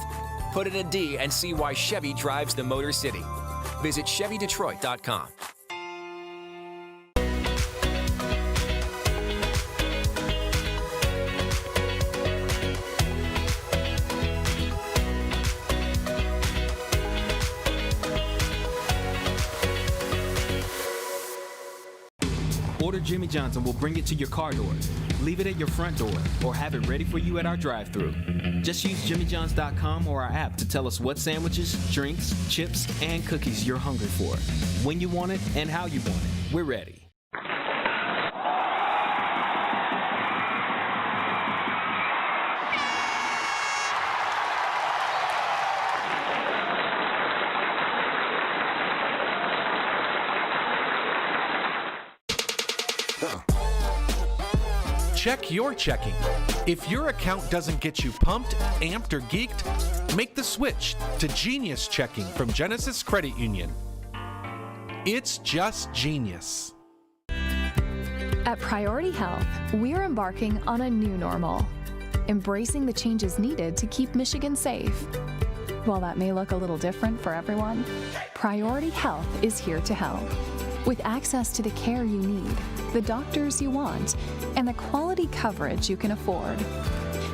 Put in a D and see why Chevy drives the Motor City. Visit ChevyDetroit.com. Order Jimmy John's and we'll bring it to your car door. Leave it at your front door or have it ready for you at our drive-thru. Just use jimmyjohns.com or our app to tell us what sandwiches, drinks, chips, and cookies you're hungry for. When you want it and how you want it. We're ready. Check your checking. If your account doesn't get you pumped, amped, or geeked, make the switch to Genius Checking from Genesis Credit Union. It's just genius. At Priority Health, we're embarking on a new normal, embracing the changes needed to keep Michigan safe. While that may look a little different for everyone, Priority Health is here to help. With access to the care you need, the doctors you want, and the quality coverage you can afford.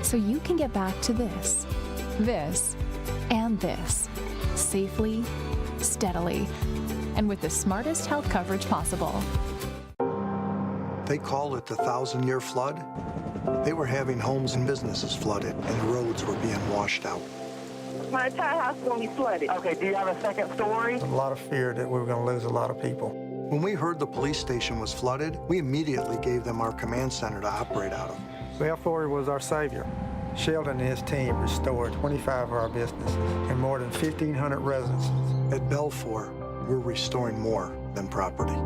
So you can get back to this, and this, safely, steadily, and with the smartest health coverage possible. They called it the 1,000-year flood. They were having homes and businesses flooded, and roads were being washed out. My entire house is going to be flooded. Okay, do you have a second story? A lot of fear that we were going to lose a lot of people. When we heard the police station was flooded, we immediately gave them our command center to operate out of. Balfour was our savior. Sheldon and his team restored 25 of our businesses and more than 1,500 residences. At Balfour, we're restoring more than property.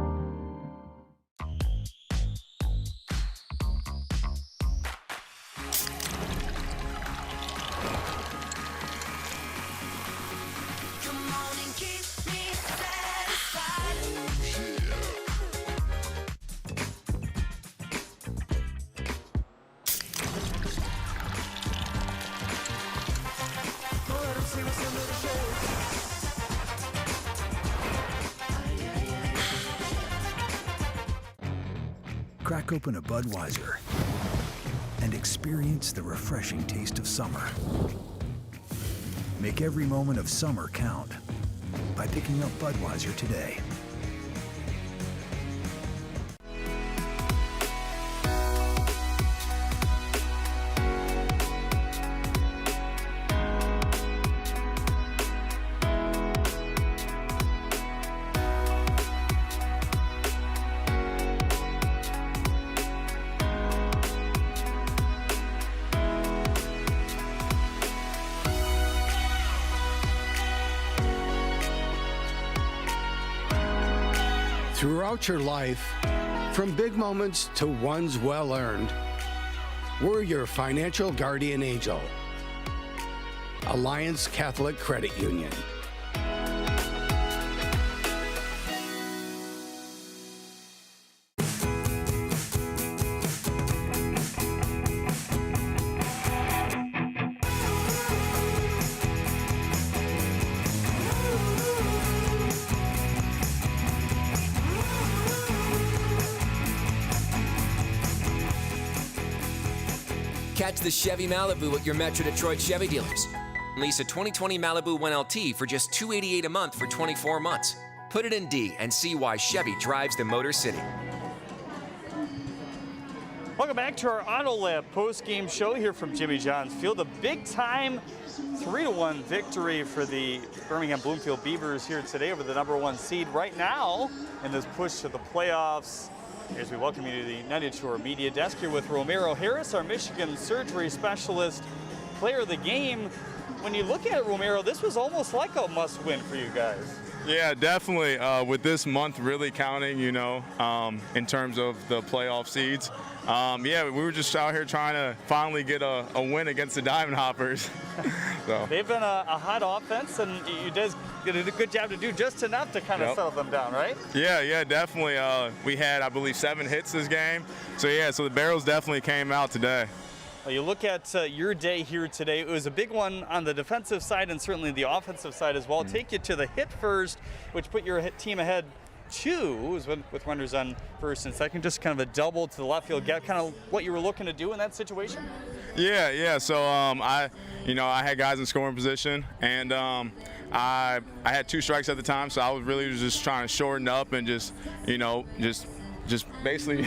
Crack open a Budweiser and experience the refreshing taste of summer. Make every moment of summer count by picking up Budweiser today. Throughout your life, from big moments to ones well-earned, we're your financial guardian angel. Alliance Catholic Credit Union. Catch the Chevy Malibu at your Metro Detroit Chevy dealers. Lease a 2020 Malibu 1LT for just $288 a month for 24 months. Put it in D and see why Chevy drives the Motor City. Welcome back to our Auto Lab post-game show here from Jimmy John's Field. A big-time 3-1 victory for the Birmingham Bloomfield Beavers here today over the #1 seed right now in this push to the playoffs. As we welcome you to the 92 Media Desk here with Romero Harris, our Michigan surgery specialist, player of the game. When you look at it, Romero, this was almost like a must-win for you guys. Yeah, definitely. With this month really counting, you know, in terms of the playoff seeds. Yeah, we were just out here trying to finally get a win against the Diamond Hoppers. So. They've been a hot offense, and you did a good job to do just enough to kind of settle them down, right? Yeah, definitely. We had, I believe, 7 hits this game. So, yeah, so the barrels definitely came out today. Well, you look at your day here today. It was a big one on the defensive side and certainly the offensive side as well. Take you to the hit first, which put your team ahead 2 with runners on first and second. Just kind of a double to the left field gap. Kind of what you were looking to do in that situation. Yeah. So I had guys in scoring position, and I had 2 strikes at the time. So I was really just trying to shorten up and just basically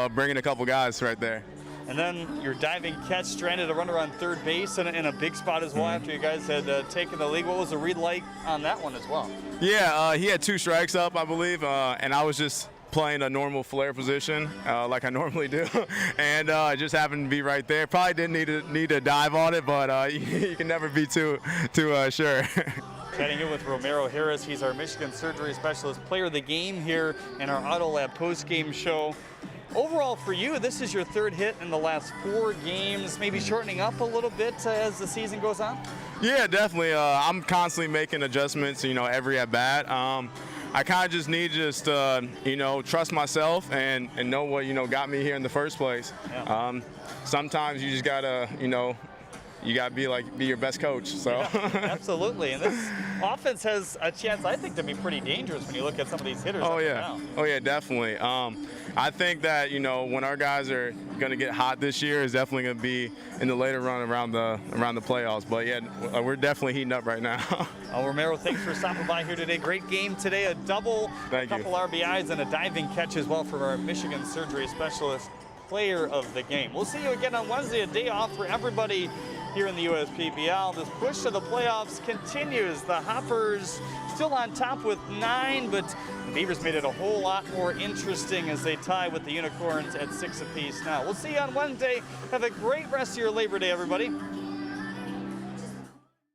bringing a couple guys right there. And then your diving catch stranded a runner on third base in a big spot as well after you guys had taken the lead. What was the read like on that one as well? Yeah, he had 2 strikes up, I believe, and I was just playing a normal flare position like I normally do, and it just happened to be right there. Probably didn't need to dive on it, but you can never be too sure. Chatting in with Romero Harris. He's our Michigan surgery specialist, player of the game here in our Auto Lab post-game show. Overall for you, this is your 3rd hit in the last 4 games, maybe shortening up a little bit as the season goes on? Yeah, definitely. I'm constantly making adjustments, every at-bat. I kind of just need to trust myself and know what, got me here in the first place. Yeah. Sometimes you just got to, you got to be your best coach. So. Yeah, absolutely. And this offense has a chance, I think, to be pretty dangerous when you look at some of these hitters. Oh, yeah, definitely. I think that, when our guys are going to get hot this year, is definitely going to be in the later run around the playoffs. But, yeah, we're definitely heating up right now. Romero, thanks for stopping by here today. Great game today. A double, a couple RBIs, and a diving catch as well for our Michigan surgery specialist, player of the game. We'll see you again on Wednesday, a day off for everybody here in the USPBL. This push to the playoffs continues. The Hoppers still on top with 9, but the Beavers made it a whole lot more interesting as they tie with the Unicorns at 6 apiece now. We'll see you on Wednesday. Have a great rest of your Labor Day, everybody.